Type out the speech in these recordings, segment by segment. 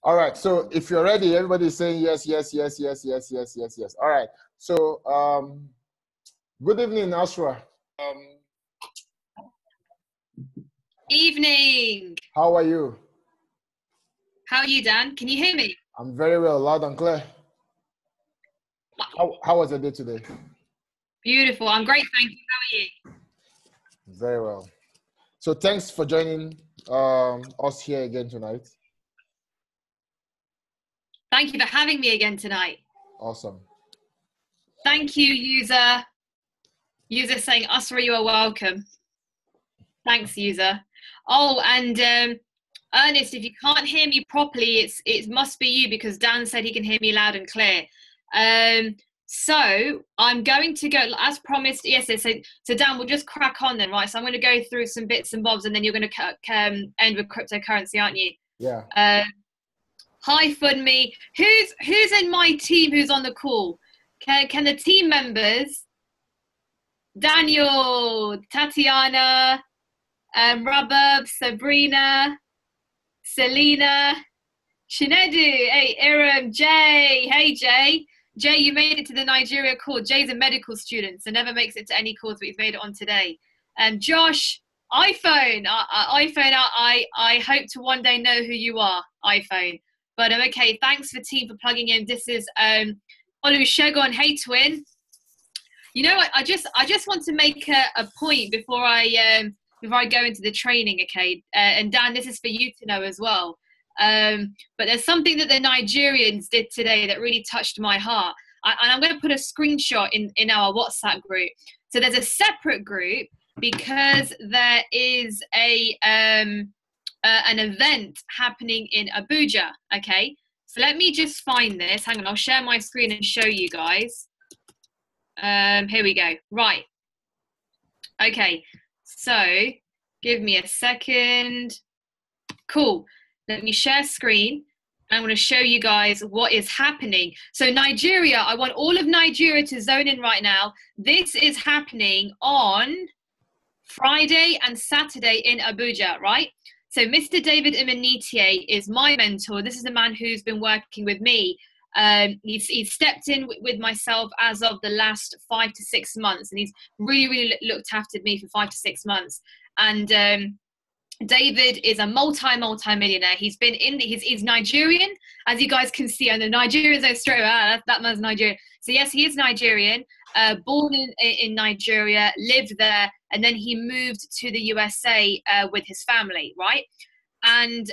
All right. So if you're ready, everybody's saying yes, yes, yes, yes, yes, yes, yes, yes. All right. So good evening, Asra. Evening. How are you? How are you, Dan? Can you hear me? I'm very well, loud and clear. How was your day today? Beautiful. I'm great, thank you. How are you? Very well. So thanks for joining us here again tonight. Thank you for having me again tonight. Awesome. Thank you, user. User saying, Asra, you are welcome. Thanks, user. Oh, and Ernest, if you can't hear me properly, it must be you, because Dan said he can hear me loud and clear. So I'm going to go, as promised, yes, so Dan, we'll just crack on then, right? So I'm going to go through some bits and bobs, and then you're going to end with cryptocurrency, aren't you? Yeah. Hi, Funmi. Who's in my team who's on the call? Can the team members, Daniel, Tatiana, Rabab, Sabrina, Selena, Shinedu, hey, Iram, Jay, hey, Jay. Jay, you made it to the Nigeria call. Jay's a medical student, so never makes it to any calls, but he's made it on today. Josh, iPhone, I hope to one day know who you are, iPhone. But okay, thanks for team for plugging in. This is Olusegun, hey, twin. You know what? I just want to make a point before I go into the training, okay? And Dan, this is for you to know as well. But there's something that the Nigerians did today that really touched my heart. And I'm going to put a screenshot in our WhatsApp group. So there's a separate group because there is an event happening in Abuja, okay? So let me just find this. Hang on, I'll share my screen and show you guys. Here we go. Right. Okay. So give me a second. Cool. Let me share screen. I'm going to show you guys what is happening. So Nigeria, I want all of Nigeria to zone in right now. This is happening on Friday and Saturday in Abuja, right? So Mr. David Imanitie is my mentor. This is the man who's been working with me. He's stepped in with myself as of the last 5 to 6 months, and he's really looked after me for 5 to 6 months. And David is a multi-millionaire. He's been he's Nigerian, as you guys can see, and the Nigerians are straight out. That man's Nigerian. So yes, he is Nigerian, born in Nigeria, lived there, and then he moved to the USA with his family, right? And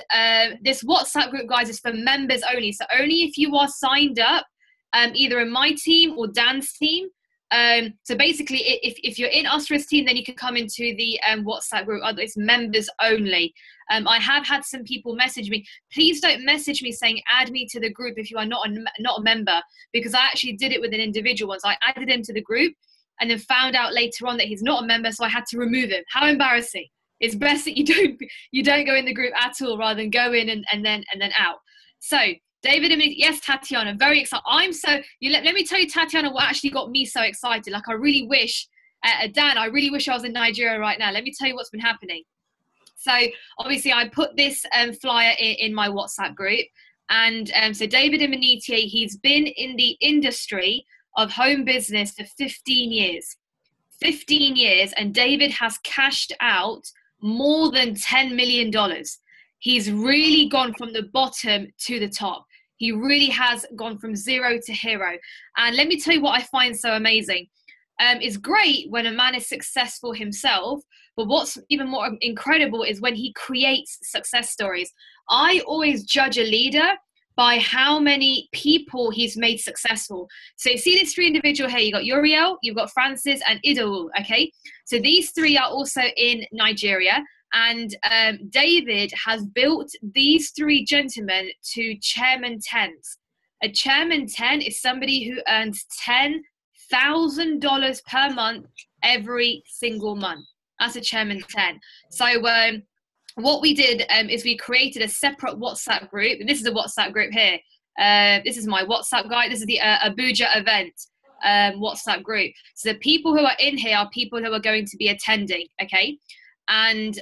this WhatsApp group, guys, is for members only. So only if you are signed up, either in my team or Dan's team. So basically, if you're in Asra's team, then you can come into the WhatsApp group. It's members only. I have had some people message me. Please don't message me saying add me to the group if you are not a member, because I actually did it with an individual once. I added him to the group and then found out later on that he's not a member, so I had to remove him. How embarrassing! It's best that you don't go in the group at all, rather than go in and then out. So David, yes, Tatiana, very excited. Let me tell you, Tatiana, what actually got me so excited. Like, I really wish, Dan, I really wish I was in Nigeria right now. Let me tell you what's been happening. So obviously I put this flyer in my WhatsApp group. And so David Imanitie, he's been in the industry of home business for 15 years. 15 years, and David has cashed out more than $10 million. He's really gone from the bottom to the top. He really has gone from zero to hero. And let me tell you what I find so amazing. It's great when a man is successful himself, but what's even more incredible is when he creates success stories. I always judge a leader by how many people he's made successful. So you see this three individual here, you've got Uriel, you've got Francis, and Idol, okay? So these three are also in Nigeria, and David has built these three gentlemen to chairman 10s. A chairman 10 is somebody who earns $10,000 per month every single month. That's a chairman 10. So what we did is we created a separate WhatsApp group, and this is a WhatsApp group here. This is my WhatsApp guide. This is the Abuja event WhatsApp group. So the people who are in here are people who are going to be attending, okay? And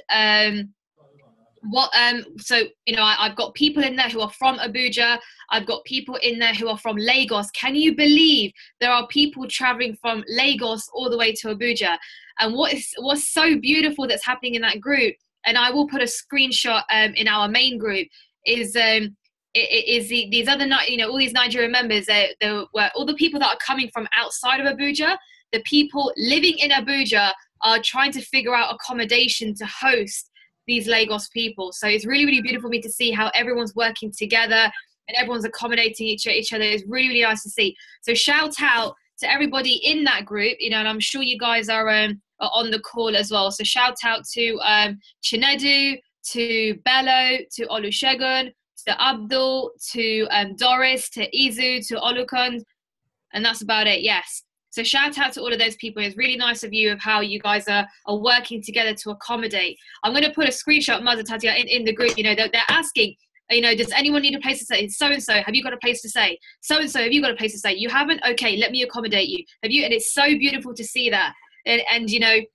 what so I've got people in there who are from Abuja. I've got people in there who are from Lagos. Can you believe there are people traveling from Lagos all the way to Abuja? And what's so beautiful that's happening in that group, and I will put a screenshot in our main group, is these other all these Nigerian members, were all the people that are coming from outside of Abuja. The people living in Abuja are trying to figure out accommodation to host these Lagos people. So it's really, really beautiful for me to see how everyone's working together and everyone's accommodating each other. It's really, really nice to see. So shout out to everybody in that group, and I'm sure you guys are on the call as well. So shout out to Chinedu, to Bello, to Olusegun, to Abdul, to Doris, to Izu, to Olukun, and that's about it. Yes. So shout out to all of those people. It's really nice of you of how you guys are working together to accommodate. I'm going to put a screenshot, Mother Tatia, in the group. They're asking, does anyone need a place to stay? So-and-so, have you got a place to stay? So-and-so, have you got a place to stay? You haven't? Okay, let me accommodate you. Have you? And it's so beautiful to see that. And it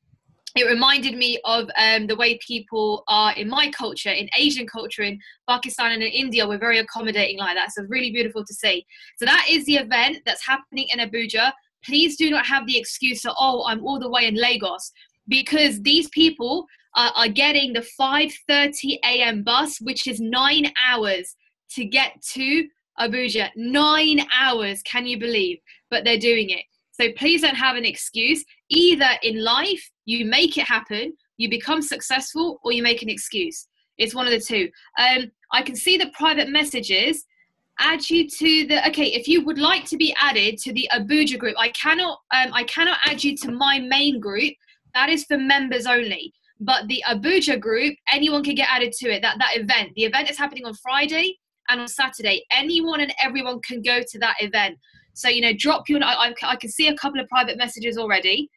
reminded me of the way people are in my culture, in Asian culture, in Pakistan and in India. We're very accommodating like that. So really beautiful to see. So that is the event that's happening in Abuja. Please do not have the excuse of, oh, I'm all the way in Lagos, because these people are getting the 5:30 a.m. bus, which is 9 hours to get to Abuja. 9 hours, can you believe? But they're doing it. So please don't have an excuse. Either in life, you make it happen, you become successful, or you make an excuse. It's one of the two. I can see the private messages. Add you to the, okay, if you would like to be added to the Abuja group, I cannot add you to my main group. That is for members only. But the Abuja group, anyone can get added to it. That event, the event is happening on Friday and on Saturday. Anyone and everyone can go to that event. So, drop you, I can see a couple of private messages already.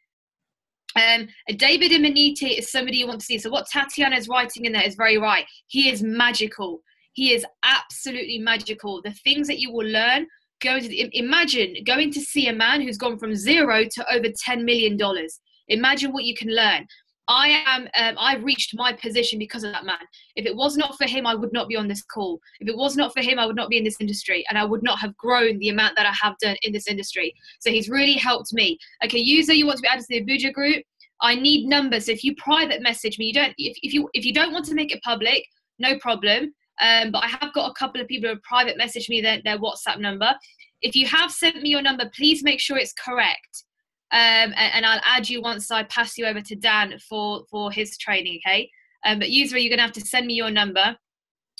David Imaniti is somebody you want to see. So what Tatiana is writing in there is very right. He is magical. He is absolutely magical. The things that you will learn, imagine going to see a man who's gone from zero to over $10 million. Imagine what you can learn. I've reached my position because of that man. If it was not for him, I would not be on this call. If it was not for him, I would not be in this industry, and I would not have grown the amount that I have done in this industry. So he's really helped me. Okay, user, you want to be added to the Abuja group? I need numbers. So if you private message me, if you don't want to make it public, no problem. But I have got a couple of people who have private messaged me their WhatsApp number. If you have sent me your number, please make sure it's correct. And I'll add you once I pass you over to Dan for his training, okay? But user, you're going to have to send me your number.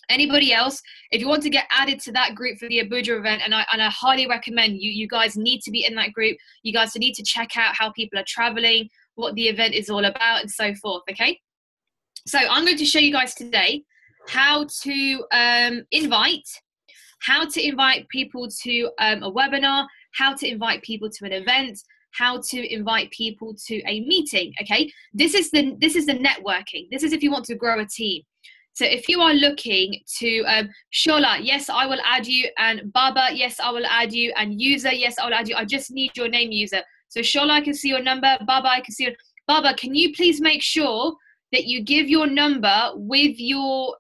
Anybody else, if you want to get added to that group for the Abuja event, and I highly recommend you guys need to be in that group. You guys need to check out how people are traveling, what the event is all about, and so forth, okay? So I'm going to show you guys today how to invite people to a webinar, how to invite people to an event, how to invite people to a meeting. Okay, this is the networking. This is if you want to grow a team. So if you are looking to Shola, yes, I will add you, and Baba, yes, I will add you, and user, yes, I will add you. I just need your name, user. So Shola, I can see your number. Baba, I can see your Baba. Can you please make sure that you give your number with your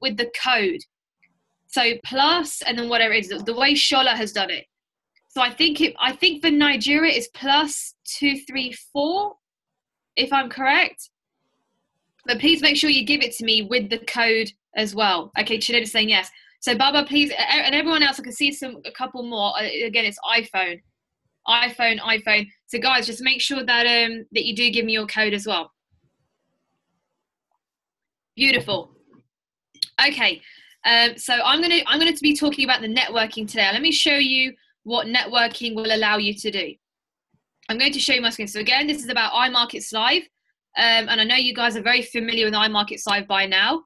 with the code? So plus, and then whatever it is, the way Shola has done it. So I think for Nigeria it's +234, if I'm correct. But please make sure you give it to me with the code as well. Okay, Chinedu is saying yes. So Baba, please, and everyone else, I can see a couple more. Again, it's iPhone. So guys, just make sure that that you do give me your code as well. Beautiful. Okay, so I'm gonna be talking about the networking today. Let me show you what networking will allow you to do. I'm going to show you my screen. So again, this is about iMarkets Live, and I know you guys are very familiar with iMarkets Live by now.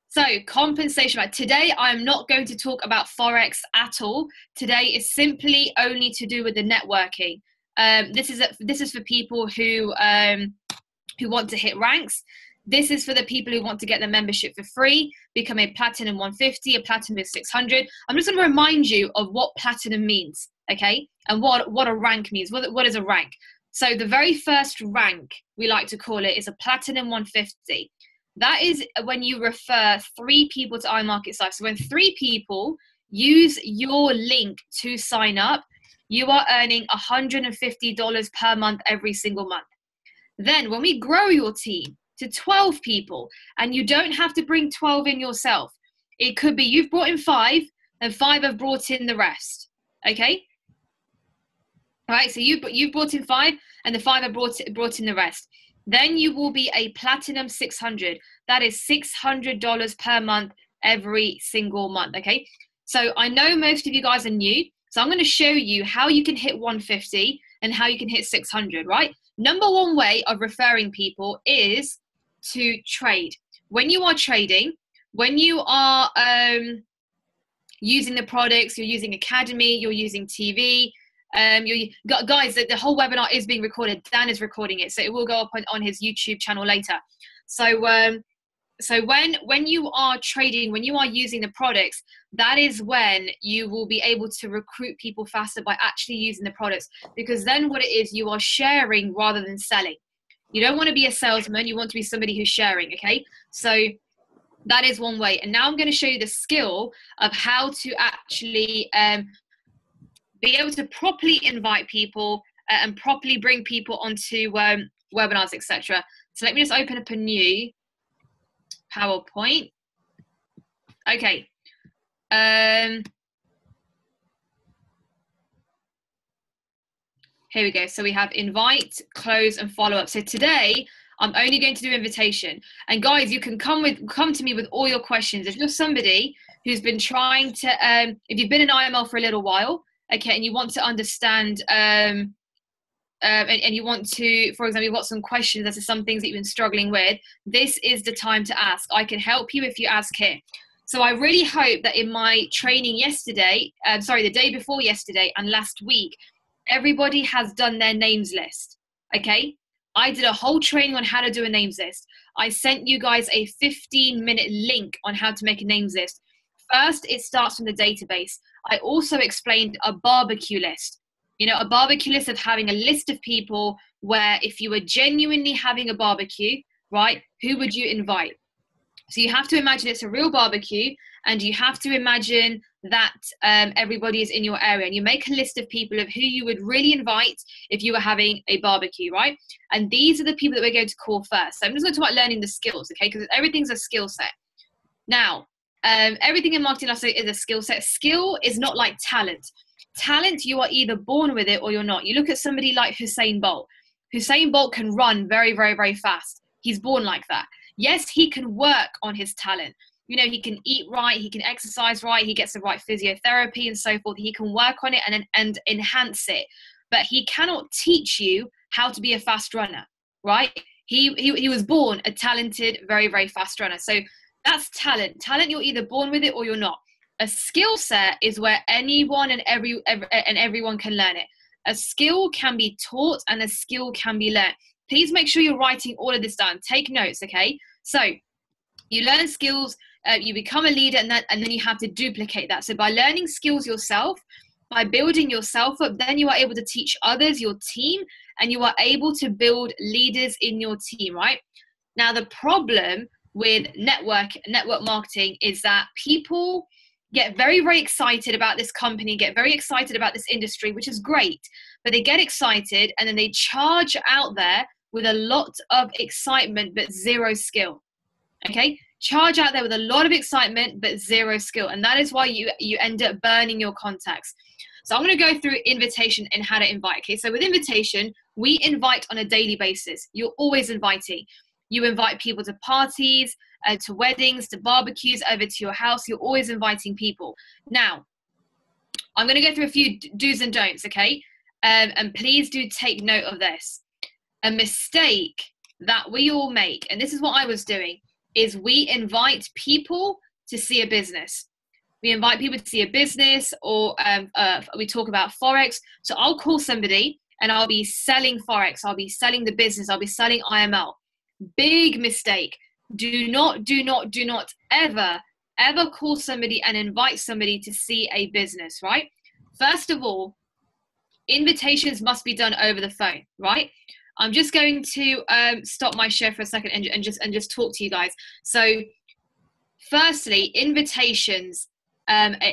So compensation. Right, today I am not going to talk about Forex at all. Today is simply only to do with the networking. This is for people who want to hit ranks. This is for the people who want to get the membership for free, become a Platinum 150, a Platinum 600. I'm just going to remind you of what Platinum means, okay? And what a rank means. What is a rank? So the very first rank, we like to call it, is a Platinum 150. That is when you refer 3 people to iMarketSight. So when 3 people use your link to sign up, you are earning $150 per month every single month. Then when we grow your team to 12 people, and you don't have to bring 12 in yourself, it could be you've brought in 5 and 5 have brought in the rest. Okay? All right, so you've brought in 5 and the 5 have brought in the rest. Then you will be a Platinum 600. That is $600 per month every single month, okay? So I know most of you guys are new, so I'm going to show you how you can hit 150 and how you can hit 600, right? Number one way of referring people is to trade. When you are trading, when you are using the products, you're using Academy, you're using TV, guys, the whole webinar is being recorded. Dan is recording it, so it will go up on his YouTube channel later. So when you are trading, when you are using the products, that is when you will be able to recruit people faster by actually using the products, because then what it is, you are sharing rather than selling. You don't want to be a salesman, you want to be somebody who's sharing, okay? So that is one way. And now I'm going to show you the skill of how to actually be able to properly invite people and properly bring people onto webinars, etc. So let me just open up a new PowerPoint. Okay. Here we go. So we have invite, close, and follow up. So today I'm only going to do invitation. And guys, you can come to me with all your questions. If you're somebody who's been trying to, if you've been in IML for a little while, okay, and you want to understand, and you want to, for example, you've got some questions as to some things that you've been struggling with, this is the time to ask. I can help you if you ask here. So I really hope that in my training yesterday, the day before yesterday and last week, everybody has done their names list, okay? I did a whole training on how to do a names list. I sent you guys a 15-minute link on how to make a names list. First, it starts from the database. I also explained a barbecue list. You know, a barbecue list of having a list of people where if you were genuinely having a barbecue, right, who would you invite? So you have to imagine it's a real barbecue, and you have to imagine that everybody is in your area, and you make a list of people of who you would really invite if you were having a barbecue, right? And these are the people that we're going to call first. So I'm just going to talk about learning the skills, okay? Because everything's a skill set. Now, everything in marketing is a skill set. Skill is not like talent. Talent, you are either born with it or you're not. You look at somebody like Usain Bolt. Usain Bolt can run very, very, very fast. He's born like that. Yes, he can work on his talent. You know, he can eat right, he can exercise right, he gets the right physiotherapy and so forth. He can work on it and enhance it. But he cannot teach you how to be a fast runner, right? He was born a talented, very, very fast runner. So that's talent. Talent, you're either born with it or you're not. A skill set is where anyone and everyone can learn it. A skill can be taught and a skill can be learned. Please make sure you're writing all of this down. Take notes, okay? So you learn skills, you become a leader, and then you have to duplicate that. So by learning skills yourself, by building yourself up, then you are able to teach others, your team, and you are able to build leaders in your team, right? Now, the problem with network marketing is that people get very, very excited about this company, get very excited about this industry, which is great, but they get excited and then they charge out there with a lot of excitement but zero skill, okay? Charge out there with a lot of excitement but zero skill, and that is why you end up burning your contacts. So I'm going to go through invitation and how to invite, okay? So with invitation, we invite on a daily basis. You're always inviting. You invite people to parties, to weddings, to barbecues, over to your house. You're always inviting people. Now, I'm going to go through a few do's and don'ts, okay? And please do take note of this. A mistake that we all make, and this is what I was doing, is we invite people to see a business. We invite people to see a business, or we talk about Forex. So I'll call somebody and I'll be selling Forex. I'll be selling the business. I'll be selling IML. Big mistake. Do not ever call somebody and invite somebody to see a business, right? First of all, invitations must be done over the phone, right? I'm just going to stop my share for a second and just talk to you guys. So firstly, invitations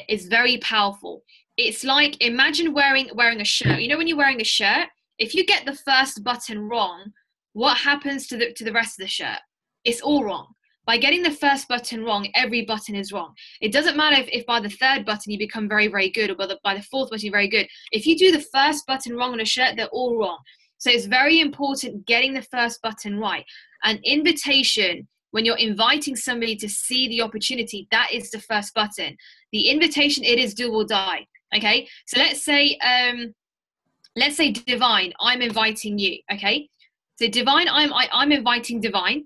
is very powerful. It's like, imagine wearing a shirt. You know, when you're wearing a shirt, if you get the first button wrong, what happens to the rest of the shirt? It's all wrong. By getting the first button wrong, every button is wrong. It doesn't matter if by the third button you become very, very good, or by the fourth button you're very good. If you do the first button wrong on a shirt, they're all wrong. So it's very important getting the first button right. An invitation, when you're inviting somebody to see the opportunity, that is the first button. The invitation, it is do or die. Okay, so let's say Divine, I'm inviting you. Okay, so Divine, I'm inviting Divine,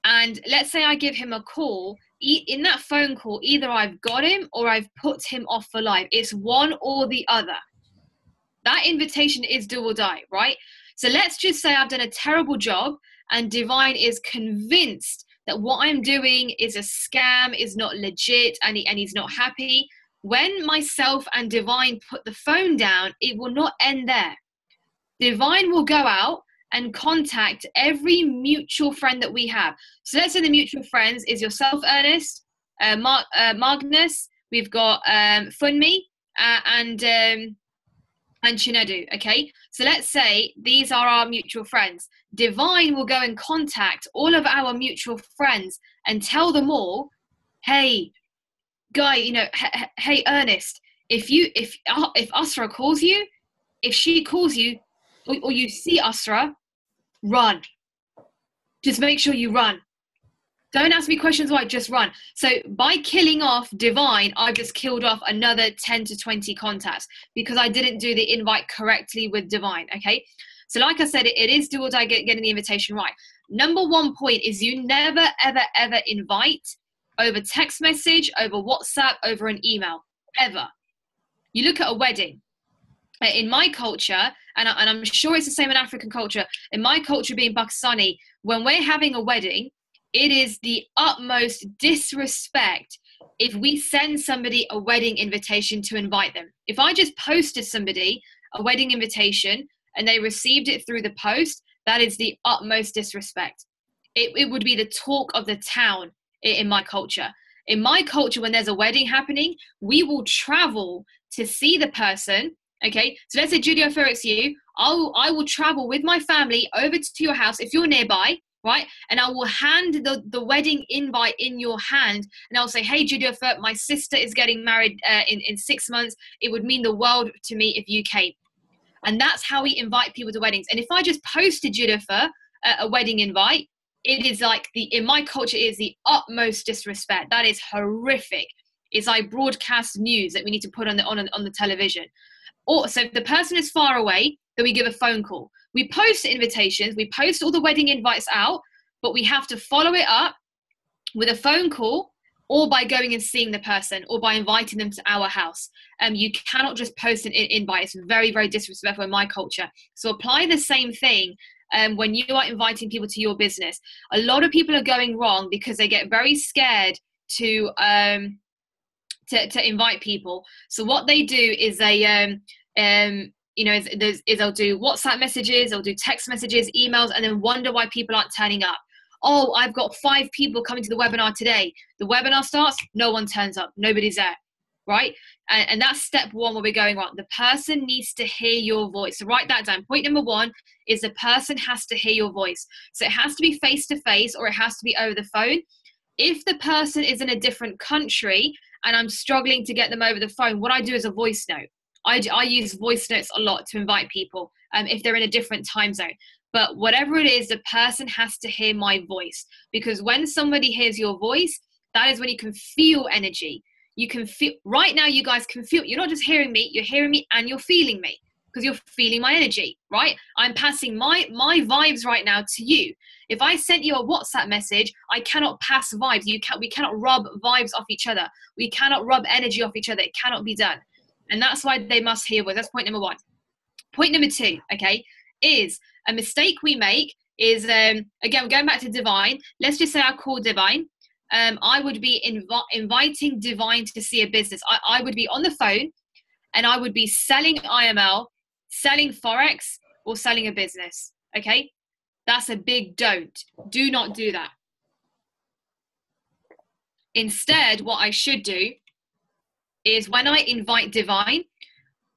and let's say I give him a call. In that phone call, either I've got him or I've put him off for life. It's one or the other. That invitation is do or die, right? So let's just say I've done a terrible job and Divine is convinced that what I'm doing is a scam, is not legit, and he's not happy. When myself and Divine put the phone down, it will not end there. Divine will go out and contact every mutual friend that we have. So let's say the mutual friends is yourself, Ernest, Magnus, we've got Funmi, and Chinedu, okay? So let's say these are our mutual friends. Divine will go and contact all of our mutual friends and tell them all, hey, Guy, you know, hey, Ernest, if Asra calls you, if she calls you, or you see Asra, run. Just make sure you run. Don't ask me questions why, just run. So by killing off Divine, I've just killed off another 10 to 20 contacts because I didn't do the invite correctly with Divine, okay? So like I said, it is do or die getting the invitation right. Number one point is you never, ever, ever invite over text message, over WhatsApp, over an email, ever. You look at a wedding. In my culture, and I'm sure it's the same in African culture, in my culture being Pakistani, when we're having a wedding, it is the utmost disrespect if we send somebody a wedding invitation to invite them. If I just posted somebody a wedding invitation and they received it through the post, that is the utmost disrespect. It would be the talk of the town in my culture. In my culture, when there's a wedding happening, we will travel to see the person. Okay, so let's say Judy Ferrex, you, I will travel with my family over to your house if you're nearby, right? And I will hand the wedding invite in your hand, and I'll say, hey, Judy Ferrex, my sister is getting married in 6 months. It would mean the world to me if you came. And that's how we invite people to weddings. And if I just posted Judy Ferrex a wedding invite, it is like in my culture, it is the utmost disrespect. That is horrific. It's like broadcast news that we need to put on the television. Or so if the person is far away, then we give a phone call. We post invitations, we post all the wedding invites out, but we have to follow it up with a phone call or by going and seeing the person or by inviting them to our house. You cannot just post an invite. It's very, very disrespectful in my culture. So apply the same thing when you are inviting people to your business. A lot of people are going wrong because they get very scared to invite people. So what they do is they they'll do WhatsApp messages, they'll do text messages, emails, and then wonder why people aren't turning up. Oh, I've got 5 people coming to the webinar today. The webinar starts, no one turns up, nobody's there, right? And that's step one where we're going wrong. The person needs to hear your voice. So write that down. Point number 1 is the person has to hear your voice. So it has to be face-to-face or it has to be over the phone. If the person is in a different country and I'm struggling to get them over the phone, what I do is a voice note. I use voice notes a lot to invite people if they're in a different time zone. But whatever it is, the person has to hear my voice, because when somebody hears your voice, that is when you can feel energy. You can feel, right now you guys can feel, you're not just hearing me, you're hearing me and you're feeling me because you're feeling my energy, right? I'm passing my vibes right now to you. If I sent you a WhatsApp message, I cannot pass vibes. We cannot rub vibes off each other. We cannot rub energy off each other. It cannot be done. And that's why they must hear voice. That's point number 1. Point number 2, okay, is a mistake we make is, again, going back to Divine, let's just say I call Divine. I would be inviting Divine to see a business. I would be on the phone and I would be selling IML, selling Forex, or selling a business, okay? That's a big don't. Do not do that. Instead, what I should do is when I invite Divine,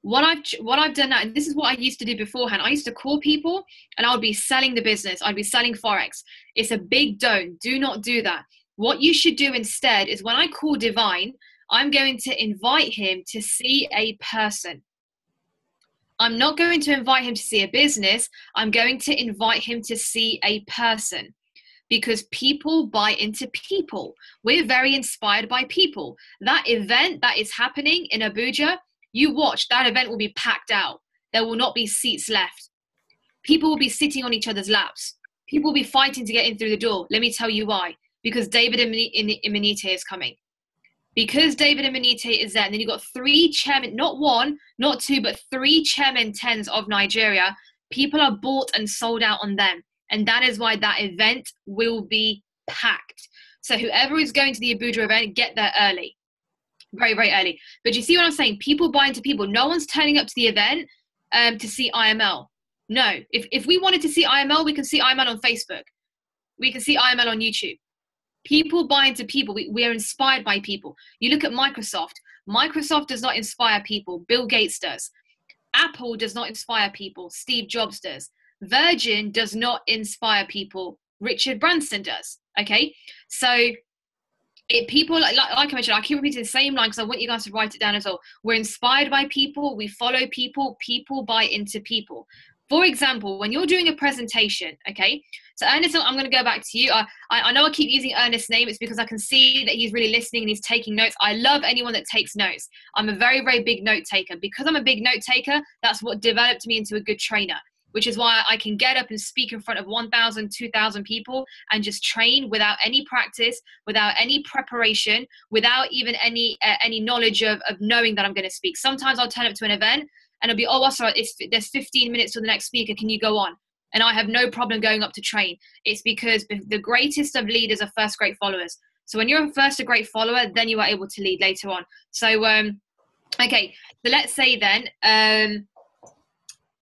what I've done now, and this is what I used to do beforehand. I used to call people and I would be selling the business. I'd be selling Forex. It's a big don't. Do not do that. What you should do instead is when I call Divine, I'm going to invite him to see a person. I'm not going to invite him to see a business. I'm going to invite him to see a person, because people buy into people. We're very inspired by people. That event that is happening in Abuja, you watch, that event will be packed out. There will not be seats left. People will be sitting on each other's laps. People will be fighting to get in through the door. Let me tell you why. Because David Imanite is coming. Because David Imanite is there, and then you've got 3 chairmen, not 1, not 2, but 3 chairman 10s of Nigeria. People are bought and sold out on them. And that is why that event will be packed. So whoever is going to the Abuja event, get there early. Very, very early. But you see what I'm saying? People buy into people. No one's turning up to the event to see IML. No. If we wanted to see IML, we can see IML on Facebook. We can see IML on YouTube. People buy into people. We are inspired by people. You look at Microsoft. Microsoft does not inspire people. Bill Gates does. Apple does not inspire people. Steve Jobs does. Virgin does not inspire people. Richard Branson does. Okay? So people, like I mentioned, I keep repeating the same line because I want you guys to write it down as well. We're inspired by people. We follow people. People buy into people. For example, when you're doing a presentation, okay? So Ernest, I'm going to go back to you. I know I keep using Ernest's name. It's because I can see that he's really listening and he's taking notes. I love anyone that takes notes. I'm a very, very big note taker. Because I'm a big note taker, that's what developed me into a good trainer, which is why I can get up and speak in front of 1,000, 2,000 people and just train without any practice, without any preparation, without even any knowledge of knowing that I'm going to speak. Sometimes I'll turn up to an event and it'll be, oh, sorry, there's 15 minutes to the next speaker. Can you go on? And I have no problem going up to train. It's because the greatest of leaders are first great followers. So when you're first a great follower, then you are able to lead later on. So, okay, so let's say then,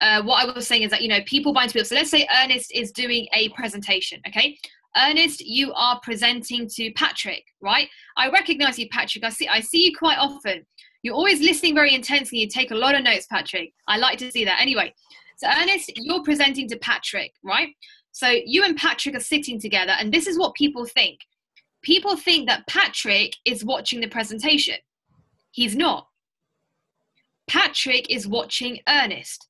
what I was saying is that, you know, people buy into people. So let's say Ernest is doing a presentation, okay? Ernest, you are presenting to Patrick, right? I recognize you, Patrick. I see you quite often. You're always listening very intensely. You take a lot of notes, Patrick. I like to see that. Anyway, so Ernest, you're presenting to Patrick, right? So you and Patrick are sitting together, and this is what people think. People think that Patrick is watching the presentation. He's not. Patrick is watching Ernest.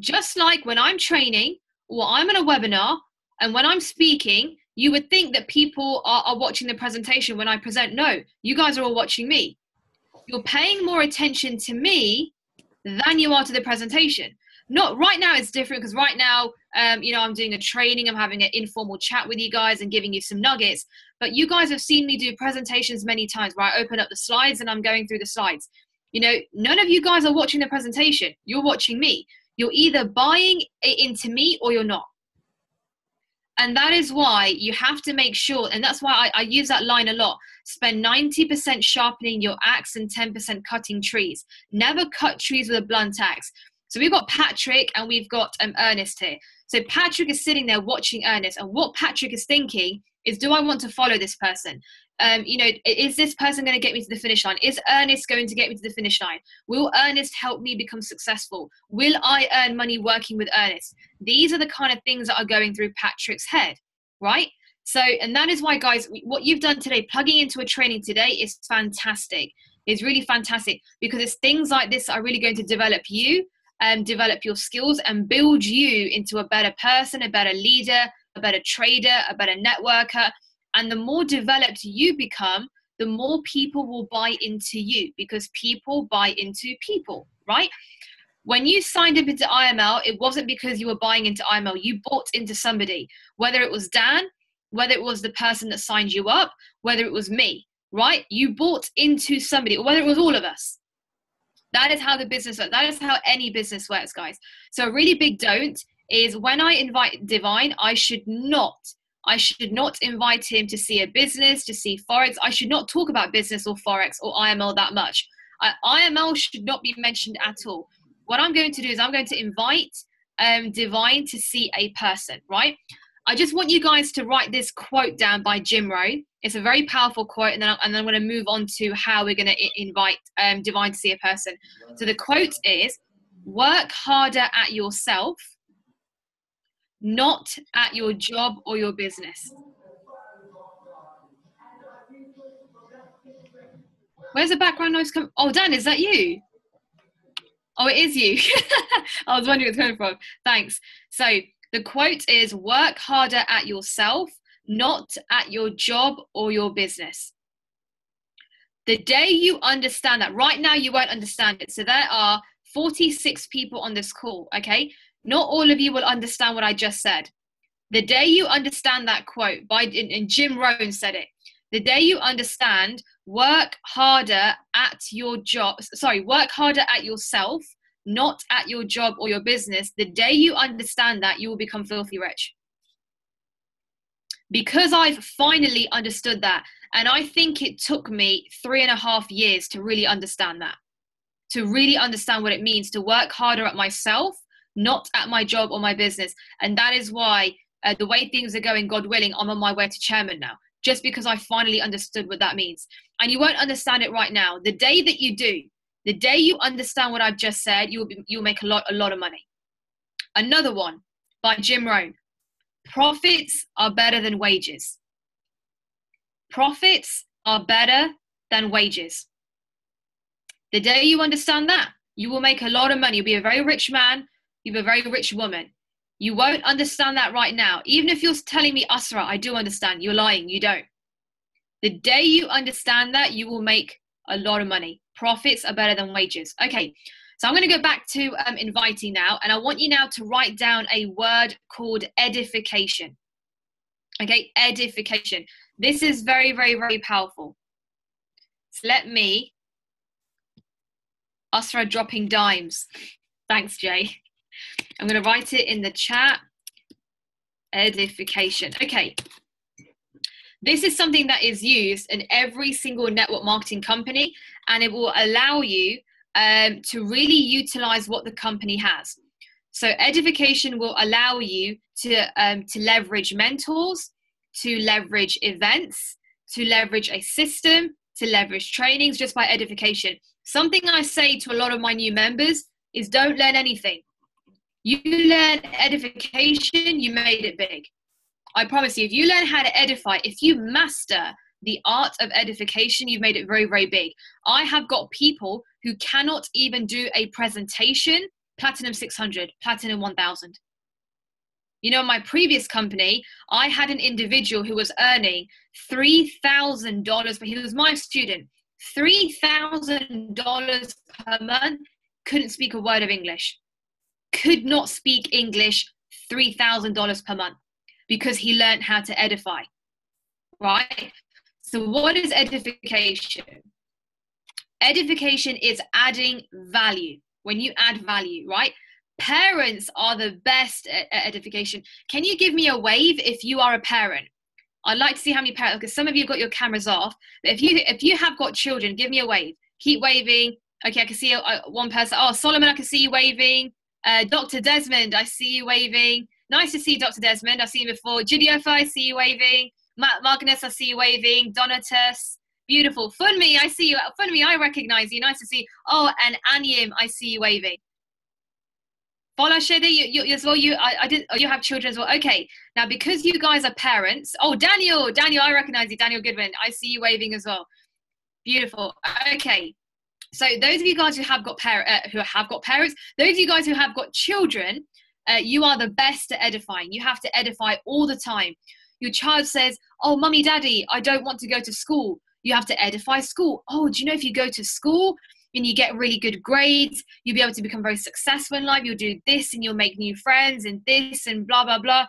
Just like when I'm training or I'm on a webinar and when I'm speaking, you would think that people are watching the presentation when I present. No, you guys are all watching me. You're paying more attention to me than you are to the presentation. Not right now, it's different because right now, you know, I'm doing a training, I'm having an informal chat with you guys and giving you some nuggets. But you guys have seen me do presentations many times where I open up the slides and I'm going through the slides. You know, none of you guys are watching the presentation. You're watching me. You're either buying it into me or you're not. And that is why you have to make sure, and that's why I use that line a lot, spend 90% sharpening your axe and 10% cutting trees. Never cut trees with a blunt axe. So we've got Patrick and we've got Ernest here. So Patrick is sitting there watching Ernest, and what Patrick is thinking is, do I want to follow this person? You know, is this person going to get me to the finish line? Is Ernest going to get me to the finish line? Will Ernest help me become successful? Will I earn money working with Ernest? These are the kind of things that are going through Patrick's head, right? So, and that is why, guys, what you've done today, plugging into a training today, is fantastic. It's really fantastic because it's things like this that are really going to develop you and develop your skills and build you into a better person, a better leader, a better trader, a better networker. And the more developed you become, the more people will buy into you, because people buy into people, right? When you signed up into IML, it wasn't because you were buying into IML. You bought into somebody, whether it was Dan, whether it was the person that signed you up, whether it was me, right? You bought into somebody, or whether it was all of us. That is how the business works. That is how any business works, guys. So a really big don't is when I invite Divine, I should not invite him to see a business, to see Forex. I should not talk about business or Forex or IML that much. IML should not be mentioned at all. What I'm going to do is I'm going to invite divine to see a person, right? I just want you guys to write this quote down by Jim Rohn. It's a very powerful quote, and then I'm going to move on to how we're going to invite divine to see a person. So the quote is, work harder at yourself, not at your job or your business. Where's the background noise coming? Oh, Dan, is that you? Oh, it is you. I was wondering where it's coming from. Thanks. So the quote is, work harder at yourself, not at your job or your business. The day you understand that, right now you won't understand it. So there are 46 people on this call, okay? Not all of you will understand what I just said. The day you understand that quote, and Jim Rohn said it, the day you understand, work harder at your job, work harder at yourself, not at your job or your business. The day you understand that, you will become filthy rich. Because I've finally understood that, and I think it took me 3.5 years to really understand that, to really understand what it means to work harder at myself, not at my job or my business. And that is why the way things are going, God willing, I'm on my way to chairman now, just because I finally understood what that means. And you won't understand it right now. The day that you do, the day you understand what I've just said, you'll make a lot of money. Another one by Jim Rohn. Profits are better than wages. Profits are better than wages. The day you understand that, you will make a lot of money. You'll be a very rich man. You'll be a very rich woman. You won't understand that right now. Even if you're telling me, Asra, I do understand. You're lying. You don't. The day you understand that, you will make a lot of money. Profits are better than wages. Okay, so I'm going to go back to inviting now, and I want you now to write down a word called edification. Okay, edification. This is very, very, very powerful. So let me, Asra dropping dimes. Thanks, Jay. I'm going to write it in the chat. Edification. Okay. This is something that is used in every single network marketing company, and it will allow you to really utilize what the company has. So edification will allow you to leverage mentors, to leverage events, to leverage a system, to leverage trainings just by edification. Something I say to a lot of my new members is don't learn anything. You learn edification, you made it big. I promise you, if you learn how to edify, if you master the art of edification, you've made it very, very big. I have got people who cannot even do a presentation, Platinum 600, Platinum 1000. You know, my previous company, I had an individual who was earning $3,000, but he was my student, $3,000 per month, couldn't speak a word of English, could not speak English, $3,000 per month, because he learned how to edify, right? So what is edification? Edification is adding value. When you add value, right? Parents are the best at edification. Can you give me a wave if you are a parent? I'd like to see how many parents, because some of you have got your cameras off, but if you have got children, give me a wave. Keep waving. Okay, I can see one person. Oh, Solomon, I can see you waving. Dr. Desmond, I see you waving. Nice to see Dr. Desmond. I've seen you before. Jidiofa, I see you waving. Magnus, I see you waving. Donatus, beautiful. Funmi, I see you. Funmi, I recognize you. Nice to see you. Oh, and Anyim, I see you waving. Fola Shede, you as well. You have children as well. Okay, now because you guys are parents. Oh, Daniel, I recognize you. Daniel Goodwin, I see you waving as well. Beautiful. Okay. So those of you guys who have got parents, those of you guys who have got children, you are the best at edifying. You have to edify all the time. Your child says, oh, mummy, daddy, I don't want to go to school. You have to edify school. Oh, do you know if you go to school and you get really good grades, you'll be able to become very successful in life. You'll do this and you'll make new friends and this and blah, blah, blah.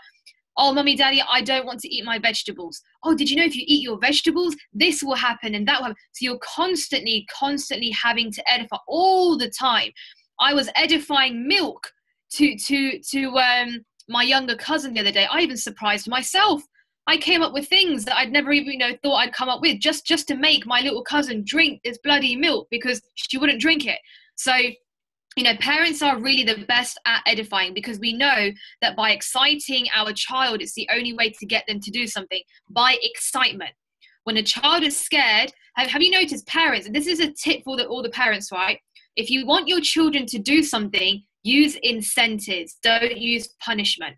Oh, mummy, daddy, I don't want to eat my vegetables. Oh, did you know if you eat your vegetables, this will happen and that will happen. So you're constantly having to edify all the time. I was edifying milk to my younger cousin the other day. I even surprised myself. I came up with things that I'd never even thought I'd come up with just to make my little cousin drink this bloody milk because she wouldn't drink it. So you know, parents are really the best at edifying, because we know that by exciting our child, it's the only way to get them to do something, by excitement. When a child is scared, have you noticed, parents, and this is a tip for all the parents, right? If you want your children to do something, use incentives. Don't use punishment.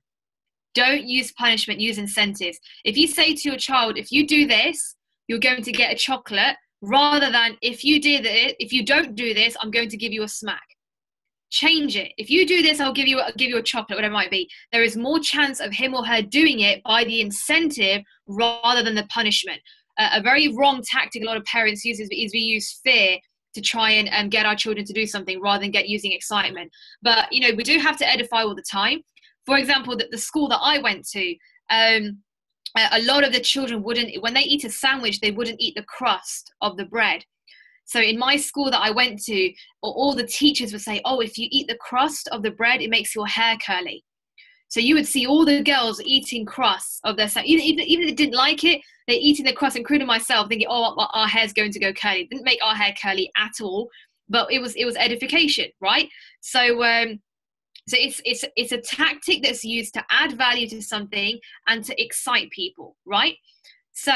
Don't use punishment, use incentives. If you say to your child, if you do this, you're going to get a chocolate, rather than if you don't do this, I'm going to give you a smack. Change it. If you do this, I'll give you a chocolate, whatever it might be. There is more chance of him or her doing it by the incentive rather than the punishment. A very wrong tactic a lot of parents use is we use fear to try and get our children to do something rather than using excitement. But, you know, we do have to edify all the time. For example, the school that I went to, a lot of the children wouldn't, when they eat a sandwich, they wouldn't eat the crust of the bread. So in my school that I went to, all the teachers would say, oh, if you eat the crust of the bread, it makes your hair curly. So you would see all the girls eating crusts of their sandwich. Even if they didn't like it, they're eating the crust, including myself, thinking, oh, our hair's going to go curly. It didn't make our hair curly at all, but it was edification, right? So it's a tactic that's used to add value to something and to excite people, right? So,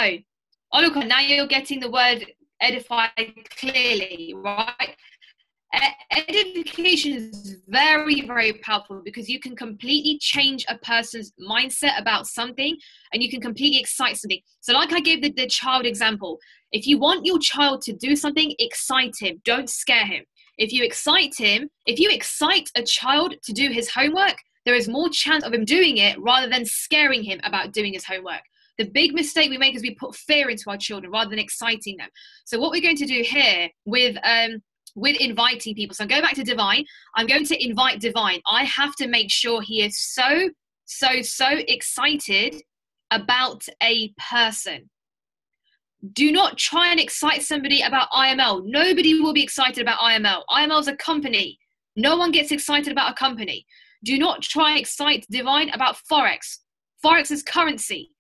Oluka, now you're getting the word edify clearly, right? Edification is very, very powerful, because you can completely change a person's mindset about something, and you can completely excite something. So like I gave the child example, if you want your child to do something, excite him, don't scare him. If you excite a child to do his homework, there is more chance of him doing it rather than scaring him about doing his homework. The big mistake we make is we put fear into our children rather than exciting them. So what we're going to do here with inviting people, so I'm going back to Divine. I'm going to invite Divine. I have to make sure he is so excited about a person. Do not try and excite somebody about IML. Nobody will be excited about IML. IML is a company. No one gets excited about a company. Do not try and excite Divine about Forex. Forex is currency.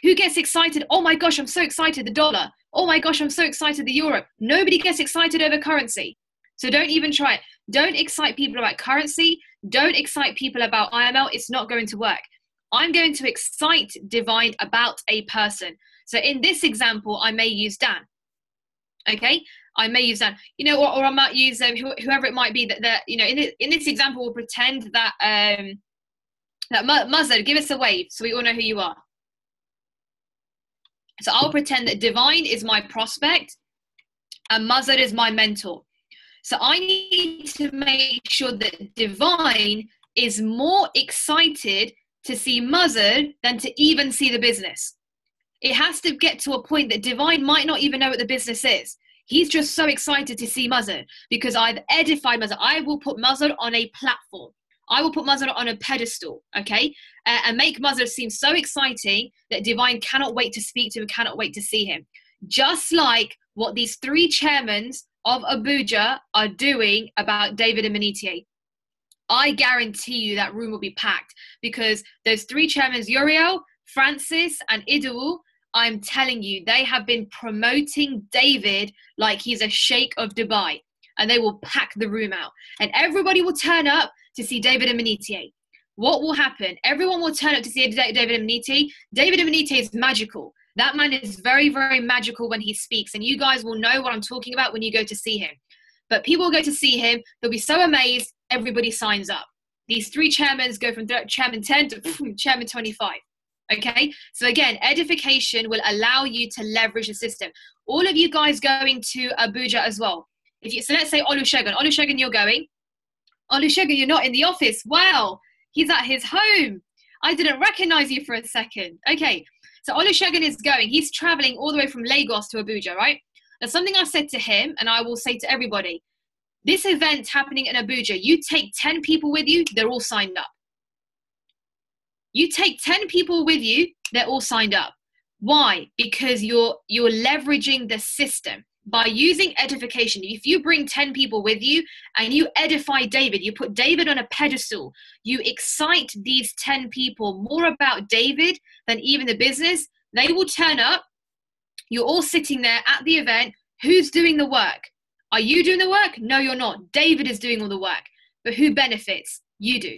Who gets excited? Oh my gosh, I'm so excited, the dollar. Oh my gosh, I'm so excited, the euro. Nobody gets excited over currency. So don't even try it. Don't excite people about currency. Don't excite people about IML. It's not going to work. I'm going to excite Divine about a person. So in this example, I may use Dan. Okay, I may use Dan. You know, or I might use whoever it might be that you know. In this example, we'll pretend that that Muzzer, give us a wave so we all know who you are. So I'll pretend that Divine is my prospect and Muzzer is my mentor. So I need to make sure that Divine is more excited to see Muzzer than to even see the business. It has to get to a point that Divine might not even know what the business is. He's just so excited to see Muzzer because I've edified Muzzer. I will put Muzzer on a platform. I will put Muzzer on a pedestal, okay? And make Muzzer seem so exciting that Divine cannot wait to speak to him, cannot wait to see him. Just like what these three chairmen of Abuja are doing about David and Manitier. I guarantee you that room will be packed because those three chairmen, Uriel, Francis, and Idu, I'm telling you, they have been promoting David like he's a sheikh of Dubai. And they will pack the room out. And everybody will turn up to see David and Manitier. What will happen? Everyone will turn up to see David and Manitier. David and Manitier is magical. That man is very, very magical when he speaks. And you guys will know what I'm talking about when you go to see him. But people will go to see him. They'll be so amazed. Everybody signs up. These three chairmen go from chairman 10 to chairman 25. Okay? So again, edification will allow you to leverage the system. All of you guys going to Abuja as well. So let's say Olusegun, you're going. Olusegun, you're not in the office. Wow, he's at his home. I didn't recognize you for a second. Okay, so Olusegun is going. He's traveling all the way from Lagos to Abuja, right? Now, something I said to him, and I will say to everybody, this event happening in Abuja, you take 10 people with you, they're all signed up. You take 10 people with you, they're all signed up. Why? Because you're leveraging the system. By using edification, if you bring 10 people with you and you edify David, you put David on a pedestal, you excite these 10 people more about David than even the business, they will turn up. You're all sitting there at the event. Who's doing the work? Are you doing the work? No, you're not. David is doing all the work. But who benefits? You do.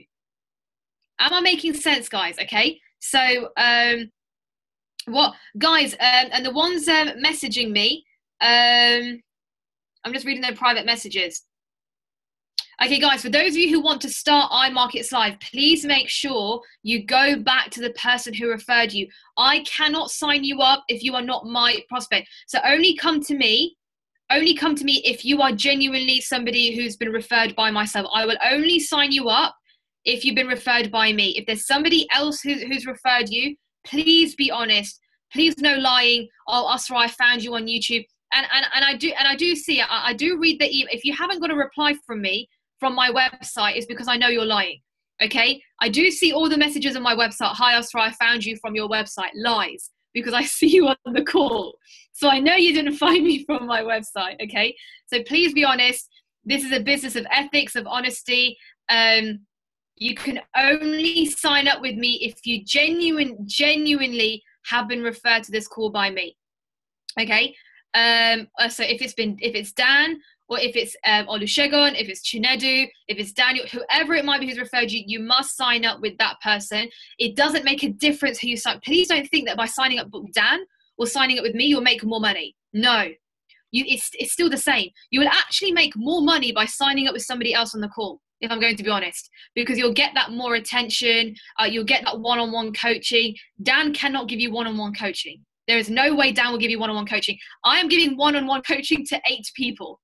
Am I making sense, guys? Okay. So, what, guys, and the ones messaging me, I'm just reading their private messages. Okay, guys, for those of you who want to start iMarkets Live, please make sure you go back to the person who referred you. I cannot sign you up if you are not my prospect. So only come to me. Only come to me if you are genuinely somebody who's been referred by myself. I will only sign you up if you've been referred by me. If there's somebody else who's referred you, please be honest. Please no lying. Oh, Asra, I found you on YouTube. And I do see it. I do read the email. If you haven't got a reply from me from my website, it's because I know you're lying. Okay? I do see all the messages on my website. Hi, Asra, I found you from your website. Lies. Because I see you on the call. So I know you didn't find me from my website. Okay? So please be honest. This is a business of ethics, of honesty. You can only sign up with me if you genuinely have been referred to this call by me. Okay? So if it's Dan, or if it's Olusegun, if it's Chinedu, if it's Daniel, whoever it might be who's referred you, you must sign up with that person. It doesn't make a difference who you sign. Please don't think that by signing up with Dan or signing up with me, you'll make more money. No, it's still the same. You will actually make more money by signing up with somebody else on the call, if I'm going to be honest, because you'll get that more attention. You'll get that one-on-one coaching. Dan cannot give you one-on-one coaching. There is no way Dan will give you one-on-one coaching. I am giving one-on-one coaching to 8 people.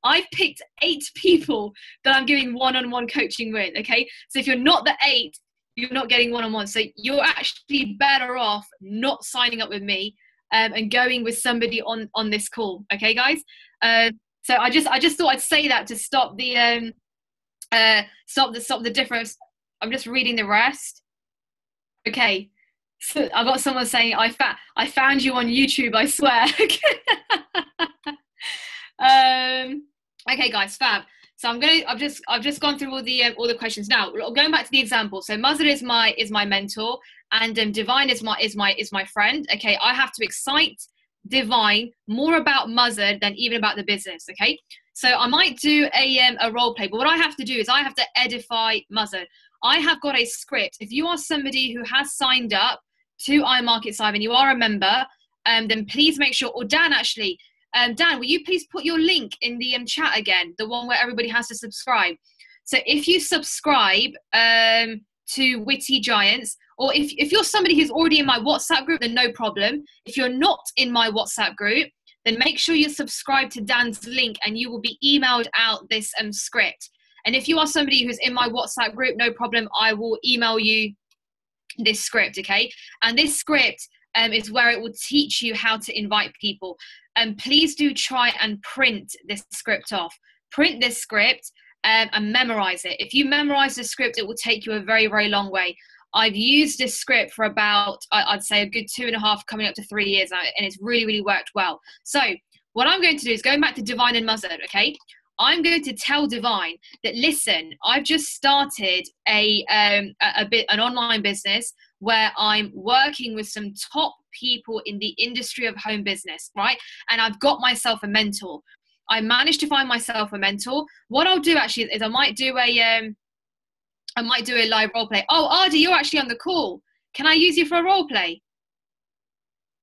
I've picked 8 people that I'm giving one-on-one coaching with, okay? So if you're not the 8, you're not getting one-on-one. So you're actually better off not signing up with me and going with somebody on this call, okay, guys? So I just thought I'd say that to stop the difference. I'm just reading the rest. Okay. So I got someone saying I found you on YouTube, I swear. Okay, guys, fab. So I've just gone through all the questions. Now going back to the example. So Mazda is my mentor, and Divine is my friend. Okay, I have to excite Divine more about Mazda than even about the business. Okay, so I might do a role play, but what I have to do is I have to edify Mazda. I have got a script. If you are somebody who has signed up to iMarkets Live and you are a member, then please make sure, or Dan actually, Dan, will you please put your link in the chat again, the one where everybody has to subscribe. So if you subscribe to Witty Giants, or if you're somebody who's already in my WhatsApp group, then no problem. If you're not in my WhatsApp group, then make sure you subscribe to Dan's link and you will be emailed out this script. And if you are somebody who's in my WhatsApp group, no problem, I will email you this script, okay? And this script is where it will teach you how to invite people. And please do try and print this script off. Print this script and memorize it. If you memorize the script, it will take you a very, very long way. I've used this script for about, I'd say a good 2.5, coming up to 3 years now, and it's really, really worked well. So what I'm going to do is, going back to Divine and Mazda, okay? I'm going to tell Divine that, listen, I've just started an online business where I'm working with some top people in the industry of home business, right? And I've got myself a mentor. I managed to find myself a mentor. What I'll do actually is I might do a live role play. Oh, Ardy, you're actually on the call. Can I use you for a role play?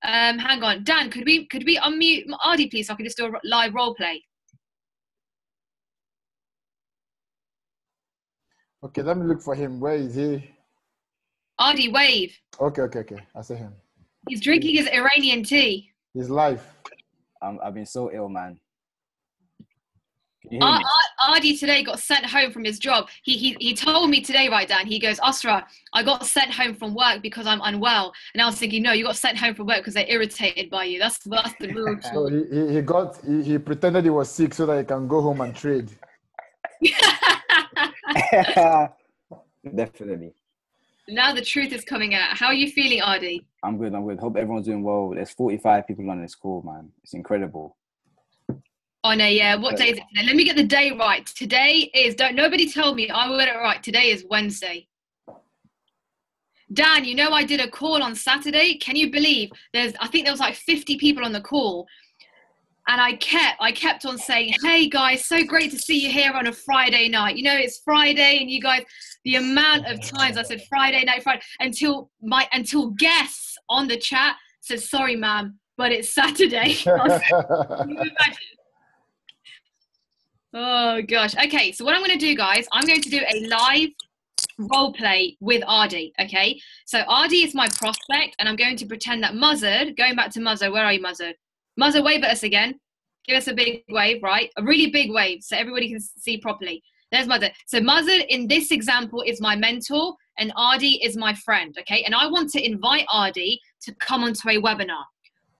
Hang on, Dan, could we unmute Ardy, please, so I can just do a live role play? Okay, let me look for him. Where is he? Ardy, wave. Okay. I see him. He's drinking his Iranian tea. He's live. I've been so ill, man. Can you hear me? Ardy today got sent home from his job. He told me today, right, Dan? He goes, Asra, I got sent home from work because I'm unwell. And I was thinking, no, you got sent home from work because they're irritated by you. That's the real truth. So he pretended he was sick so that he can go home and trade. Definitely. Now the truth is coming out. How are you feeling, Ardy? I'm good. Hope everyone's doing well. There's 45 people on this call, man. It's incredible. Oh no, yeah. What day is it today? Let me get the day right. Today is, nobody tell me, I will get it right. Today is Wednesday. Dan, you know I did a call on Saturday. Can you believe I think there was like 50 people on the call. And I kept on saying, hey guys, so great to see you here on a Friday night. You know, it's Friday, and you guys, the amount of times I said Friday night, until guests on the chat said, sorry, ma'am, but it's Saturday. Can you imagine? Oh gosh. Okay, so what I'm going to do, guys, I'm going to do a live role play with Ardi. Okay, so Ardi is my prospect, and I'm going to pretend that Muzzard, going back to Muzzard, where are you, Muzzard? Muzzard, wave at us again. Give us a big wave, right? A really big wave so everybody can see properly. There's Muzzard. So Muzzard in this example is my mentor, and Ardi is my friend, okay? And I want to invite Ardi to come onto a webinar.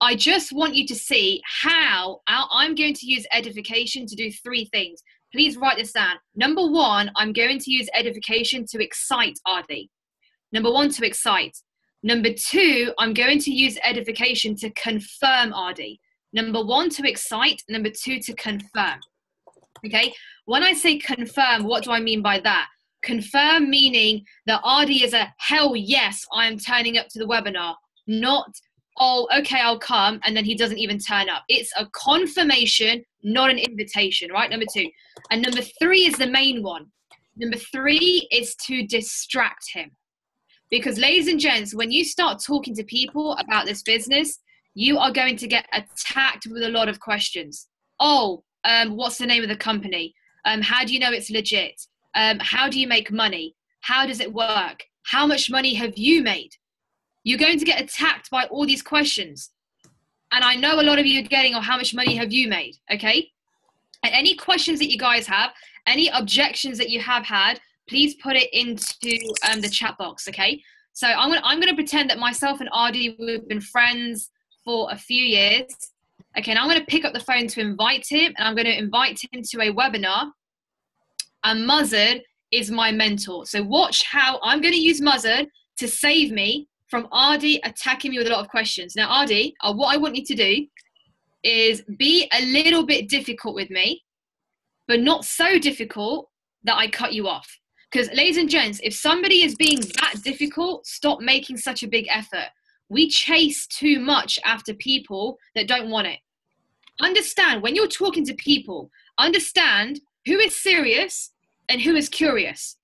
I just want you to see how I'm going to use edification to do 3 things. Please write this down. Number 1, I'm going to use edification to excite Ardi. Number 1, to excite. Number 2, I'm going to use edification to confirm Ardi. Number 1, to excite. Number 2, to confirm. Okay? When I say confirm, what do I mean by that? Confirm meaning that Ardi is a hell yes, I am turning up to the webinar. Not, oh, okay, I'll come, and then he doesn't even turn up. It's a confirmation, not an invitation, right? Number 2. And number 3 is the main one. Number 3 is to distract him. Because ladies and gents, when you start talking to people about this business, you are going to get attacked with a lot of questions. Oh, what's the name of the company? How do you know it's legit? How do you make money? How does it work? How much money have you made? You're going to get attacked by all these questions. And I know a lot of you are getting, oh, how much money have you made? Okay. And any questions that you guys have, any objections that you have had, please put it into the chat box. Okay. So I'm going to pretend that myself and Ardi, we've been friends for a few years. Okay. And I'm going to pick up the phone to invite him, and I'm going to invite him to a webinar. And Muzzard is my mentor. So watch how I'm going to use Muzzard to save me from Ardi attacking me with a lot of questions. Now, Ardi, what I want you to do is be a little bit difficult with me, but not so difficult that I cut you off. Because, ladies and gents, if somebody is being that difficult, stop making such a big effort. We chase too much after people that don't want it. Understand, when you're talking to people, understand who is serious and who is curious.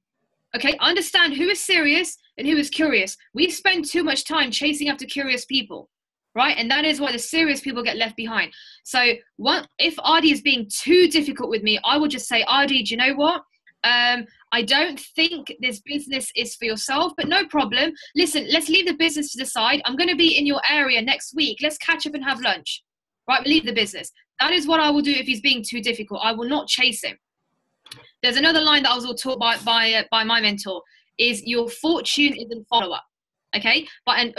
Okay, understand who is serious and who is curious. We spend too much time chasing after curious people, right? And that is why the serious people get left behind. So if Ardi is being too difficult with me, I will just say, Ardi, do you know what? I don't think this business is for yourself, but no problem. Listen, let's leave the business to the side. I'm going to be in your area next week. Let's catch up and have lunch. Right, leave the business. That is what I will do if he's being too difficult. I will not chase him. There's another line that I was all taught by my mentor, is your fortune is in follow-up. Okay, and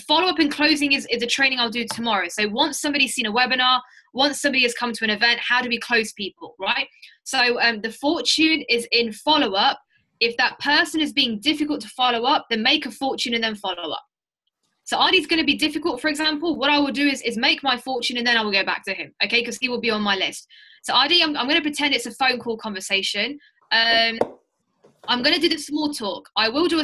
follow-up and closing is a training I'll do tomorrow. So once somebody's seen a webinar, once somebody has come to an event, how do we close people, right? So the fortune is in follow-up. If that person is being difficult to follow up, then make a fortune and then follow up. So Ardi's going to be difficult, for example. What I will do is make my fortune, and then I will go back to him, okay? Because he will be on my list. So Ardi, I'm going to pretend it's a phone call conversation. I'm going to do the small talk. I will do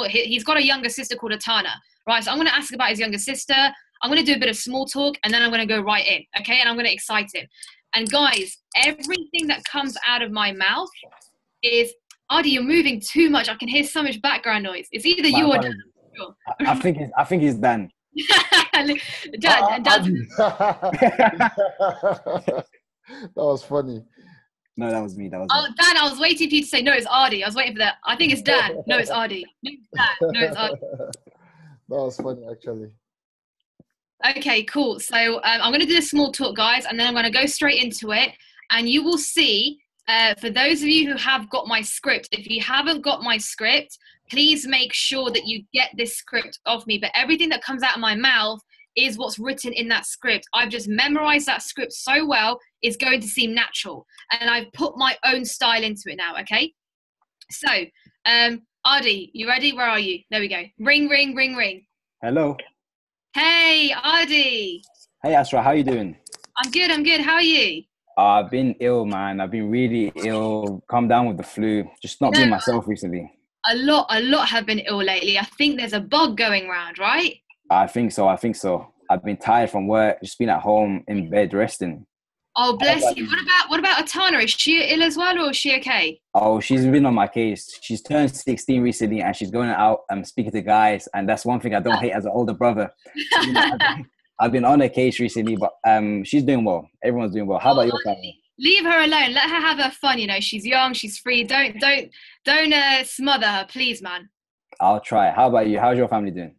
he's got a younger sister called Atana, right? So I'm going to ask about his younger sister. I'm going to do a bit of small talk, and then I'm going to go right in, okay? And I'm going to excite him. And guys, everything that comes out of my mouth is, Ardi, you're moving too much. I can hear so much background noise. It's either you or Dan. Sure. I think he's Dan. Dan. That was funny. No, that was me. Dan, I was waiting for you to say, no, it's Ardi. I was waiting for that. I think it's Dan. No, it's Ardi. No, it's Dan. No, it's Ardi. That was funny, actually. Okay, cool. So I'm going to do the small talk, guys, and then I'm going to go straight into it. And you will see, for those of you who have got my script, if you haven't got my script, please make sure that you get this script off me. But everything that comes out of my mouth is what's written in that script. I've just memorized that script so well, it's going to seem natural. And I've put my own style into it now, okay? So, Ardi, you ready? Where are you? There we go. Ring, ring, ring, ring. Hello. Hey, Ardi. Hey, Asra, how you doing? I'm good. How are you? I've been ill, man. I've been really ill. Come down with the flu. Just not being myself recently. A lot have been ill lately. I think there's a bug going around, right? I think so. I've been tired from work, just been at home in bed resting. Oh, bless you. What about Atana? Is she ill as well, or is she okay? Oh, she's been on my case. She's turned 16 recently, and she's going out speaking to guys. And that's one thing I don't hate as an older brother. You know, I've been on her case recently, but she's doing well. Everyone's doing well. How about your family? Leave her alone. Let her have her fun. You know, she's young. She's free. Don't smother her, please, man. I'll try. How about you? How's your family doing?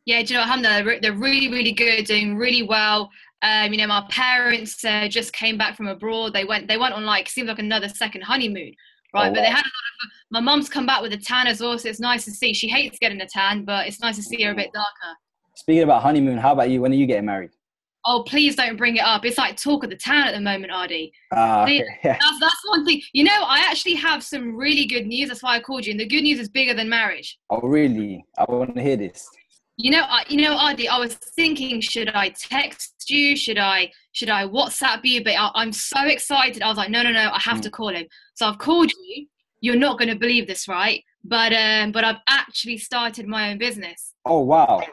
Yeah, do you know what, Hamza? They're really, really good, doing really well. You know, my parents just came back from abroad. They went on like, seems like another second honeymoon, right? Oh, but they had a lot of, my mum's come back with a tan as well, so it's nice to see. She hates getting a tan, but it's nice to see her a bit darker. Speaking about honeymoon, how about you? When are you getting married? Oh, please don't bring it up. It's like talk of the town at the moment, Ardy. Okay. That's one thing. You know, I actually have some really good news. That's why I called you. And the good news is bigger than marriage. Oh, really? I want to hear this. You know, Ardy, I was thinking, should I text you? Should I WhatsApp you? But I'm so excited. I was like, no, I have to call him. So I've called you. You're not going to believe this, right? But I've actually started my own business. Oh, wow.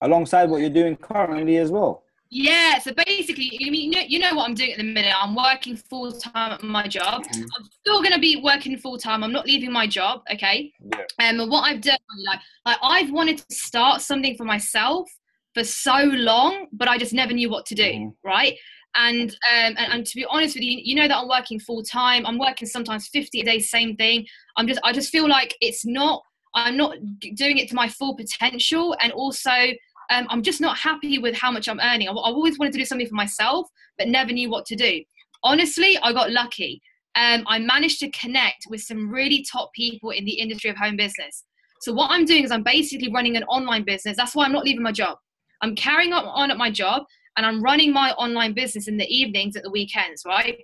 Alongside what you're doing currently as well. Yeah, so basically, you know what I'm doing at the minute. I'm working full-time at my job. I'm still going to be working full-time. I'm not leaving my job, okay? Yeah. And what I've done, like I've wanted to start something for myself for so long, but I just never knew what to do, right? And to be honest with you, you know that I'm working full-time. I'm working sometimes 50 a day, same thing. I just feel like I'm not doing it to my full potential, and also I'm just not happy with how much I'm earning. I've always wanted to do something for myself, but never knew what to do. Honestly, I got lucky. I managed to connect with some really top people in the industry of home business. So what I'm doing is I'm basically running an online business. That's why I'm not leaving my job. I'm carrying on at my job, and I'm running my online business in the evenings, at the weekends, right?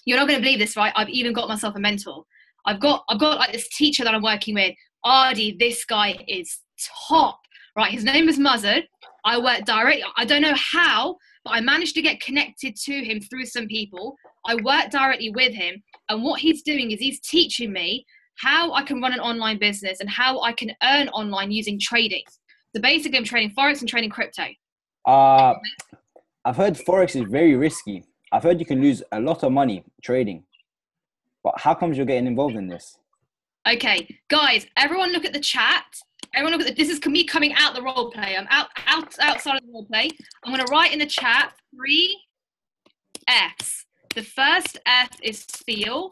You're not going to believe this, right? I've even got myself a mentor. I've got like this teacher that I'm working with. Ardy, this guy is top. Right, his name is Muzzard. I work directly. I don't know how, but I managed to get connected to him through some people. I work directly with him, and what he's doing is he's teaching me how I can run an online business and how I can earn online using trading. So basically, I'm trading Forex and trading crypto. I've heard Forex is very risky. I've heard you can lose a lot of money trading. But how comes you're getting involved in this? Okay, guys, everyone look at the chat. Everyone look at this. Is me coming out the role play. I'm outside of the role play. I'm going to write in the chat 3 F's. The first F is feel,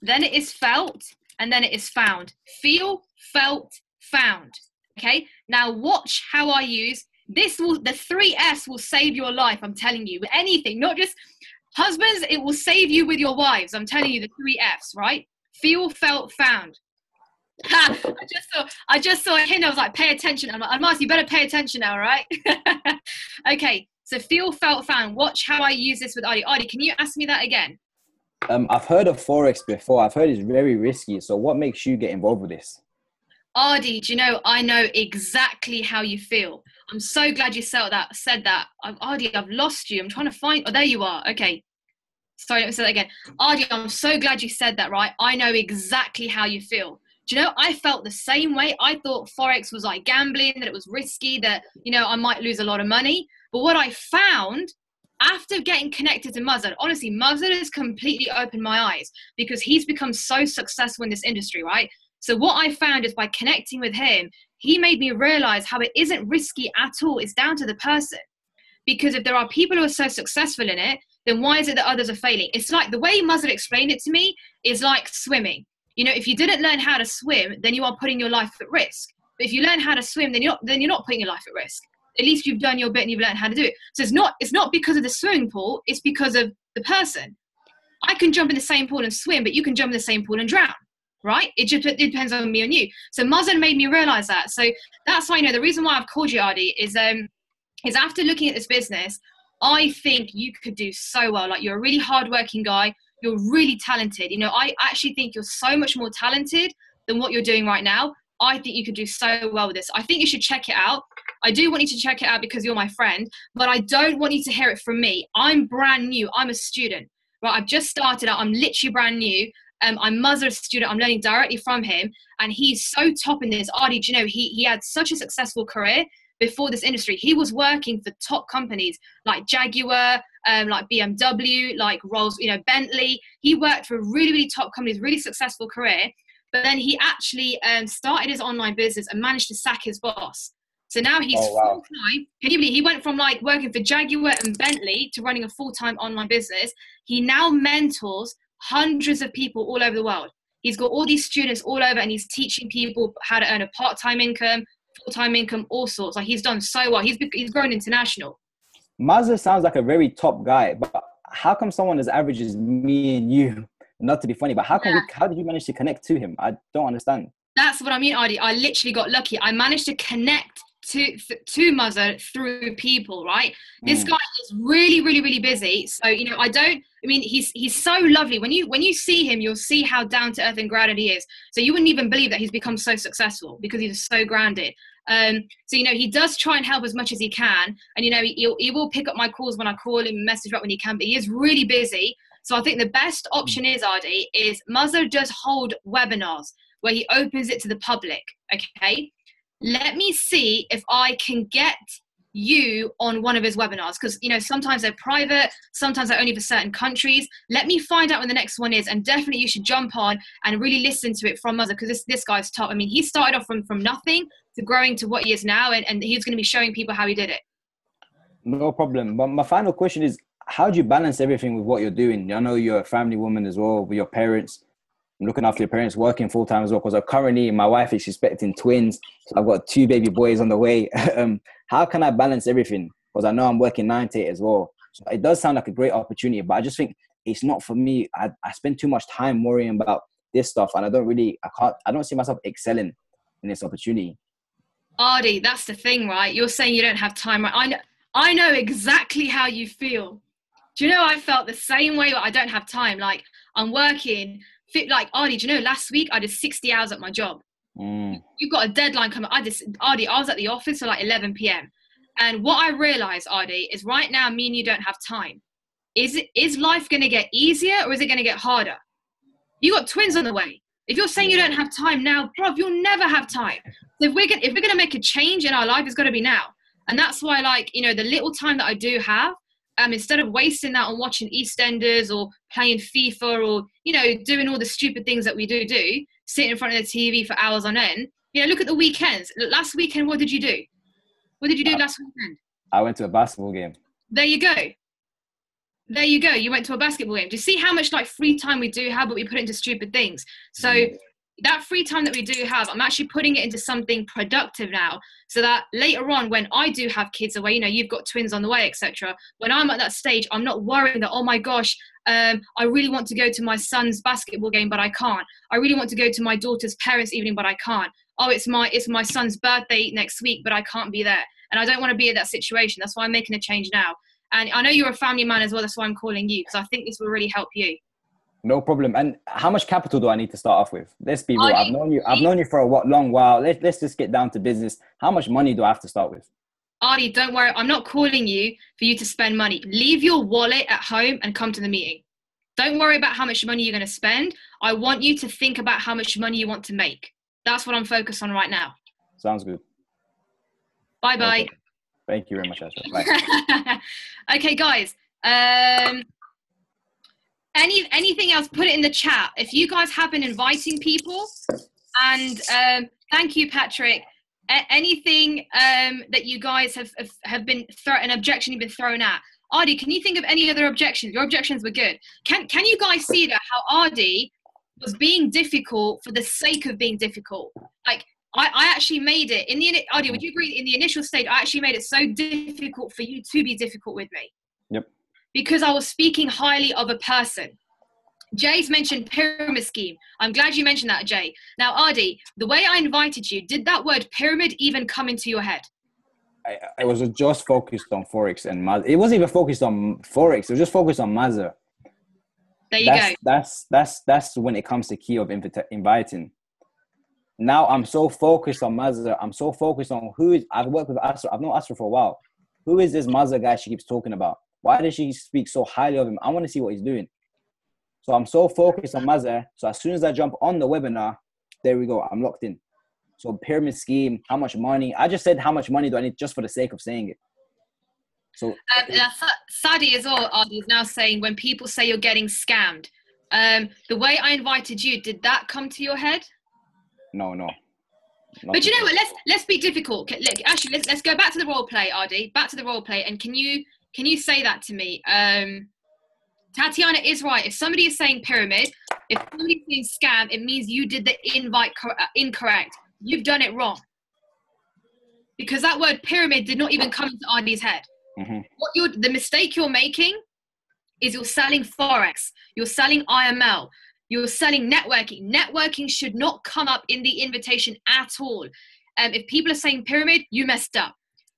then it is felt, and then it is found. Feel, felt, found. Okay. Now watch how I use this. The 3 F's will save your life. I'm telling you, with anything, not just husbands. It will save you with your wives. I'm telling you the 3 F's. Right? Feel, felt, found. I just saw a hint. I was like, pay attention. I'm like, Marcy, you better pay attention now, right? Okay, so feel, felt, found. Watch how I use this with Ardy. Ardy, can you ask me that again? I've heard of Forex before. I've heard it's very risky. So what makes you get involved with this? Ardy, do you know, I know exactly how you feel. I'm so glad you said that. Ardy, I've lost you. I'm trying to find, oh, there you are. Okay. Sorry, let me say that again. Ardy, I'm so glad you said that, right? I know exactly how you feel. Do you know, I felt the same way. I thought Forex was like gambling, that it was risky, that, you know, I might lose a lot of money. But what I found after getting connected to Muzzard, honestly, Muzzard has completely opened my eyes because he's become so successful in this industry, right? So what I found is by connecting with him, he made me realize how it isn't risky at all. It's down to the person. Because if there are people who are so successful in it, then why is it that others are failing? It's like the way Muzzard explained it to me is like swimming. You know, if you didn't learn how to swim, then you are putting your life at risk. But if you learn how to swim, then you're not putting your life at risk. At least you've done your bit and you've learned how to do it. So it's not because of the swimming pool, it's because of the person. I can jump in the same pool and swim, but you can jump in the same pool and drown, right? It depends on me and you. So Muzzard made me realize that. So that's why, you know, the reason why I've called you, Ardy, is after looking at this business, I think you could do so well. Like, you're a really hardworking guy. You're really talented. You know, I actually think you're so much more talented than what you're doing right now. I think you could do so well with this. I think you should check it out. I do want you to check it out because you're my friend, but I don't want you to hear it from me. I'm brand new. I'm a student, right? I've just started out. I'm literally brand new. I'm Muzzard's student. I'm learning directly from him, and he's so top in this. Ardy, do you know, he had such a successful career before this industry. He was working for top companies like Jaguar, like BMW, like Rolls, you know, Bentley. He worked for really, really top companies, really successful career. But then he actually started his online business and managed to sack his boss. So now he's full-time. Can you believe he went from like working for Jaguar and Bentley to running a full-time online business? He now mentors hundreds of people all over the world. He's got all these students all over and he's teaching people how to earn a part-time income, full-time income, all sorts. Like he's done so well. He's grown international. Mazza sounds like a very top guy, but how come someone as average as me and you, not to be funny, but how did you manage to connect to him? I don't understand. That's what I mean, Adi. I literally got lucky. I managed to connect to Mazza through people, right? This guy is really, really, really busy. So, you know, he's so lovely. When you see him, you'll see how down to earth and grounded he is. So you wouldn't even believe that he's become so successful because he's so grounded. So, you know, he does try and help as much as he can. And, you know, he will pick up my calls when I call him, message back when he can, but he is really busy. So I think the best option is, Adi, is Mazza does hold webinars where he opens it to the public, okay? Let me see if I can get you on one of his webinars because, you know, sometimes they're private, sometimes they're only for certain countries. Let me find out when the next one is, and definitely you should jump on and really listen to it from Mazza because this guy's top. I mean, he started off from nothing to growing to what he is now, and he's going to be showing people how he did it. No problem. But my final question is, how do you balance everything with what you're doing? I know you're a family woman as well with your parents. I'm looking after your parents, working full time as well. Because currently my wife is expecting twins. So I've got 2 baby boys on the way. How can I balance everything? Because I know I'm working 9 to 8 as well. So it does sound like a great opportunity, but I just think it's not for me. I spend too much time worrying about this stuff, and I don't see myself excelling in this opportunity. Adi, that's the thing, right? You're saying you don't have time, right? I know exactly how you feel. Do you know, I felt the same way, but I don't have time. Like, I'm working, like, Adi, do you know, last week I did 60 hours at my job. You've got a deadline coming. Adi, I was at the office till like 11 p.m. And what I realized, Adi, is right now, me and you don't have time. Is life going to get easier or is it going to get harder? You got twins on the way. If you're saying you don't have time now, bro, you'll never have time. So if we're going to make a change in our life, it's got to be now. And that's why, like, you know, the little time that I do have, instead of wasting that on watching EastEnders or playing FIFA or, you know, doing all the stupid things that we do, sitting in front of the TV for hours on end, you know, look at the weekends. Last weekend, what did you do? What did you do last weekend? I went to a basketball game. There you go. There you go. You went to a basketball game. Do you see how much like free time we do have, but we put it into stupid things? So that free time that we do have, I'm actually putting it into something productive now, so that later on when I do have kids away, you know, you've got twins on the way, etc. When I'm at that stage, I'm not worrying that, oh my gosh, I really want to go to my son's basketball game, but I can't. I really want to go to my daughter's parents' evening, but I can't. Oh, it's my son's birthday next week, but I can't be there. And I don't want to be in that situation. That's why I'm making a change now. And I know you're a family man as well. That's why I'm calling you, because I think this will really help you. No problem. And how much capital do I need to start off with? Let's be real. I've known you for a long while. Let's just get down to business. How much money do I have to start with? Adi, don't worry. I'm not calling you for you to spend money. Leave your wallet at home and come to the meeting. Don't worry about how much money you're going to spend. I want you to think about how much money you want to make. That's what I'm focused on right now. Sounds good. Bye-bye. Okay. Thank you very much, Asha. Bye. Okay, guys. Anything else, put it in the chat. If you guys have been inviting people, and thank you, Patrick. Anything that you guys have been an objection you've been thrown at. Adi, can you think of any other objections? Your objections were good. Can you guys see that how Adi was being difficult for the sake of being difficult? Like, I actually made it Adi, would you agree, in the initial stage, I actually made it so difficult for you to be difficult with me? Yep. Because I was speaking highly of a person. Jay's mentioned pyramid scheme. I'm glad you mentioned that, Jay. Now, Adi, the way I invited you, did that word pyramid even come into your head? I was just focused on Forex and Mazza. It wasn't even focused on Forex. It was just focused on Mazza. There you go. That's when it comes to key of inviting. Now I'm so focused on Mazza. I'm so focused on I've worked with Asra. I've known Asra for a while. Who is this Mazza guy she keeps talking about? Why does she speak so highly of him? I want to see what he's doing. So I'm so focused on Mazza. So as soon as I jump on the webinar, there we go. I'm locked in. So pyramid scheme, how much money? I just said how much money do I need just for the sake of saying it. So Sadi as well, Adi, is now saying when people say you're getting scammed, the way I invited you, did that come to your head? No. But you know what? Let's be difficult. Look, actually, let's go back to the role play, Adi. Back to the role play, and can you say that to me? Tatiana is right. If somebody is saying pyramid, if somebody is saying scam, it means you did the invite incorrect. You've done it wrong. Because that word pyramid did not even come into Adi's head. Mm-hmm. The mistake you're making is you're selling Forex, you're selling IML, you're selling networking. Networking should not come up in the invitation at all. If people are saying pyramid, you messed up.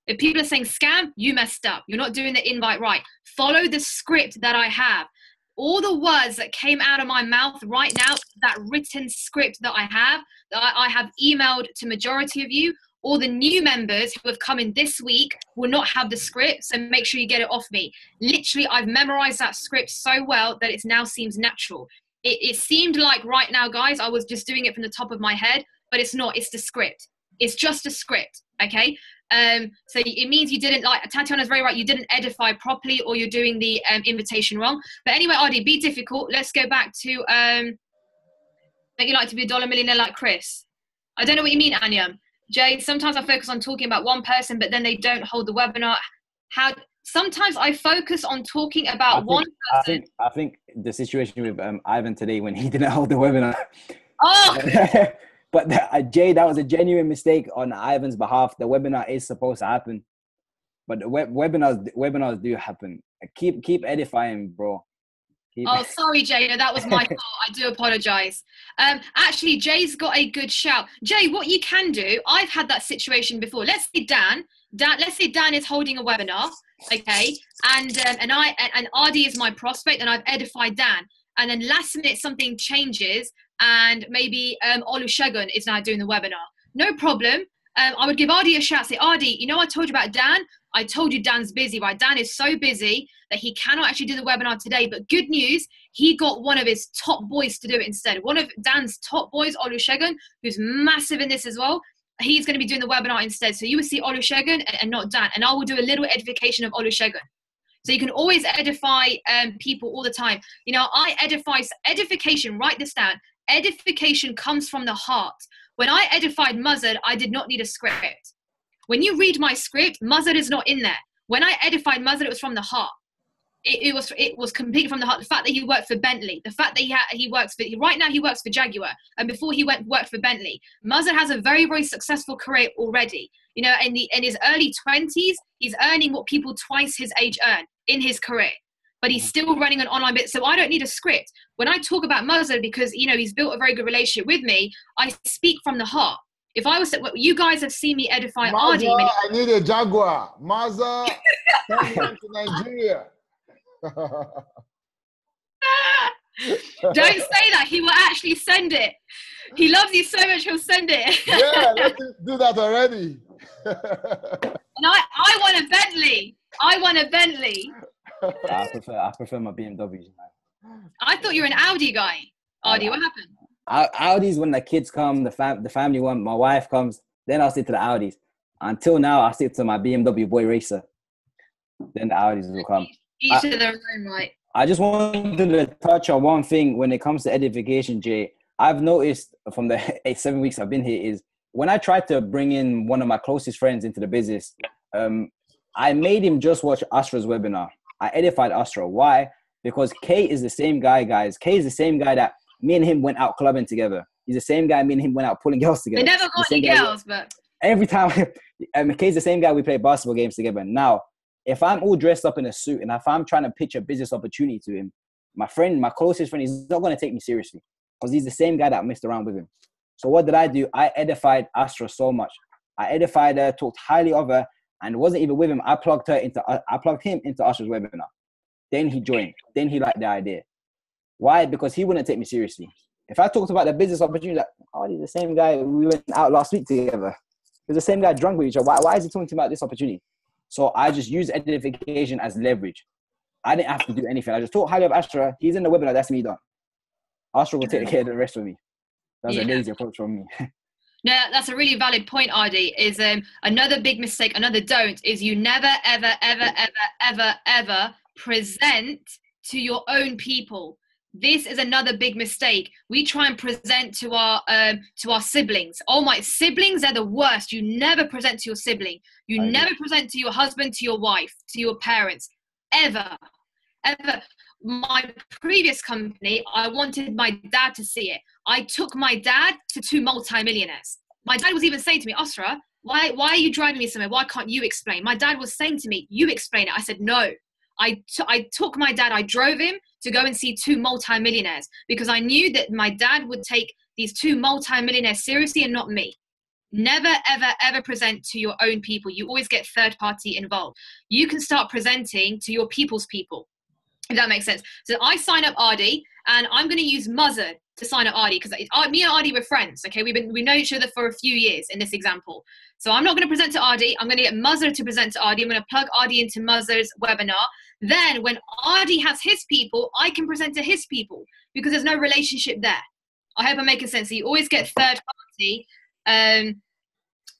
If people are saying scam, you messed up. You're not doing the invite right. Follow the script that I have. All the words that came out of my mouth right now, that written script that I have emailed to majority of you. All the new members who have come in this week will not have the script, so make sure you get it off me. Literally, I've memorized that script so well that it now seems natural. It seemed like right now, guys, I was just doing it from the top of my head, but it's not. It's the script. It's just a script, okay? So it means you didn't, like Tatiana's very right, you didn't edify properly, or you're doing the invitation wrong. But anyway, Adi, be difficult. Let's go back to don't you like to be a dollar millionaire like Chris? I don't know what you mean, Anya. Jay, sometimes I focus on talking about one person, but then they don't hold the webinar. Sometimes I focus on talking about one person. I think the situation with Ivan today when he didn't hold the webinar. Oh! But Jay, that was a genuine mistake on Ivan's behalf. The webinar is supposed to happen, but the webinars do happen. Keep edifying, bro. Sorry, Jay. No, that was my fault. I do apologize. Actually, Jay's got a good shout. Jay, what you can do, I've had that situation before. Let's say Dan is holding a webinar, okay, and Adi is my prospect, and I've edified Dan, and then last minute something changes, and maybe Olusegun is now doing the webinar. No problem. I would give Adi a shout. Say, Adi, you know I told you about Dan. I told you Dan's busy, right? Dan is so busy that he cannot actually do the webinar today. But good news, he got one of his top boys to do it instead. One of Dan's top boys, Olusegun, who's massive in this as well. He's going to be doing the webinar instead. So you will see Olusegun and not Dan. And I will do a little edification of Olusegun. So you can always edify people all the time. You know, I edify, edification, write this down. Edification comes from the heart. When I edified Muzzard, I did not need a script. When you read my script, Muzzard is not in there. When I edified Muzzard, it was from the heart. It was completely from the heart. The fact that he worked for Bentley, the fact that right now he works for Jaguar, and before he worked for Bentley. Muzzard has a very, very successful career already. You know, in his early 20s, he's earning what people twice his age earn in his career. But he's still running an online bit, so I don't need a script. When I talk about Muzzard, because you know he's built a very good relationship with me, I speak from the heart. If I was to, you guys have seen me edify Adi. I need a Jaguar. Mazda, to Nigeria. Don't say that. He will actually send it. He loves you so much, he'll send it. Yeah, let's do that already. And I want a Bentley. I want a Bentley. I prefer my BMWs, man. I thought you were an Audi guy. Audi, what happened? Audis when the kids come, the family one, my wife comes, then I'll stick to the Audis. Until now, I stick to my BMW boy racer. Then the Audis will come. Each to their own, right? I just wanted to touch on one thing when it comes to edification, Jay. I've noticed from the 7 weeks I've been here is when I tried to bring in one of my closest friends into the business, I made him just watch Astra's webinar. I edified Astra. Why? Because Kay is the same guy, guys. Kay is the same guy that me and him went out clubbing together. He's the same guy me and him went out pulling girls together. They never got any girls, but... Every time, Kay's the same guy we play basketball games together. Now, if I'm all dressed up in a suit and if I'm trying to pitch a business opportunity to him, my closest friend, he's not going to take me seriously because he's the same guy that messed around with him. So what did I do? I edified Astra so much. I edified her, talked highly of her, and wasn't even with him. I plugged him into Astra's webinar. Then he joined. Then he liked the idea. Why? Because he wouldn't take me seriously. If I talked about the business opportunity, like, oh, he's the same guy we went out last week together. He's the same guy drunk with each other. Why is he talking about this opportunity? So I just used edification as leverage. I didn't have to do anything. I just talked highly of Astra. He's in the webinar. That's me done. Astra will take care of the rest of me. That was a lazy approach from me. No, that's a really valid point, Ardy. Is another big mistake, another don't, is you never, ever, ever, ever, ever, ever present to your own people. This is another big mistake. We try and present to our siblings. Oh, my siblings are the worst. You never present to your sibling. You never present to your husband, to your wife, to your parents, ever, ever. My previous company, I wanted my dad to see it. I took my dad to 2 multimillionaires. My dad was even saying to me, Asra, why are you driving me somewhere? Why can't you explain? My dad was saying to me, you explain it. I said, no. I took my dad, I drove him to go and see 2 multimillionaires because I knew that my dad would take these 2 multimillionaires seriously and not me. Never, ever, ever present to your own people. You always get third party involved. You can start presenting to your people's people, if that makes sense. So I sign up Ardy, and I'm going to use Muzzer to sign up Ardy because me and Ardy were friends. Okay, we know each other for a few years in this example. So I'm not going to present to Ardy. I'm going to get Muzzer to present to Ardy. I'm going to plug Ardy into Muzzer's webinar. Then when Ardy has his people, I can present to his people because there's no relationship there. I hope I'm making sense. So you always get third party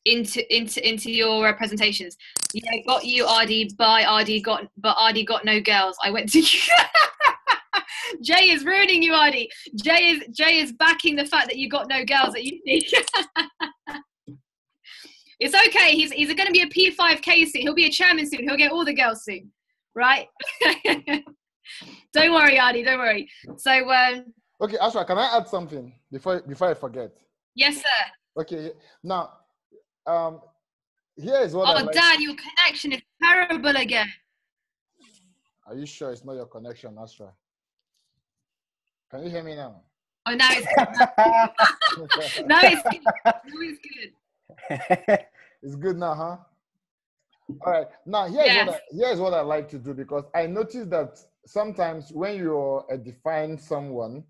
into your presentations. Yeah, got you, Ardy. Bye, Ardy. But Ardy got no girls. I went to you. Jay is ruining you, Ardy. Jay is backing the fact that you got no girls at uni. It's okay. He's going to be a P5K soon. He'll be a chairman soon. He'll get all the girls soon, right? Don't worry, Ardy. Don't worry. So, okay, Asra, can I add something before I forget? Yes, sir. Okay, now, here is what I like. Dan, your connection is terrible again. Are you sure it's not your connection, Asra? Can you hear me now? Oh, now it's good. Now it's good. It's good now, huh? All right. Now, here's what I like to do, because I noticed that sometimes when you're edifying someone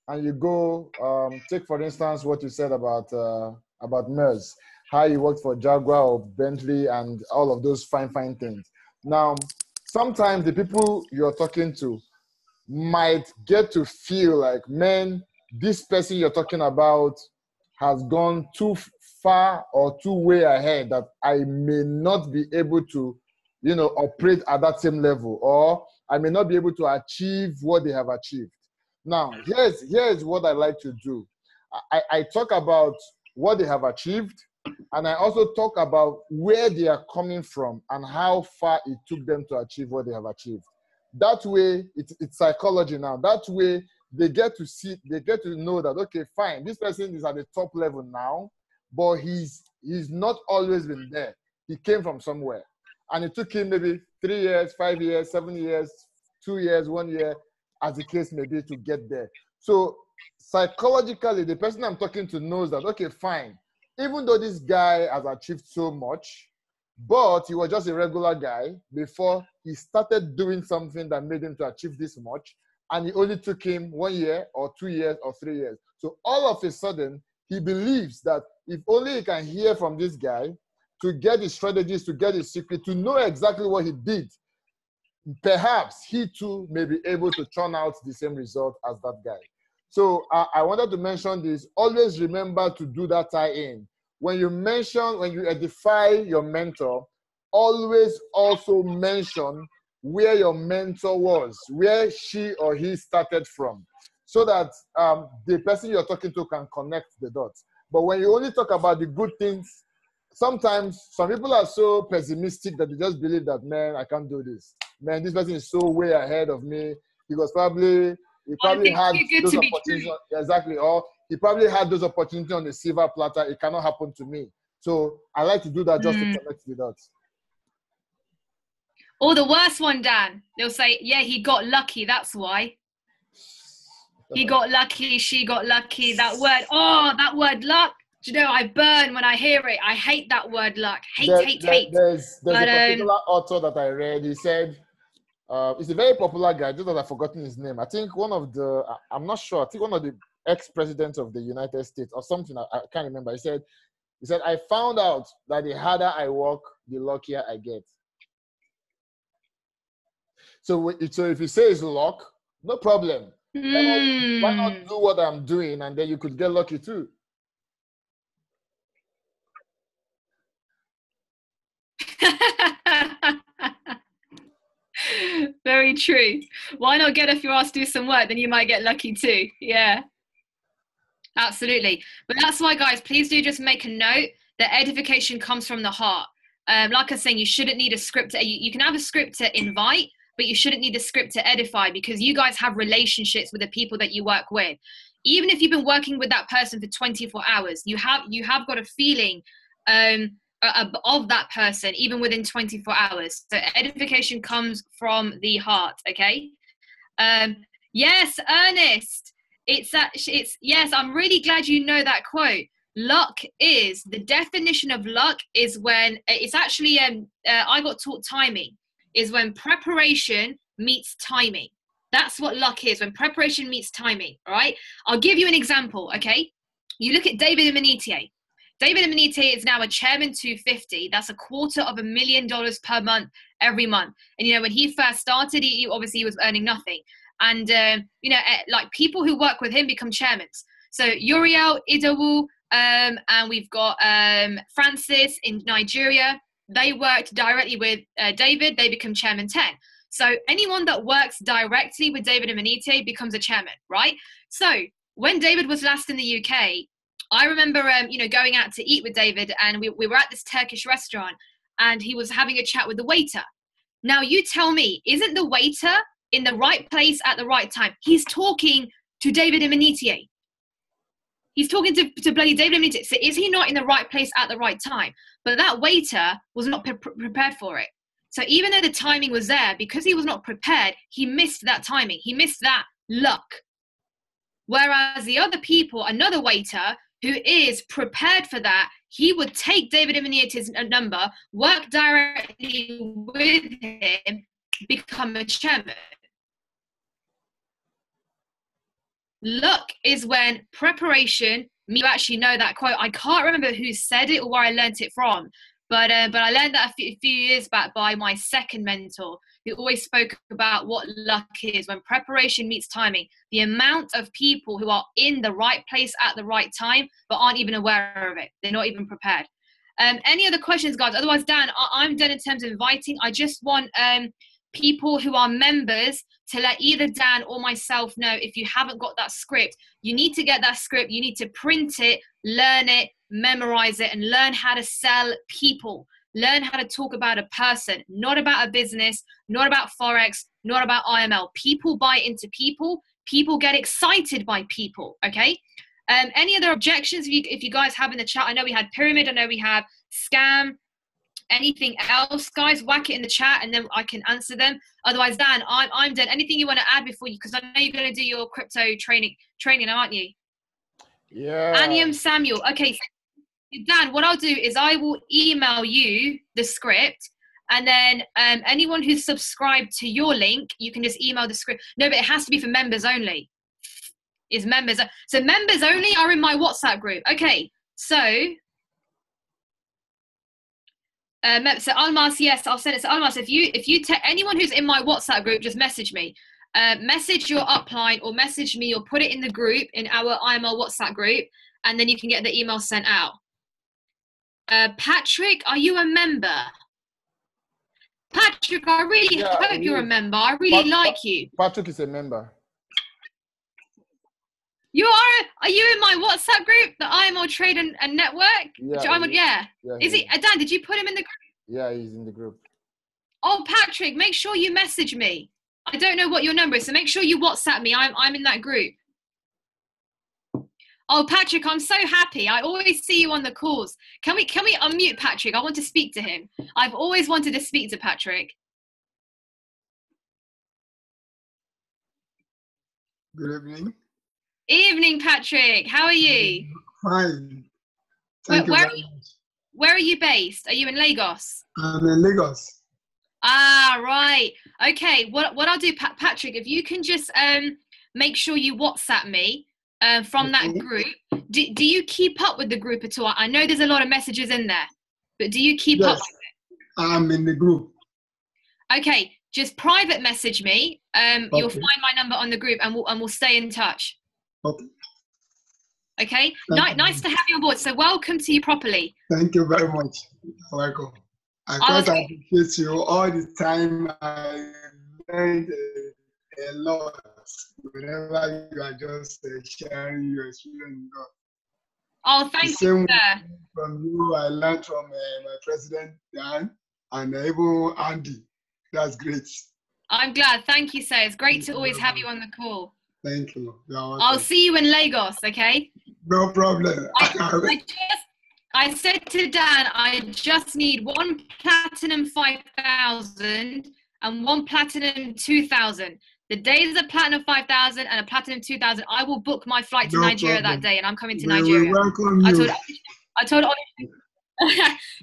and you go, take for instance what you said about Mers, how you worked for Jaguar or Bentley and all of those fine things. Now, sometimes the people you're talking to might get to feel like, man, this person you're talking about has gone too far or too way ahead that I may not be able to, operate at that same level, or I may not be able to achieve what they have achieved. Now, here's what I like to do. I talk about what they have achieved, and I also talk about where they are coming from and how far it took them to achieve what they have achieved. That way, it's psychology now. That way, they get to know that, okay, fine, this person is at the top level now, but he's not always been there. He came from somewhere. And it took him maybe 3 years, 5 years, 7 years, 2 years, 1 year, as the case may be, to get there. So psychologically, the person I'm talking to knows that, okay, fine, even though this guy has achieved so much, but he was just a regular guy before he started doing something that made him to achieve this much. And it only took him 1 year or 2 years or 3 years. So all of a sudden, he believes that if only he can hear from this guy to get his strategies, to get his secret, to know exactly what he did, perhaps he too may be able to turn out the same result as that guy. So I wanted to mention this. Always remember to do that tie-in. When you edify your mentor, always also mention where your mentor was, where she or he started from, so that the person you're talking to can connect the dots. But when you only talk about the good things, sometimes some people are so pessimistic that they just believe that, man, I can't do this. Man, this person is so way ahead of me. He probably had those opportunities. Exactly. Or he probably had those opportunities on the silver platter. It cannot happen to me. So I like to do that just to connect the dots. Or the worst one, Dan, they'll say, yeah, he got lucky. That's why. He got lucky. She got lucky. That word luck. Do you know, I burn when I hear it. I hate that word luck. Hate. There's a particular author that I read. He said, it's a very popular guy, just that I've forgotten his name. I think I'm not sure. I think one of the ex-presidents of the United States or something. I can't remember. He said, I found out that the harder I work, the luckier I get. So if you say it's luck, no problem. Why not do what I'm doing, and then you could get lucky too. Very true. Why not get, if you're asked to do some work, then you might get lucky too. Yeah, absolutely. But that's why, guys, please do just make a note that edification comes from the heart. Like I was saying, you shouldn't need a script. You can have a script to invite, but you shouldn't need a script to edify, because you guys have relationships with the people that you work with. Even if you've been working with that person for 24 hours, you have got a feeling of that person even within 24 hours. So edification comes from the heart. Okay. Yes, Ernest. It's yes. I'm really glad you know that quote. Luck is, the definition of luck is when it's actually I got taught timing is when preparation meets timing. That's what luck is, when preparation meets timing. All right. I'll give you an example. Okay. You look at David Emanite. David Emanite is now a chairman 250. That's $250,000 per month, every month. And, you know, when he first started, he obviously was earning nothing. And, you know, like people who work with him become chairmen. So Uriel, Idowu, and we've got Francis in Nigeria. They worked directly with David. They become chairman 10. So anyone that works directly with David Emanite becomes a chairman, right? So when David was last in the UK, I remember, you know, going out to eat with David, and we were at this Turkish restaurant, and he was having a chat with the waiter. Now, you tell me, isn't the waiter in the right place at the right time? He's talking to David Emanite. He's talking to bloody David Emanite. So is he not in the right place at the right time? But that waiter was not prepared for it. So even though the timing was there, because he was not prepared, he missed that timing. He missed that luck. Whereas the other people, another waiter who is prepared for that, he would take David Emanite's number, work directly with him, become a chairman. Luck is when preparation, you actually know that quote. I can't remember who said it or where I learned it from, but I learned that a few years back by my second mentor, who always spoke about what luck is, when preparation meets timing. The amount of people who are in the right place at the right time, but aren't even aware of it. They're not even prepared. Any other questions, guys? Otherwise, Dan, I'm done in terms of inviting. I just want people who are members to let either Dan or myself know, if you haven't got that script, you need to get that script. You need to print it, learn it, memorize it, and learn how to sell people. Learn how to talk about a person, not about a business, not about Forex, not about IML. People buy into people. People get excited by people, okay? Any other objections if you guys have in the chat? I know we had pyramid. I know we have scam. Anything else, guys? Whack it in the chat and then I can answer them. Otherwise, Dan, I'm done. Anything you want to add before you, because I know you're going to do your crypto training, aren't you? Yeah. Anium Samuel. Okay, Dan, what I'll do is I will email you the script, and then anyone who's subscribed to your link, you can just email the script. No, but it has to be for members only. Is members. So members only are in my WhatsApp group. Okay, so Almas, yes, I'll send it to Almas. If you anyone who's in my WhatsApp group, just message me. Message your upline or message me or put it in the group, in our IML WhatsApp group, and then you can get the email sent out. Patrick, are you a member? Patrick, I really hope you're a member. I really like you. Patrick is a member. You are you in my WhatsApp group, the IML Trade and Network? Yeah. Is he? Dan, did you put him in the group? Yeah, he's in the group. Oh, Patrick, make sure you message me. I don't know what your number is, so make sure you WhatsApp me. I'm in that group. Oh, Patrick, I'm so happy. I always see you on the calls. Can we unmute Patrick? I want to speak to him. I've always wanted to speak to Patrick. Good evening. Evening, Patrick. How are you? Fine. Thank you very much. Where are you based? Are you in Lagos? I'm in Lagos. Ah, right. Okay. What I'll do, Patrick, if you can just make sure you WhatsApp me from that group. Do you keep up with the group at all? I know there's a lot of messages in there, but do you keep up with it? I'm in the group. Okay. Just private message me. Okay. You'll find my number on the group, and we'll stay in touch. Okay. Okay. Nice to have you on board. So welcome to you properly. Thank you very much. Welcome. I can't appreciate you all the time. I learned a lot whenever you are just sharing your experience. Oh, thank you, sir. From you, I learned from my president, Dan, and even Andy. That's great. I'm glad. Thank you, sir. It's great to always have you on the call. Thank you. I'll see you in Lagos, okay? No problem. I said to Dan, I just need 1 platinum 5,000 and 1 platinum 2,000. The day there's a platinum 5,000 and a platinum 2,000, I will book my flight to Nigeria that day, and I'm coming to Nigeria. We welcome you. I told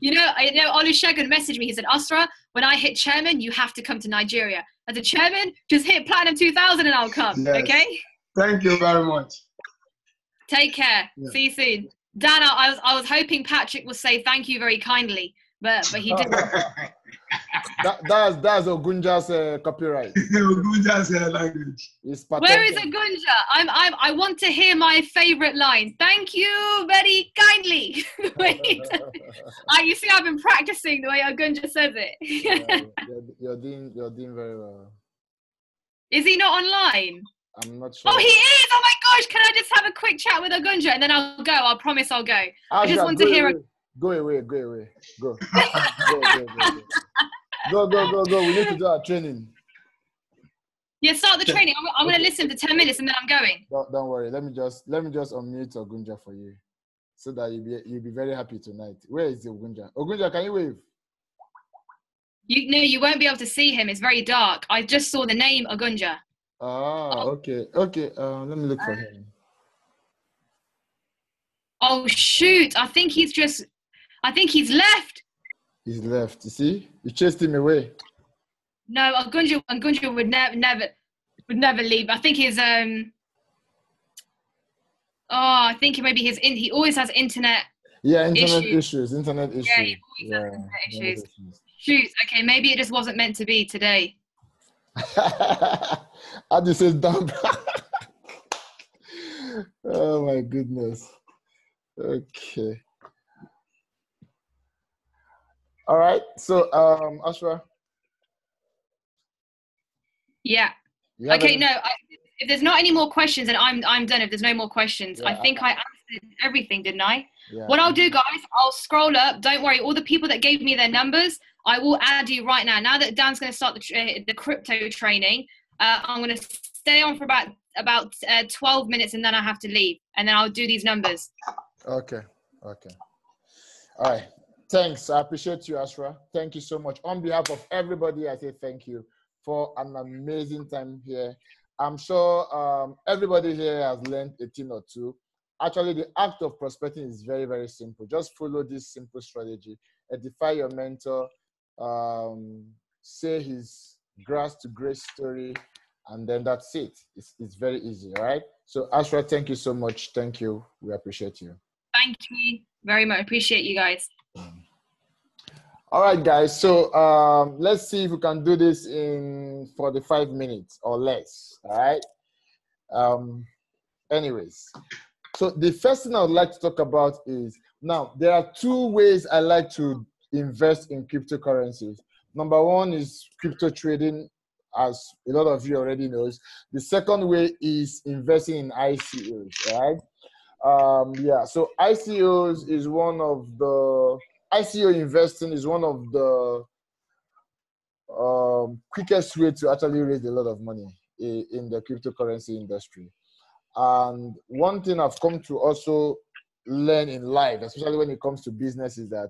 you know, Olusegun messaged me. He said, Asra, when I hit chairman, you have to come to Nigeria. As a chairman, just hit platinum 2,000 and I'll come. Yes. Okay? Thank you very much. Take care. Yeah. See you soon. Dan, I was hoping Patrick would say thank you very kindly, but he didn't. That's Ogunja's copyright. Ogunja's language. Where is Ogunja? I want to hear my favorite line. Thank you very kindly. Wait. You see, I've been practicing the way Ogunja says it. You're doing very well. Is he not online? I'm not sure. Oh, he is! Oh my gosh! Can I just have a quick chat with Ogunja and then I'll go? I promise I'll go. I just want to hear. Go away. Go. Go. We need to do our training. Yeah, start the training. I'm going to listen for 10 minutes and then I'm going. Don't worry. Let me just unmute Ogunja for you, so that you'll be very happy tonight. Where is Ogunja? Ogunja, can you wave? You won't be able to see him. It's very dark. I just saw the name Ogunja. Ah, okay. Let me look for him. Oh shoot! I think he's left. He's left. You see, you chased him away. No, Ogunja would never leave. I think his I think maybe he always has internet. Yeah, internet issues. Yeah, he always has internet issues. Shoot. Okay, maybe it just wasn't meant to be today. Adi says dumb. Oh my goodness. Okay. All right. So Ashra. Yeah. Okay, no, if there's not any more questions, then I'm done. If there's no more questions. Yeah, I think I answered everything, didn't I? Yeah. What I'll do, guys, I'll scroll up. Don't worry, all the people that gave me their numbers, I will add you right now. Now that Dan's going to start the crypto training, I'm going to stay on for about 12 minutes and then I have to leave. And then I'll do these numbers. Okay. All right. Thanks. I appreciate you, Ashra. Thank you so much. On behalf of everybody, I say thank you for an amazing time here. I'm sure everybody here has learned a thing or two. Actually, the act of prospecting is very, very simple. Just follow this simple strategy. Edify your mentor. Say his grass to grace story, and then that's it. It's very easy, all right? So Ashra, thank you so much. Thank you. We appreciate you. Thank you very much. Appreciate you guys. All right, guys. So let's see if we can do this in 45 minutes or less, all right? Anyways, so the first thing I would like to talk about is, now there are two ways I like to invest in cryptocurrencies. Number one is crypto trading, as a lot of you already knows. The second way is investing in ICOs, right? Yeah, so ICO investing is one of the quickest way to actually raise a lot of money in the cryptocurrency industry. And one thing I've come to also learn in life, especially when it comes to business, is that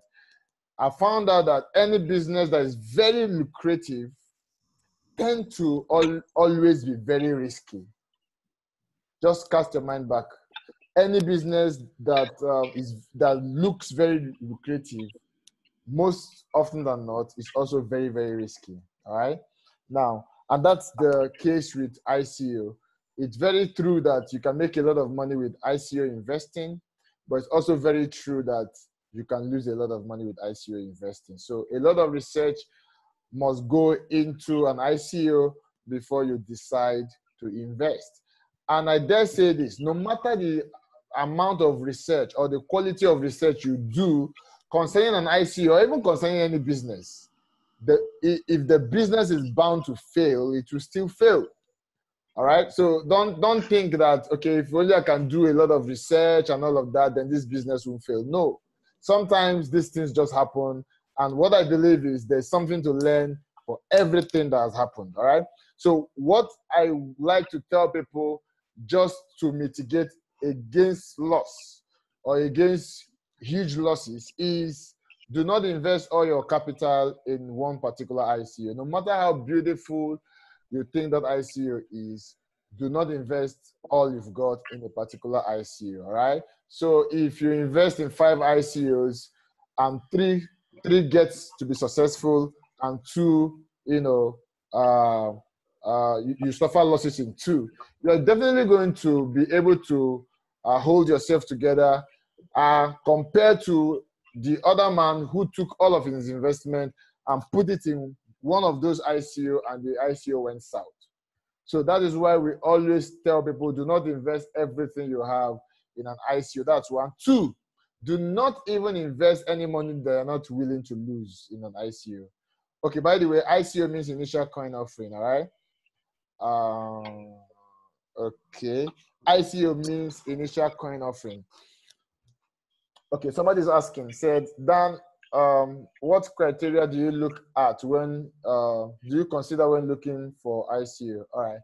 I found out that any business that is very lucrative tend to always be very risky. Just cast your mind back. Any business that looks very lucrative, most often than not, is also very, very risky. All right. Now, and that's the case with ICO. It's very true that you can make a lot of money with ICO investing, but it's also very true that you can lose a lot of money with ICO investing. So a lot of research must go into an ICO before you decide to invest. And I dare say this, no matter the amount of research or the quality of research you do concerning an ICO or even concerning any business, if the business is bound to fail, it will still fail. All right. So don't think that, okay, if only I can do a lot of research and all of that, then this business will fail. No. Sometimes these things just happen. And what I believe is there's something to learn for everything that has happened. All right. So what I like to tell people, just to mitigate against loss or against huge losses, is do not invest all your capital in one particular ICO. No matter how beautiful you think that ICO is, do not invest all you've got in a particular ICO, all right? So if you invest in 5 ICOs and three gets to be successful and 2, you suffer losses in 2, you're definitely going to be able to hold yourself together compared to the other man who took all of his investment and put it in one of those ICO and the ICO went south. So that is why we always tell people, do not invest everything you have in an ICO. That's 1. 2, do not even invest any money that you're not willing to lose in an ICO. Okay, by the way, ICO means initial coin offering, all right? Okay, ICO means initial coin offering. Okay, somebody's asking, said, Dan, what criteria do you look at when, do you consider when looking for ICO? All right.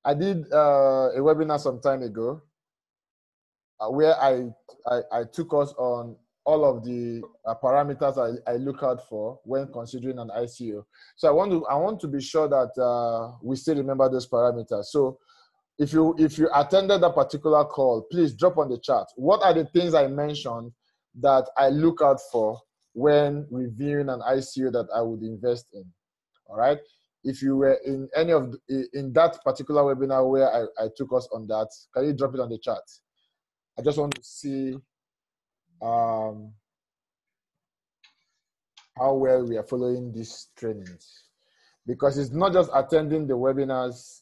I did a webinar some time ago where I took us on all of the parameters I look out for when considering an ICO. So I want to be sure that we still remember those parameters. So if you attended that particular call, please drop on the chat. What are the things I mentioned that I look out for when reviewing an ICO that I would invest in? All right. If you were in any of in that particular webinar where I took us on that, can you drop it on the chat? I just want to see how well we are following these trainings, because it's not just attending the webinars,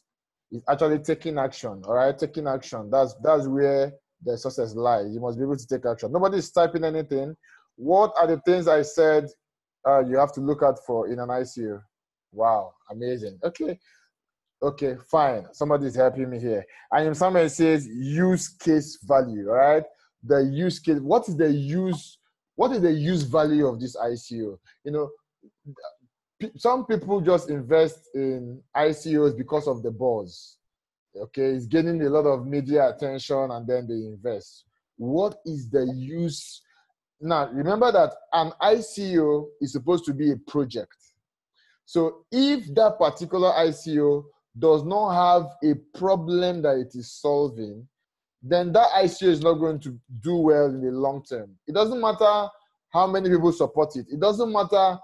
it's actually taking action. All right, taking action. That's where the success lies. You must be able to take action. Nobody's typing anything. What are the things I said you have to look out for in an ICO? Wow, amazing. Okay, fine. Somebody's helping me here. And somebody says use case value. All right, the use case. What is the use value of this ICO? You know, some people just invest in ICOs because of the buzz. Okay, it's gaining a lot of media attention and then they invest. What is the use? Now, remember that an ICO is supposed to be a project. So if that particular ICO does not have a problem that it is solving, then that ICO is not going to do well in the long term. It doesn't matter how many people support it. It doesn't matter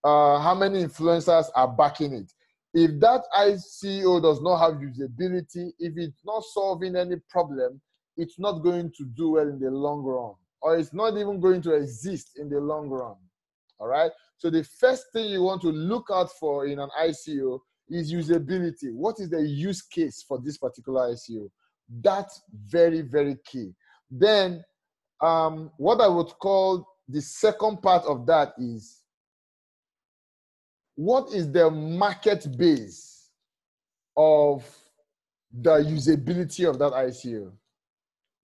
how many influencers are backing it. If that ICO does not have usability, if it's not solving any problem, it's not going to do well in the long run, or it's not even going to exist in the long run. All right. So the first thing you want to look out for in an ICO is usability. What is the use case for this particular ICO? That's very, very key. Then what I would call the second part of that is, what is the market base of the usability of that ICO?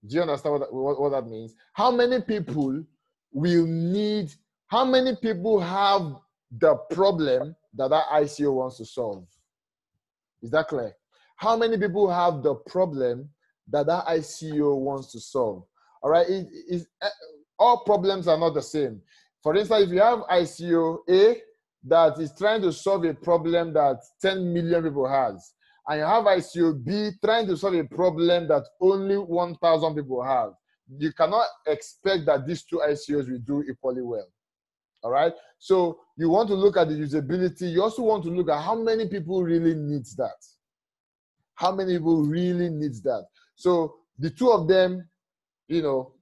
Do you understand what that means? How many people will need, how many people have the problem that that ICO wants to solve? Is that clear? How many people have the problem that that ICO wants to solve? All right, all problems are not the same. For instance, if you have ICO A that is trying to solve a problem that 10 million people has, and you have ICO B trying to solve a problem that only 1,000 people have, you cannot expect that these two ICOs will do equally well. All right, so you want to look at the usability. You also want to look at how many people really needs that. How many people really needs that? So the two of them, you know,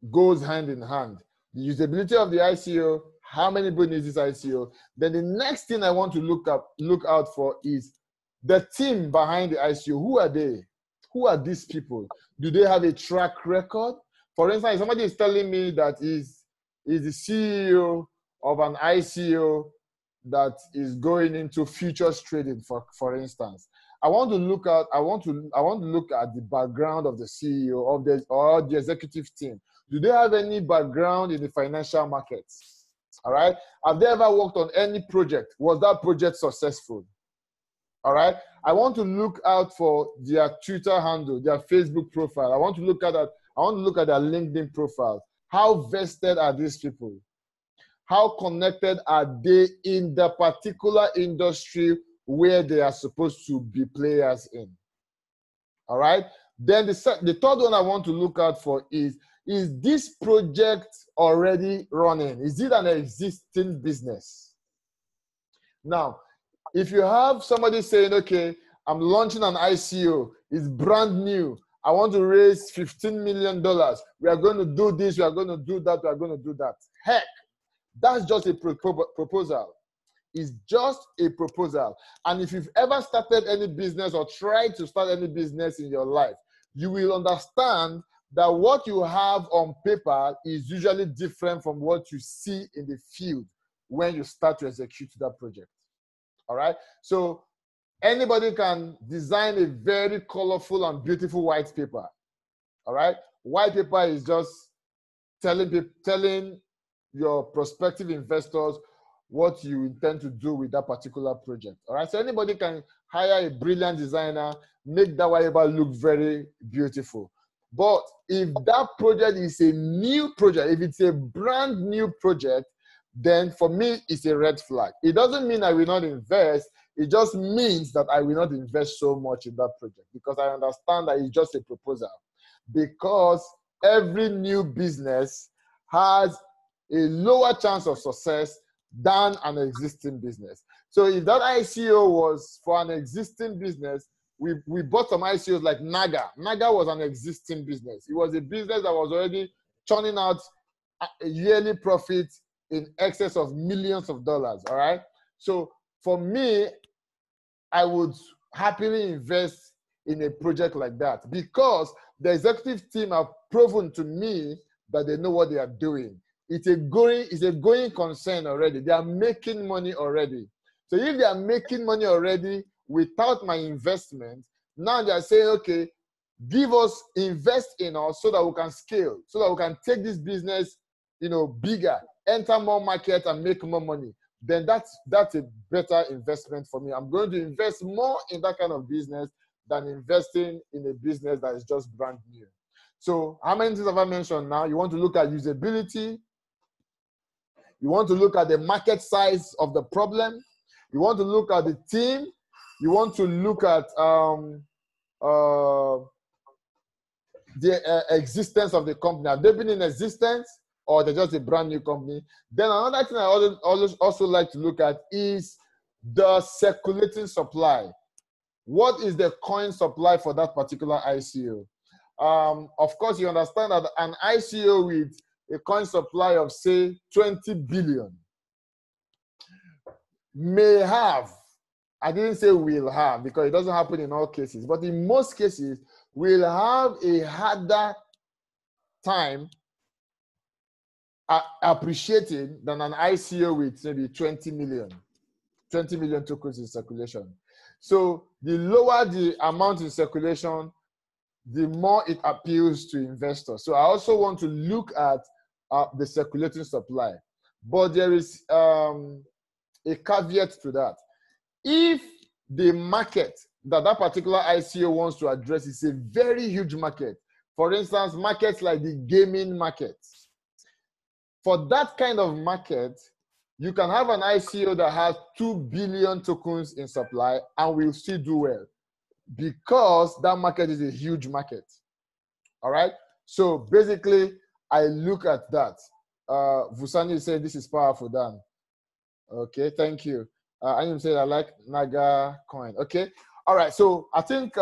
goes hand in hand. The usability of the ICO, how many people need this ICO. Then the next thing I want to look out for is the team behind the ICO. Who are they? Who are these people? Do they have a track record? For instance, if somebody is telling me that is the CEO of an ICO that is going into futures trading, for instance, I want to look at the background of the CEO or the executive team. Do they have any background in the financial markets? All right. Have they ever worked on any project? Was that project successful? All right. I want to look out for their Twitter handle, their Facebook profile. I want to look at their LinkedIn profile. How vested are these people? How connected are they in the particular industry where they are supposed to be players in? All right. Then the third one I want to look out for is this project already running? Is it an existing business? Now, if you have somebody saying, okay, I'm launching an ICO, it's brand new, I want to raise $15 million, we are going to do this, we are going to do that, we are going to do that. Heck, that's just a proposal. It's just a proposal. And if you've ever started any business or tried to start any business in your life, you will understand that what you have on paper is usually different from what you see in the field when you start to execute that project. All right. So anybody can design a very colorful and beautiful white paper. All right. White paper is just telling your prospective investors what you intend to do with that particular project. All right. So anybody can hire a brilliant designer, make that white paper look very beautiful. But if that project is a new project, if it's a brand new project, then for me, it's a red flag. It doesn't mean I will not invest. It just means that I will not invest so much in that project because I understand that it's just a proposal. Because every new business has a lower chance of success than an existing business. So if that ICO was for an existing business, we bought some ICOs like Naga. Naga was an existing business. It was a business that was already churning out a yearly profit in excess of millions of dollars, all right? So for me, I would happily invest in a project like that because the executive team have proven to me that they know what they are doing. It's a going concern already. They are making money already. So if they are making money already without my investment, now they are saying, okay, invest in us so that we can scale, so that we can take this business, bigger, enter more market and make more money. Then that's a better investment for me. I'm going to invest more in that kind of business than investing in a business that is just brand new. So how many things have I mentioned now? You want to look at usability. You want to look at the market size of the problem. You want to look at the team. You want to look at the existence of the company. Have they been in existence or they're just a brand new company? Then another thing I also like to look at is the circulating supply. What is the coin supply for that particular ICO? Of course, you understand that an ICO with a coin supply of, say, 20 billion may have, I didn't say will have because it doesn't happen in all cases, but in most cases, will have a harder time appreciating than an ICO with maybe 20 million tokens in circulation. So the lower the amount in circulation, the more it appeals to investors. So I also want to look at the circulating supply. But there is a caveat to that. If the market that particular ICO wants to address is a very huge market, for instance, markets like the gaming market, for that kind of market, you can have an ICO that has 2 billion tokens in supply and will still do well because that market is a huge market. All right. So basically, I look at that. Vusani said this is powerful, Dan. Okay, thank you. I am saying I like Naga coin. Okay. All right. So I think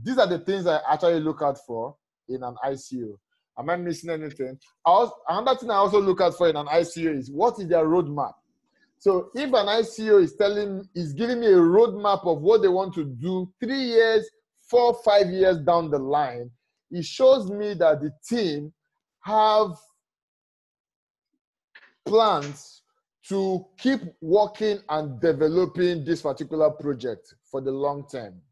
these are the things I actually look out for in an ICO. Am I missing anything? Another thing I also look out for in an ICO is what is their roadmap. So if an ICO is giving me a roadmap of what they want to do 3 years, 4, 5 years down the line, it shows me that the team have plans to keep working and developing this particular project for the long term.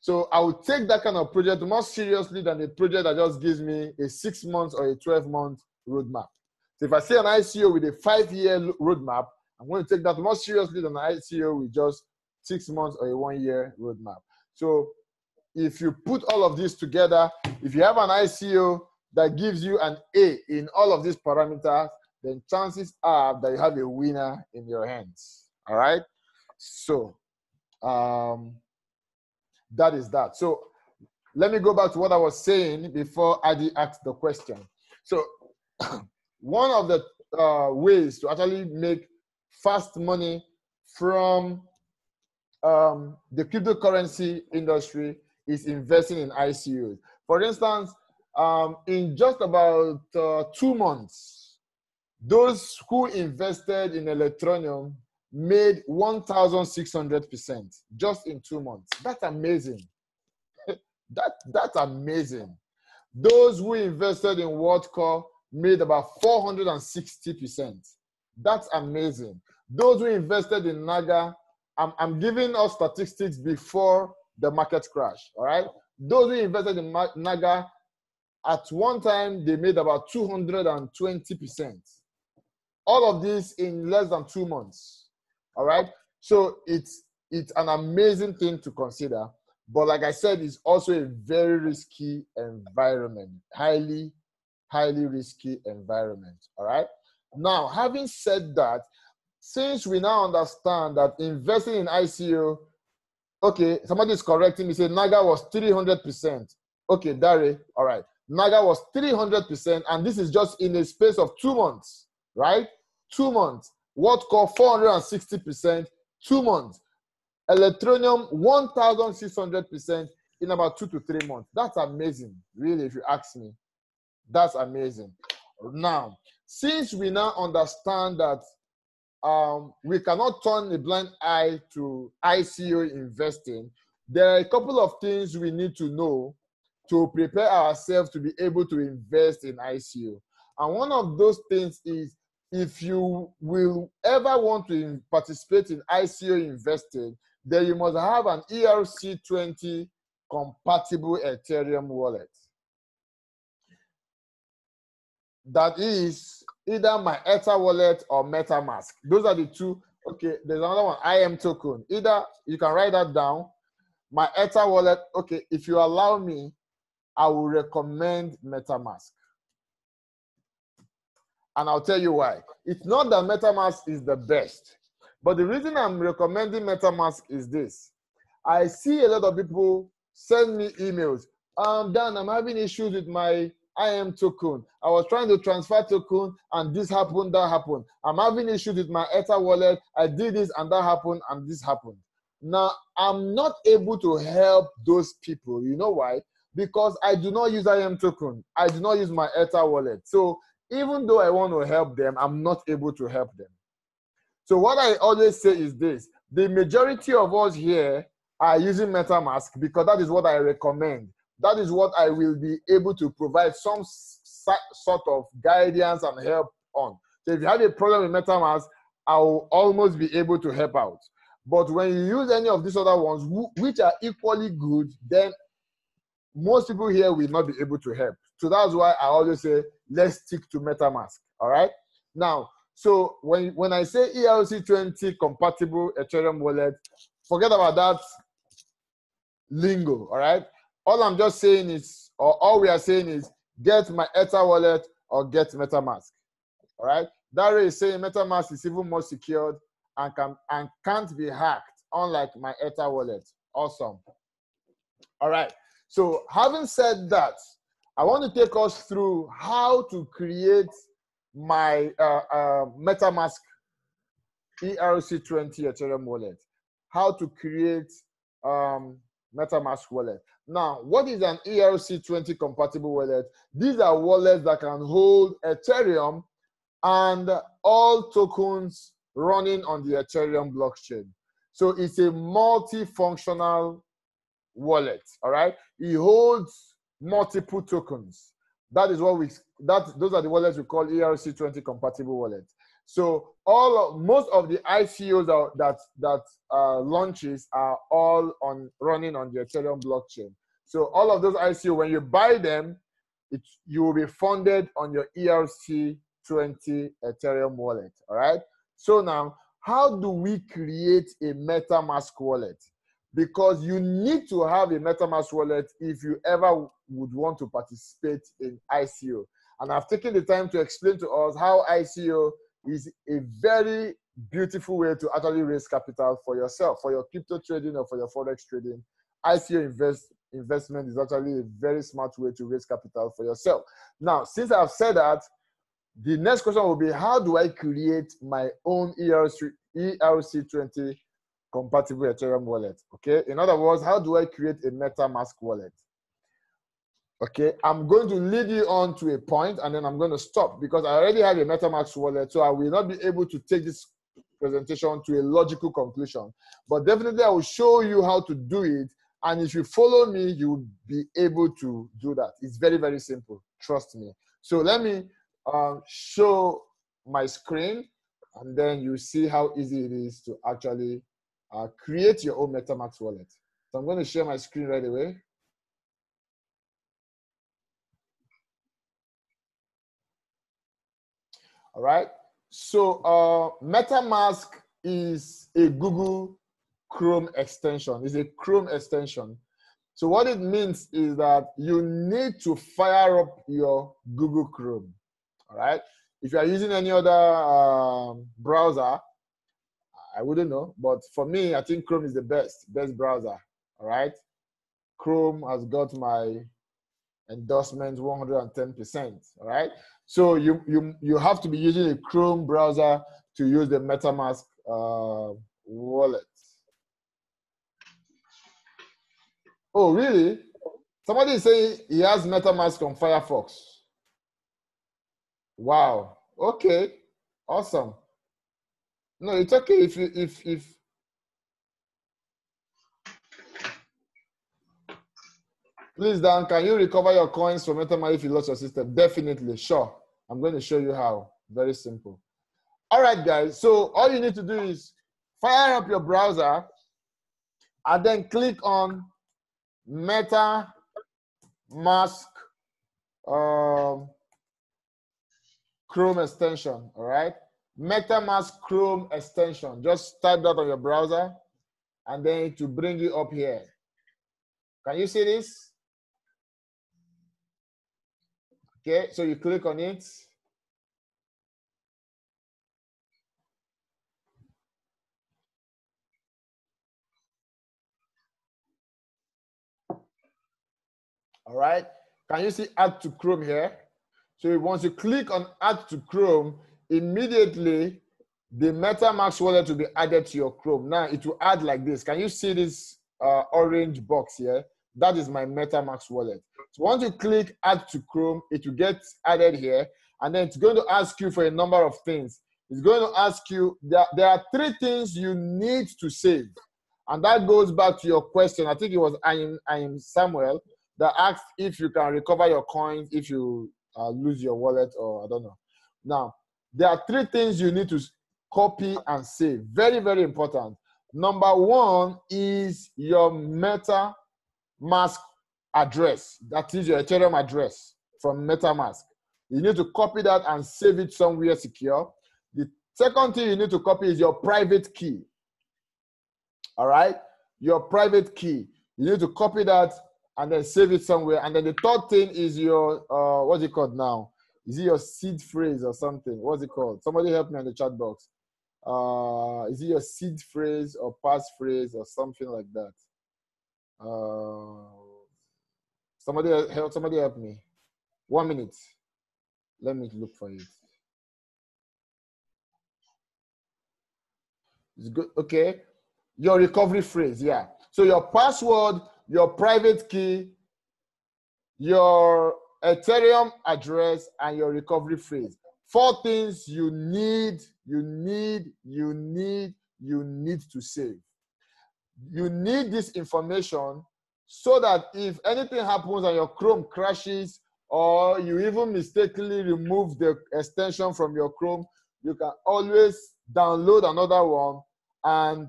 So I would take that kind of project more seriously than a project that just gives me a 6 months or a 12-month roadmap. So if I see an ICO with a 5-year roadmap, I'm going to take that more seriously than an ICO with just 6 months or a 1-year roadmap. So if you put all of this together, if you have an ICO that gives you an A in all of these parameters, then chances are that you have a winner in your hands. All right? So that is that. So let me go back to what I was saying before Adi asked the question. So one of the ways to actually make fast money from the cryptocurrency industry is investing in ICOs. For instance, in just about 2 months, those who invested in Ethereum made 1,600% just in 2 months. That's amazing. That's amazing. Those who invested in WorldCore made about 460%. That's amazing. Those who invested in Naga, I'm giving us statistics before the market crash, all right? Those who invested in Naga, at one time, they made about 220%. All of this in less than 2 months, all right? So it's an amazing thing to consider. But like I said, it's also a very risky environment, highly risky environment, all right? Now, having said that, since we now understand that investing in ICO, okay, somebody is correcting me, say Naga was 300%. Okay, Dare, all right. Naga was 300%, and this is just in a space of 2 months, right? 2 months. WorldCore 460%, 2 months. Ethereum 1,600% in about 2 to 3 months. That's amazing, really, if you ask me. That's amazing. Now, since we now understand that we cannot turn a blind eye to ICO investing, there are a couple of things we need to know to prepare ourselves to be able to invest in ICO. And one of those things is, if you will ever want to participate in ICO investing, then you must have an ERC20 compatible Ethereum wallet. That is either my Ether wallet or MetaMask. Those are the two. Okay, there's another one, IM token. Either you can write that down. My Ether wallet, okay, if you allow me, I will recommend MetaMask. And I'll tell you why. It's not that MetaMask is the best, but the reason I'm recommending MetaMask is this. I see a lot of people send me emails. Dan, I'm having issues with my IM token. I was trying to transfer token and this happened, that happened. I'm having issues with my Ether wallet. I did this and that happened and this happened. Now, I'm not able to help those people. You know why? Because I do not use IM token. I do not use my Ether wallet. So even though I want to help them, I'm not able to help them. So what I always say is this. The majority of us here are using MetaMask because that is what I recommend. That is what I will be able to provide some sort of guidance and help on. So if you have a problem with MetaMask, I will almost be able to help out. But when you use any of these other ones, which are equally good, then most people here will not be able to help. So that's why I always say, let's stick to MetaMask, all right? Now, so when I say ERC20 compatible Ethereum wallet, forget about that lingo, all right? All I'm just saying is, or all we are saying is, get my Ether wallet or get MetaMask, all right? Dare is saying MetaMask is even more secured and can't be hacked, unlike my Ether wallet. Awesome. All right. So having said that, I want to take us through how to create my MetaMask ERC20 Ethereum wallet. How to create MetaMask wallet. Now, what is an ERC20 compatible wallet? These are wallets that can hold Ethereum and all tokens running on the Ethereum blockchain. So it's a multifunctional wallet, all right? It holds multiple tokens. That is what we those are the wallets we call ERC20 compatible wallets. So most of the ICOs that launches are all running on the Ethereum blockchain. So all of those ICO, when you buy them, you will be funded on your ERC20 Ethereum wallet. All right. So now, how do we create a MetaMask wallet? Because you need to have a MetaMask wallet if you ever would want to participate in ICO. And I've taken the time to explain to us how ICO is a very beautiful way to actually raise capital for yourself, for your crypto trading or for your forex trading. ICO investment is actually a very smart way to raise capital for yourself. Now, since I've said that, the next question will be, how do I create my own ERC20 compatible Ethereum wallet? Okay, in other words, how do I create a MetaMask wallet? Okay, I'm going to lead you on to a point and then I'm going to stop because I already have a MetaMask wallet, so I will not be able to take this presentation to a logical conclusion. But definitely I will show you how to do it, and if you follow me, you will be able to do that. It's very, very simple. Trust me. So let me show my screen, and then you see how easy it is to actually create your own MetaMask wallet. So I'm going to share my screen right away. All right. So MetaMask is a Google Chrome extension. It's a Chrome extension. So what it means is that you need to fire up your Google Chrome. All right. If you are using any other browser, I wouldn't know. But for me, I think Chrome is the best browser. All right. Chrome has got my endorsement 110%. All right. So you have to be using a Chrome browser to use the MetaMask wallet. Oh, really? Somebody is saying he has MetaMask on Firefox. Wow. Okay. Awesome. No, it's okay if please, Dan, can you recover your coins from MetaMask if you lost your system? Definitely, sure. I'm going to show you how. Very simple. All right, guys. So all you need to do is fire up your browser and then click on MetaMask Chrome extension. All right, MetaMask Chrome extension. Just type that on your browser, and then it will bring you up here. Can you see this? Okay, so you click on it. All right, can you see add to Chrome here? So once you click on add to Chrome, immediately the MetaMask wallet will be added to your Chrome. Now it will add like this. Can you see this orange box here? That is my MetaMask wallet. So once you click add to Chrome, it will get added here, and then it's going to ask you for a number of things. It's going to ask you, there are 3 things you need to save. And that goes back to your question. I think it was I am Samuel that asked if you can recover your coins if you lose your wallet, or I don't know. Now, there are 3 things you need to copy and save. Very, very important. Number 1 is your MetaMask address. That is your Ethereum address from MetaMask. You need to copy that and save it somewhere secure. The second thing you need to copy is your private key. All right? Your private key. You need to copy that and then save it somewhere. And then the third thing is your, what's it called now? Is it your seed phrase or something? What's it called? Somebody help me in the chat box. Is it your seed phrase or passphrase or something like that? Somebody help me. 1 minute. Let me look for it. It's good. Okay. Your recovery phrase, yeah. So your password, your private key, your Ethereum address, and your recovery phrase. 4 things you need to save. You need this information so that if anything happens and your Chrome crashes or you even mistakenly remove the extension from your Chrome, you can always download another one and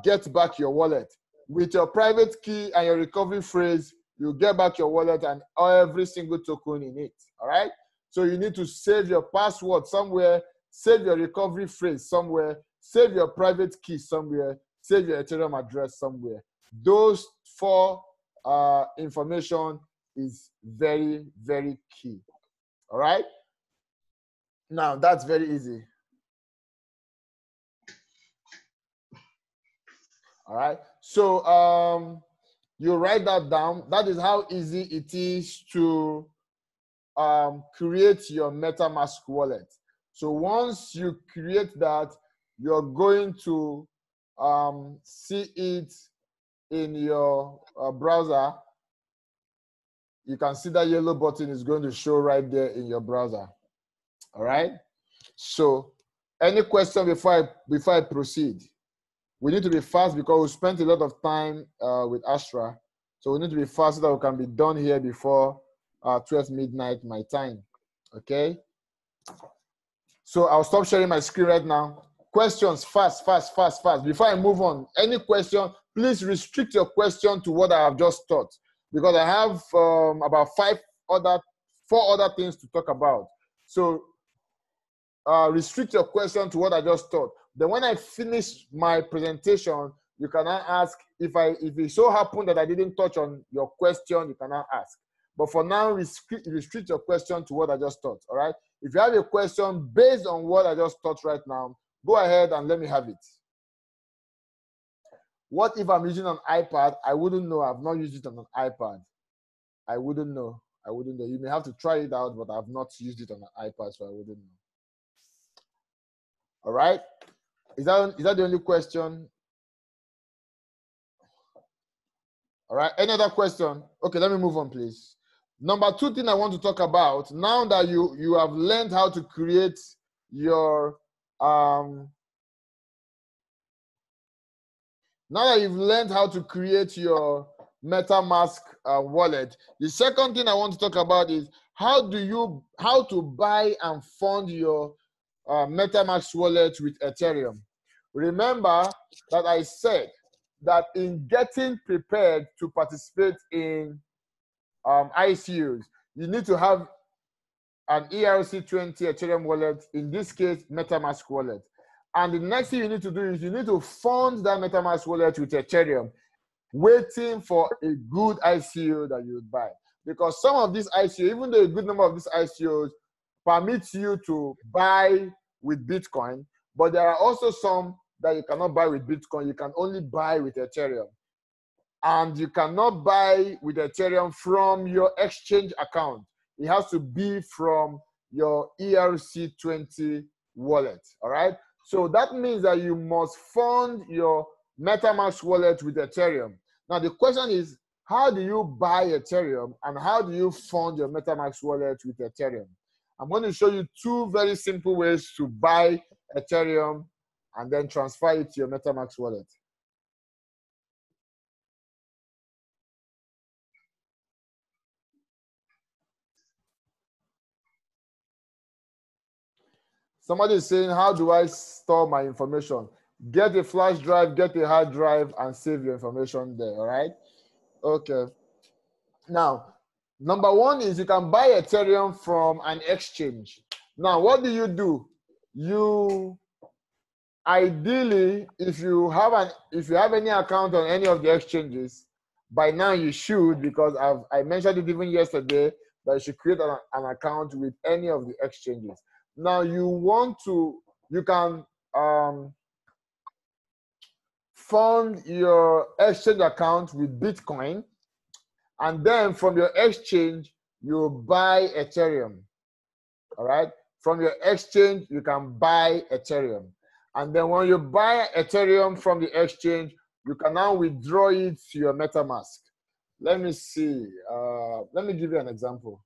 get back your wallet. With your private key and your recovery phrase, you get back your wallet and every single token in it, all right? So you need to save your password somewhere, save your recovery phrase somewhere, save your private key somewhere, save your Ethereum address somewhere. Those 4 information is very, very key, all right? Now, that's very easy. All right, so you write that down. That is how easy it is to create your MetaMask wallet. So once you create that, you're going to see it in your browser. You can see that yellow button is going to show right there in your browser. All right, so any question before I proceed? We need to be fast because we spent a lot of time with Astra. So we need to be fast so that we can be done here before 12 midnight my time, okay? So I'll stop sharing my screen right now. Questions, fast. Before I move on, any question, please restrict your question to what I have just taught, because I have about 4 other things to talk about. So restrict your question to what I just taught. Then when I finish my presentation, you can now ask. If it so happened that I didn't touch on your question, you can now ask. But for now, restrict your question to what I just taught, all right? If you have a question based on what I just taught right now, go ahead and let me have it. What if I'm using an iPad? I wouldn't know. I've not used it on an iPad. I wouldn't know. You may have to try it out, but I've not used it on an iPad, so I wouldn't know. All right? Is that the only question? All right, any other question? Okay, let me move on, please. Number 2 thing I want to talk about, now that you have learned how to create your, now that you've learned how to create your MetaMask wallet, the second thing I want to talk about is how to buy and fund your MetaMask wallet with Ethereum. Remember that I said that in getting prepared to participate in ICOs, you need to have an ERC20 Ethereum wallet, in this case, MetaMask wallet. And the next thing you need to do is you need to fund that MetaMask wallet with Ethereum, waiting for a good ICO that you would buy. Because some of these ICOs, even though a good number of these ICOs permits you to buy with Bitcoin, but there are also some that you cannot buy with Bitcoin. You can only buy with Ethereum. And you cannot buy with Ethereum from your exchange account. It has to be from your ERC20 wallet, all right? So that means that you must fund your MetaMask wallet with Ethereum. Now the question is, how do you buy Ethereum and how do you fund your MetaMask wallet with Ethereum? I'm going to show you 2 very simple ways to buy Ethereum and then transfer it to your MetaMask wallet. Somebody is saying, how do I store my information? Get a flash drive, get a hard drive, and save your information there, all right? Okay. Now, number 1 is you can buy Ethereum from an exchange. Now, what do? You ideally, if you have any account on any of the exchanges, by now you should, because I mentioned it even yesterday, that you should create an account with any of the exchanges. Now you can fund your exchange account with Bitcoin, and then from your exchange, you buy Ethereum, all right? From your exchange, you can buy Ethereum. And then when you buy Ethereum from the exchange, you can now withdraw it to your MetaMask. Let me see. Let me give you an example.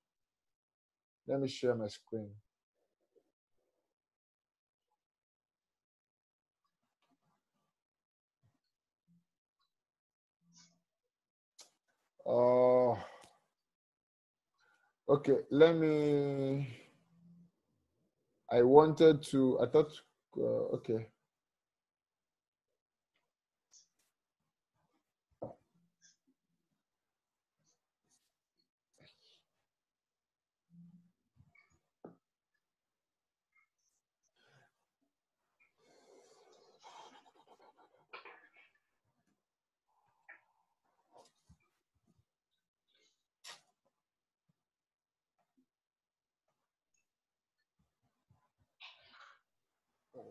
Let me share my screen. Okay, let me. I wanted to. I thought. Okay.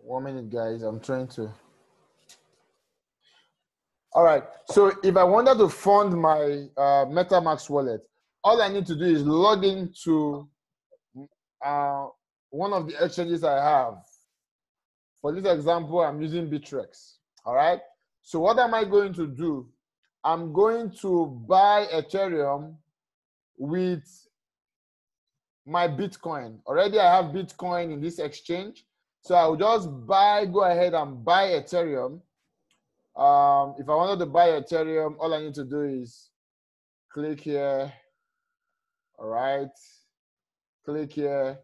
One minute, guys. I'm trying to. All right. So if I wanted to fund my MetaMask wallet, all I need to do is log into one of the exchanges I have. For this example, I'm using Bittrex. All right. So what am I going to do? I'm going to buy Ethereum with my Bitcoin. Already I have Bitcoin in this exchange. So I'll just go ahead and buy Ethereum. If I wanted to buy Ethereum, all I need to do is click here. All right. Click here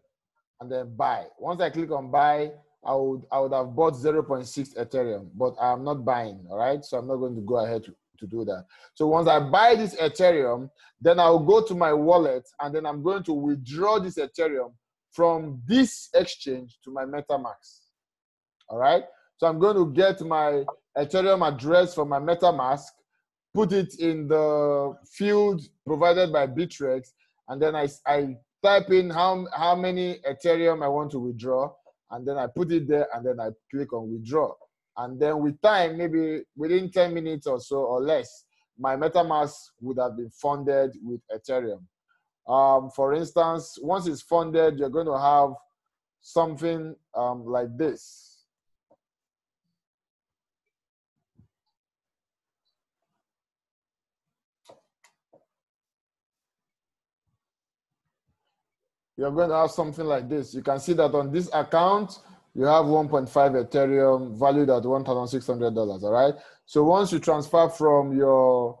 and then buy. Once I click on buy, I would have bought 0.6 Ethereum, but I'm not buying. All right. So I'm not going to go ahead to do that. So once I buy this Ethereum, then I'll go to my wallet and then I'm going to withdraw this Ethereum from this exchange to my MetaMask. All right. So I'm going to get my Ethereum address from my MetaMask, put it in the field provided by Bittrex, and then I type in how many Ethereum I want to withdraw, and then I put it there, and then I click on withdraw. And then with time, maybe within 10 minutes or so or less, my MetaMask would have been funded with Ethereum. For instance, once it's funded, you're going to have something like this. You're going to have something like this. You can see that on this account, you have 1.5 Ethereum valued at $1,600, all right? So once you transfer from your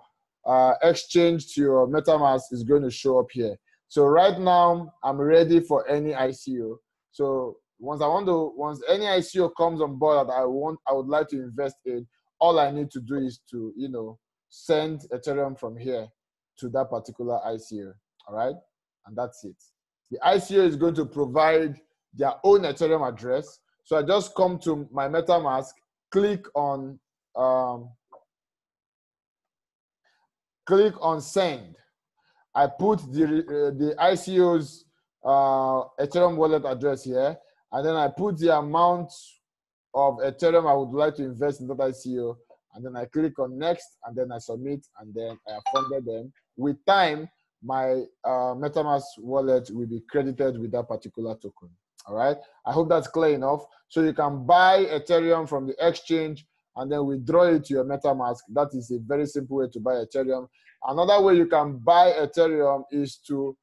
exchange to your MetaMask, it's going to show up here. So right now, I'm ready for any ICO. So once any ICO comes on board that I would like to invest in, all I need to do is to, send Ethereum from here to that particular ICO, all right? And that's it. The ICO is going to provide their own Ethereum address. So I just come to my MetaMask, click on send. I put the ICO's Ethereum wallet address here, and then I put the amount of Ethereum I would like to invest in that ICO, and then I click on next, and then I submit, and then I have funded them. With time, my MetaMask wallet will be credited with that particular token. All right. I hope that's clear enough. So you can buy Ethereum from the exchange and then withdraw it to your MetaMask. That is a very simple way to buy Ethereum. Another way you can buy Ethereum is to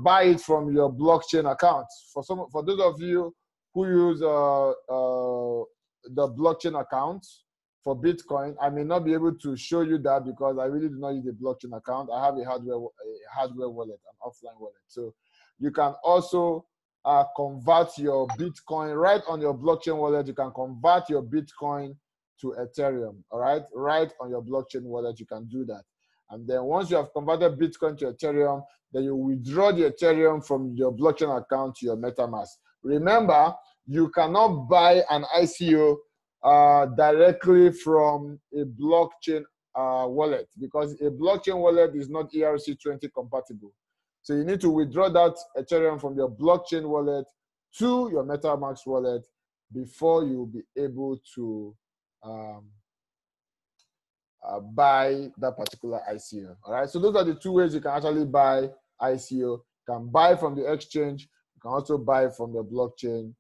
buy it from your blockchain account. For those of you who use the blockchain account for Bitcoin, I may not be able to show you that because I really do not use a blockchain account. I have a hardware wallet, an offline wallet. So you can also convert your Bitcoin right on your blockchain wallet. You can convert your Bitcoin to Ethereum, all right? Right on your blockchain wallet, you can do that. And then once you have converted Bitcoin to Ethereum, then you withdraw the Ethereum from your blockchain account to your MetaMask. Remember, you cannot buy an ICO directly from a blockchain wallet because a blockchain wallet is not ERC20 compatible. So you need to withdraw that Ethereum from your blockchain wallet to your MetaMask wallet before you'll be able to buy that particular ICO. All right. So those are the two ways you can actually buy ICO. You can buy from the exchange. You can also buy from the blockchain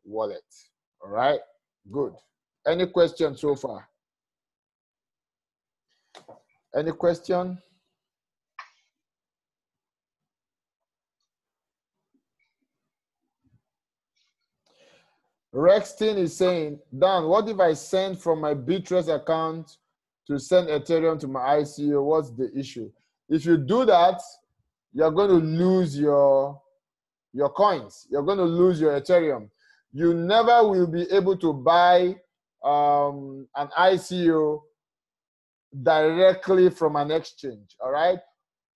wallet. All right. Good. Any questions so far? Any question? Rexton is saying, Dan, what if I send from my Bittrex account to send Ethereum to my ICO? What's the issue? If you do that, you're going to lose your coins. You're going to lose your Ethereum. You never will be able to buy an ICO directly from an exchange, all right?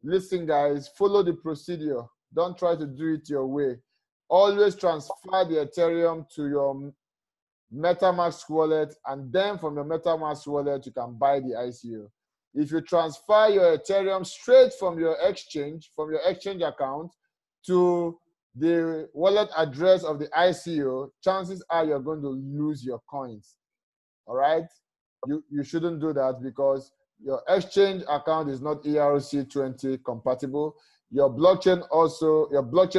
Listen, guys, follow the procedure. Don't try to do it your way. Always transfer the Ethereum to your MetaMask wallet, and then from your MetaMask wallet, you can buy the ICO. If you transfer your Ethereum straight from your exchange account to the wallet address of the ICO, chances are you're going to lose your coins, all right? You shouldn't do that because your exchange account is not ERC20 compatible. Your blockchain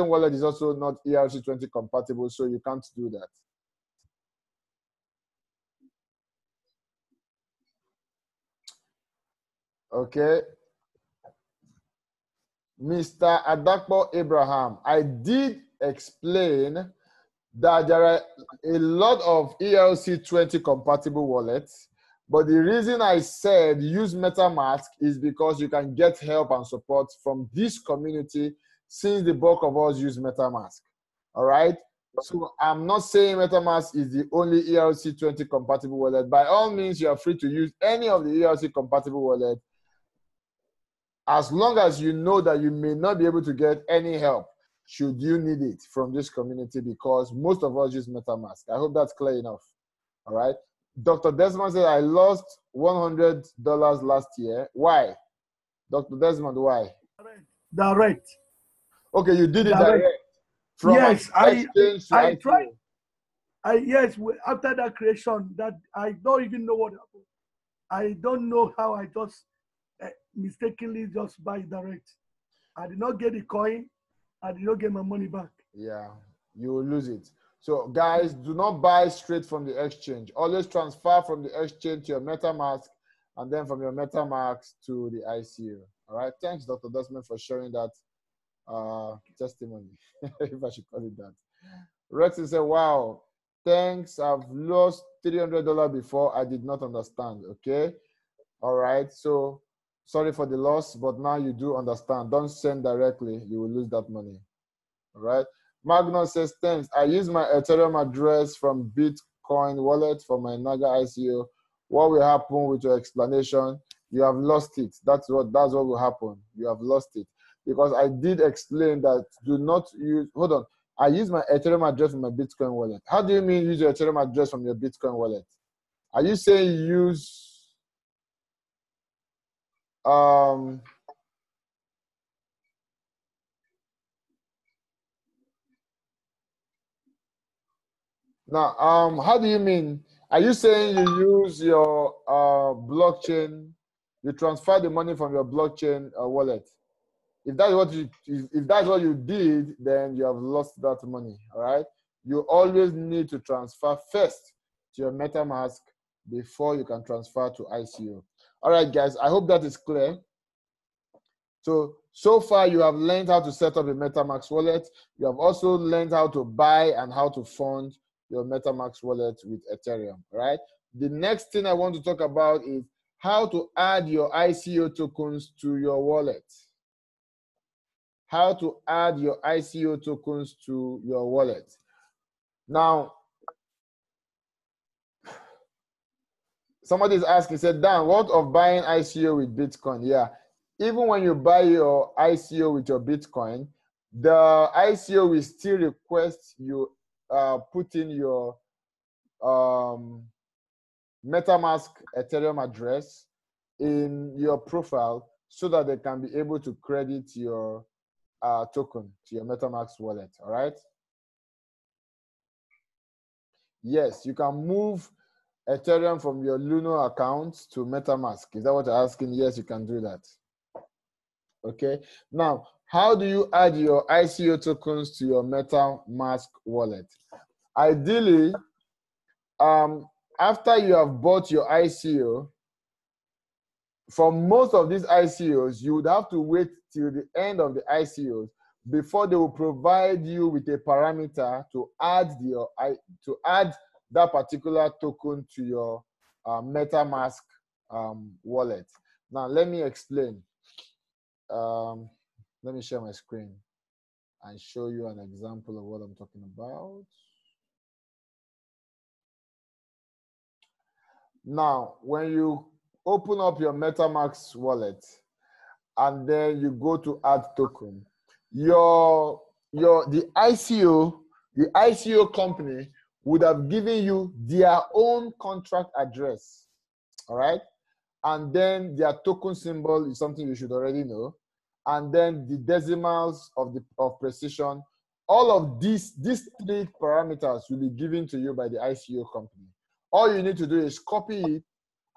wallet is also not ERC20 compatible, so you can't do that. Okay. Mr. Adakpo Abraham, I did explain that there are a lot of ERC20 compatible wallets, but the reason I said use MetaMask is because you can get help and support from this community since the bulk of us use MetaMask. All right? So I'm not saying MetaMask is the only ERC20 compatible wallet. By all means, you are free to use any of the ERC compatible wallet, as long as you know that you may not be able to get any help should you need it from this community, because most of us use MetaMask. I hope that's clear enough. All right. Dr. Desmond said, I lost $100 last year. Why? Dr. Desmond, why? Direct. Okay, you did it direct. From yes, I tried. Yes, after that creation, that I don't even know what happened. I don't know how I just mistakenly just buy direct. I did not get the coin. I did not get my money back. Yeah, you will lose it. So guys, do not buy straight from the exchange. Always transfer from the exchange to your MetaMask, and then from your MetaMask to the ICO. All right. Thanks, Dr. Desmond, for sharing that testimony, if I should call it that. Rexy said, wow, thanks. I've lost $300 before. I did not understand. Okay. All right. So sorry for the loss, but now you do understand. Don't send directly. You will lose that money. All right. Magnus says, thanks. I use my Ethereum address from Bitcoin wallet for my Naga ICO. What will happen with your explanation? You have lost it. That's what will happen. You have lost it. Because I did explain that do not use, hold on. I use my Ethereum address from my Bitcoin wallet. How do you mean use your Ethereum address from your Bitcoin wallet? Are you saying use now, how do you mean? Are you saying you use your blockchain, you transfer the money from your blockchain wallet? If that's what you did, then you have lost that money. All right. You always need to transfer first to your MetaMask before you can transfer to ICO. All right, guys. I hope that is clear. So far, you have learned how to set up a MetaMask wallet. You have also learned how to buy and how to fund your MetaMask wallet with Ethereum, right? The next thing I want to talk about is how to add your ICO tokens to your wallet. How to add your ICO tokens to your wallet. Now, somebody is asking, said, Dan, what of buying ICO with Bitcoin? Yeah. Even when you buy your ICO with your Bitcoin, the ICO will still request you put in your MetaMask Ethereum address in your profile so that they can be able to credit your token to your MetaMask wallet, all right? Yes, you can move Ethereum from your Luno account to MetaMask. Is that what you're asking? Yes, you can do that. Okay, now, how do you add your ICO tokens to your MetaMask wallet? Ideally, after you have bought your ICO, for most of these ICOs, you would have to wait till the end of the ICOs before they will provide you with a parameter to add that particular token to your MetaMask wallet. Now, let me explain. Let me share my screen and show you an example of what I'm talking about. Now, when you open up your MetaMask wallet and then you go to add token, the ICO company would have given you their own contract address, all right? And then their token symbol is something you should already know. And then the decimals of precision. All of these 3 parameters will be given to you by the ICO company. All you need to do is copy it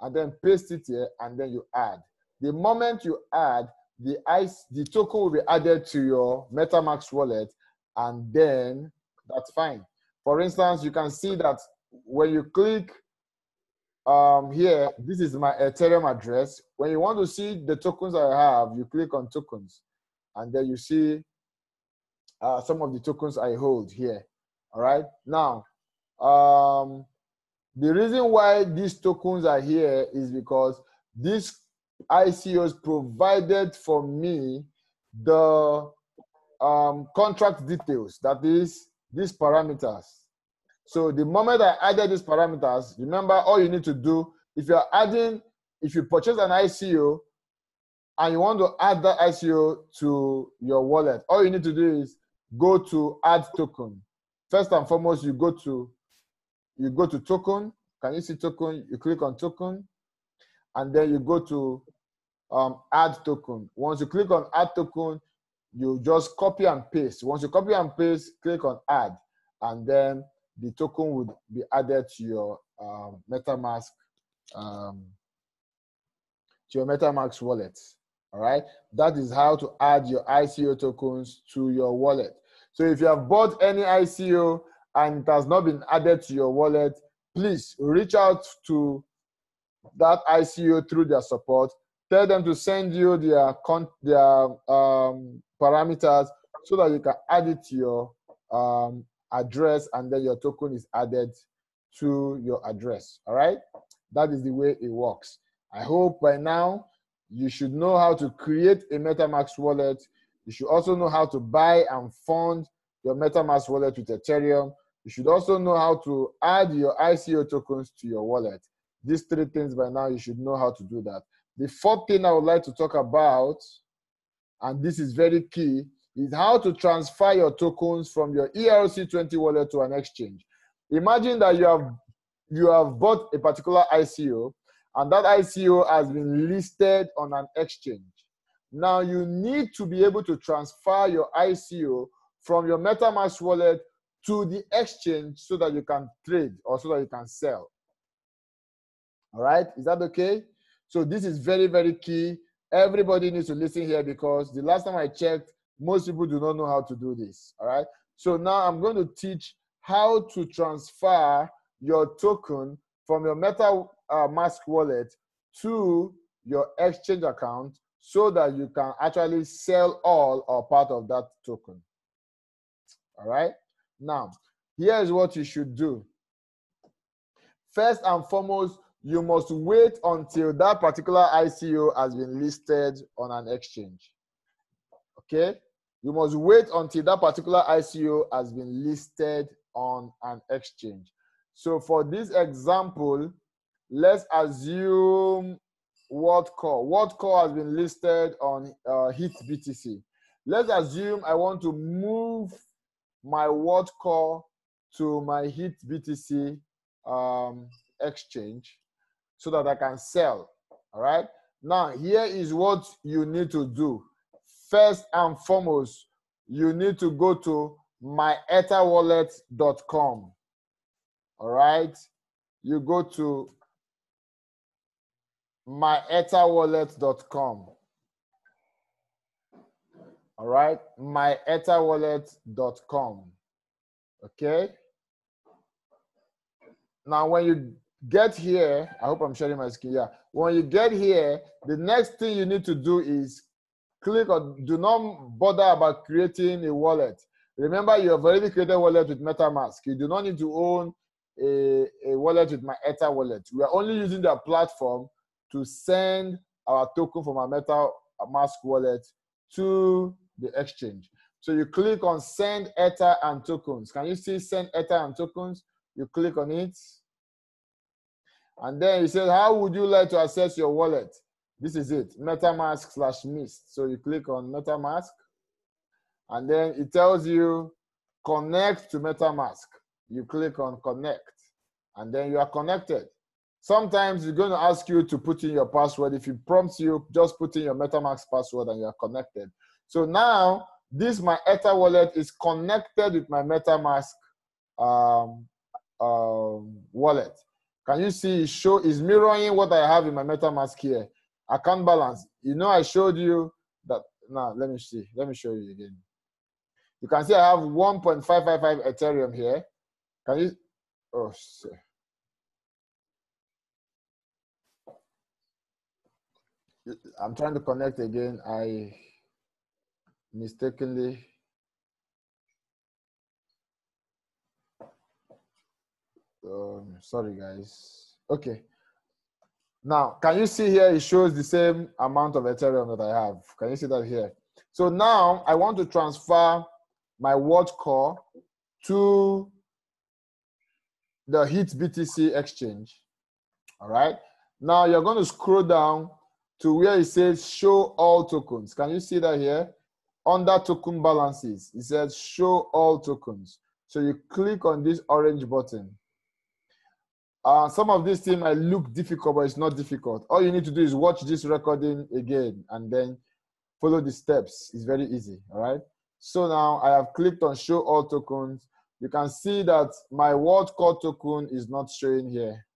and then paste it here, and then you add. The moment you add, the token will be added to your MetaMask wallet, and then that's fine. For instance, you can see that when you click here, this is my Ethereum address. When you want to see the tokens I have, you click on tokens, and then you see some of the tokens I hold here. All right. Now, the reason why these tokens are here is because these ICOs provided for me the contract details, that is, these parameters. So the moment I added these parameters, remember, all you need to do, if you purchase an ICO and you want to add that ICO to your wallet, all you need to do is go to add token. First and foremost, you go to token. Can you see token? You click on token, and then you go to add token. Once you click on add token, you just copy and paste. Once you copy and paste, click on add, and then the token would be added to your MetaMask wallet. All right, that is how to add your ICO tokens to your wallet. So if you have bought any ICO and it has not been added to your wallet, please reach out to that ICO through their support. Tell them to send you their parameters so that you can add it to your address, and then your token is added to your address. All right, that is the way it works. I hope by now you should know how to create a MetaMask wallet. You should also know how to buy and fund your MetaMask wallet with Ethereum. You should also know how to add your ICO tokens to your wallet. These 3 things by now, you should know how to do that. The 4th thing I would like to talk about, and this is very key, is how to transfer your tokens from your ERC20 wallet to an exchange. Imagine that you have bought a particular ICO, and that ICO has been listed on an exchange. Now you need to be able to transfer your ICO from your MetaMask wallet to the exchange so that you can trade or so that you can sell. All right, is that okay? So this is very, very key. Everybody needs to listen here, because the last time I checked, most people do not know how to do this. All right, so now I'm going to teach how to transfer your token from your MetaMask wallet to your exchange account so that you can actually sell all or part of that token. All right, now here's what you should do. First and foremost, you must wait until that particular ICO has been listed on an exchange. Okay, you must wait until that particular ICO has been listed on an exchange. So for this example, let's assume WorldCore has been listed on HitBTC. Let's assume I want to move my WorldCore to my HitBTC exchange so that I can sell. All right, now here is what you need to do. First and foremost, you need to go to myetherwallet.com. All right, you go to myetherwallet.com. All right, myetherwallet.com. Okay, now when you get here, I hope I'm sharing my screen. Yeah, when you get here, the next thing you need to do is click on, do not bother about creating a wallet. Remember, you have already created a wallet with MetaMask. You do not need to own a wallet with my Ether wallet. We are only using their platform to send our token from our MetaMask wallet to the exchange. So you click on send Ether and tokens. Can you see send Ether and tokens? You click on it. And then it says, how would you like to access your wallet? This is it, MetaMask/Mist. So you click on MetaMask. And then it tells you connect to MetaMask. You click on connect. And then you are connected. Sometimes it's going to ask you to put in your password. If it prompts you, just put in your MetaMask password and you're connected. So now, this my Ether wallet is connected with my MetaMask wallet. Can you see is mirroring what I have in my MetaMask here? Account balance. You know, I showed you that. Now, let me see. Let me show you again. You can see I have 1.555 Ethereum here. Can you? Oh, sorry. I'm trying to connect again. I mistakenly. Sorry, guys. Okay. Now, can you see here? It shows the same amount of Ethereum that I have. Can you see that here? So now I want to transfer my World Core to the HitBTC exchange. All right. Now you're going to scroll down to where it says show all tokens. Can you see that here? Under token balances, it says show all tokens. So you click on this orange button. Some of these things might look difficult, but it's not difficult. All you need to do is watch this recording again and then follow the steps. It's very easy, all right? So now I have clicked on show all tokens. You can see that my World Core token is not showing here,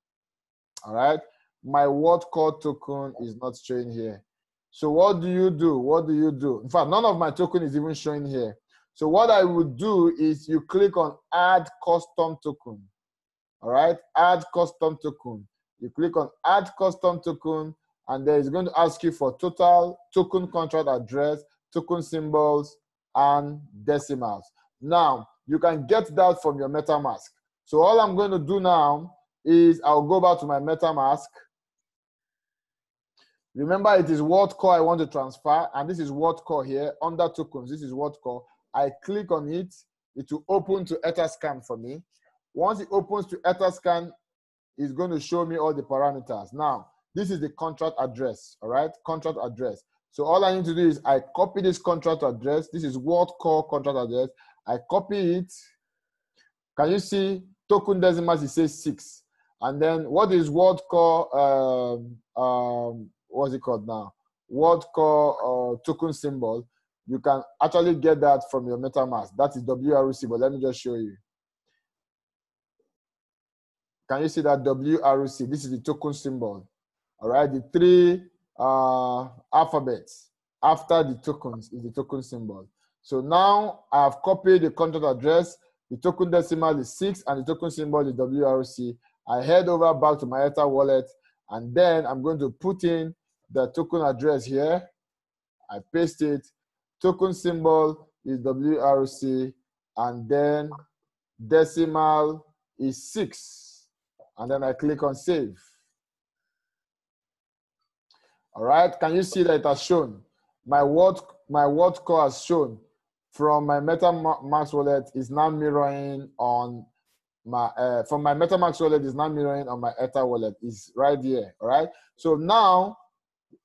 all right? My World Core token is not showing here. So what do you do? What do you do? In fact, none of my token is even showing here. So what I would do is you click on add custom token. All right, add custom token. You click on add custom token, and then it's going to ask you for total token contract address, token symbols, and decimals. Now, you can get that from your MetaMask. So all I'm going to do now is I'll go back to my MetaMask. Remember, it is World Core I want to transfer, and this is World Core here under tokens. This is World Core. I click on it. It will open to Etherscan for me. Once it opens to Etherscan, it's going to show me all the parameters. Now, this is the contract address, all right? Contract address. So all I need to do is I copy this contract address. This is World Core contract address. I copy it. Can you see token decimals? It says 6. And then what is World Core? What's it called now? World Core token symbol. You can actually get that from your MetaMask. That is WRC, but let me just show you. Can you see that WRC? This is the token symbol. All right, the 3 alphabets after the tokens is the token symbol. So now I have copied the contract address. The token decimal is 6 and the token symbol is WRC. I head over back to my Ether wallet, and then I'm going to put in the token address here. I paste it. Token symbol is WRC, and then decimal is 6. And then I click on save. All right, can you see that it has shown? My World Core has shown from my MetaMask wallet is now mirroring on my, from my MetaMask wallet is now mirroring on my Ether wallet. Is right here, all right? So now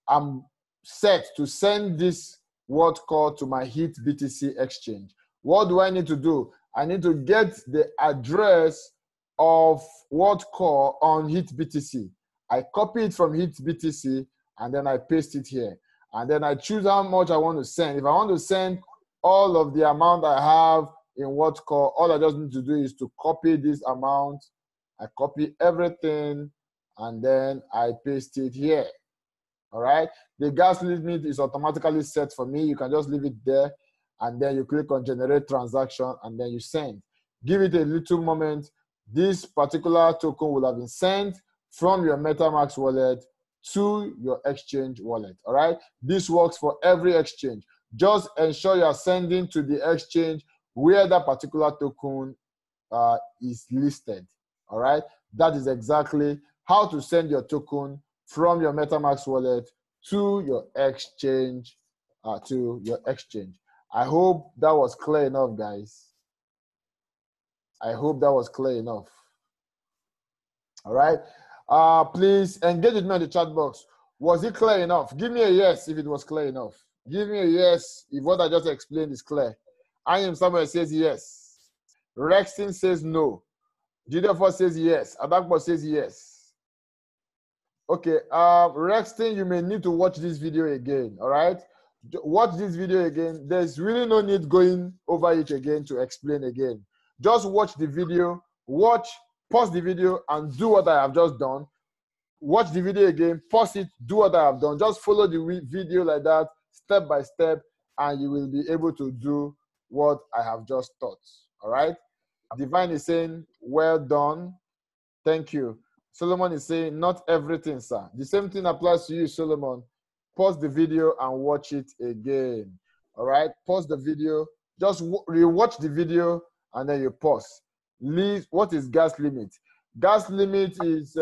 I'm set to send this World Core to my HitBTC exchange. What do I need to do? I need to get the address of World Core on HitBTC. I copy it from HitBTC and then I paste it here. And then I choose how much I want to send. If I want to send all of the amount I have in World Core, all I just need to do is to copy this amount. I copy everything and then I paste it here. All right. The gas limit is automatically set for me. You can just leave it there and then you click on generate transaction and then you send. Give it a little moment. This particular token will have been sent from your MetaMask wallet to your exchange wallet, all right? This works for every exchange. Just ensure you are sending to the exchange where that particular token is listed, all right? That is exactly how to send your token from your MetaMask wallet to your exchange, I hope that was clear enough, guys. I hope that was clear enough. All right. Please engage with me in the chat box. Was it clear enough? Give me a yes if it was clear enough. Give me a yes if what I just explained is clear. I am Samuel says yes. Rexton says no. Jidefor says yes. Adakbo says yes. Okay. Rexton, you may need to watch this video again. All right. Watch this video again. There's really no need going over it again to explain again. Just watch the video. Pause the video and do what I have just done. Watch the video again, pause it, do what I have done. Just follow the video like that, step by step, and you will be able to do what I have just taught. All right? Divine is saying, well done. Thank you. Solomon is saying, not everything, sir. The same thing applies to you, Solomon. Pause the video and watch it again. All right? Pause the video. Just rewatch the video and then you pause. What is gas limit? Gas limit is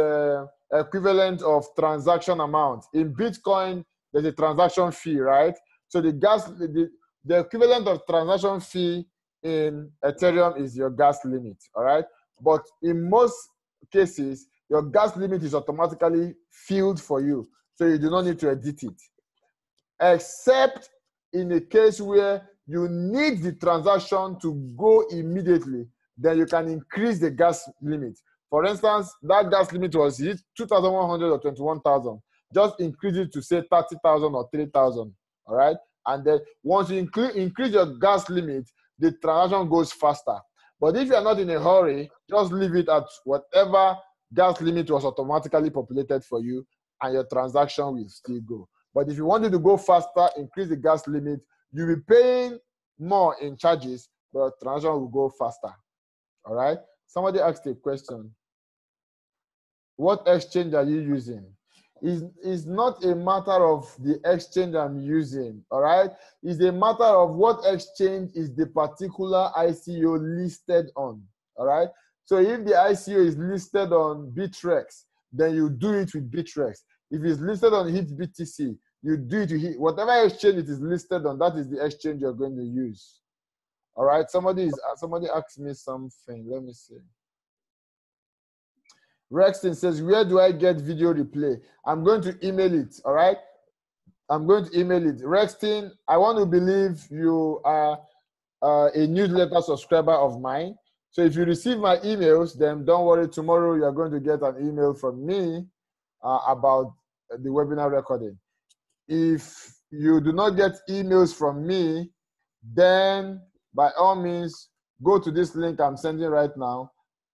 equivalent of transaction amount. In Bitcoin, there's a transaction fee, right? So the equivalent of transaction fee in Ethereum is your gas limit, all right? But in most cases, your gas limit is automatically filled for you, so you do not need to edit it. Except in a case where you need the transaction to go immediately, then you can increase the gas limit. For instance, that gas limit was 2,100 or 21,000. Just increase it to say 30,000 or 3,000, all right? And then once you increase your gas limit, the transaction goes faster. But if you're not in a hurry, just leave it at whatever gas limit was automatically populated for you, and your transaction will still go. But if you want it to go faster, increase the gas limit, you'll be paying more in charges, but transaction will go faster. All right? Somebody asked a question. What exchange are you using? It's not a matter of the exchange I'm using, all right? It's a matter of what exchange is the particular ICO listed on, all right? So if the ICO is listed on Bittrex, then you do it with Bittrex. If it's listed on HitBTC, you do it with whatever exchange it is listed on, that is the exchange you're going to use. All right, somebody asked me something. Let me see. Rexton says, where do I get video replay? I'm going to email it, all right? I'm going to email it. Rexton, I want to believe you are a newsletter subscriber of mine. So if you receive my emails, then don't worry, tomorrow you're going to get an email from me about the webinar recording. If you do not get emails from me, then by all means, go to this link I'm sending right now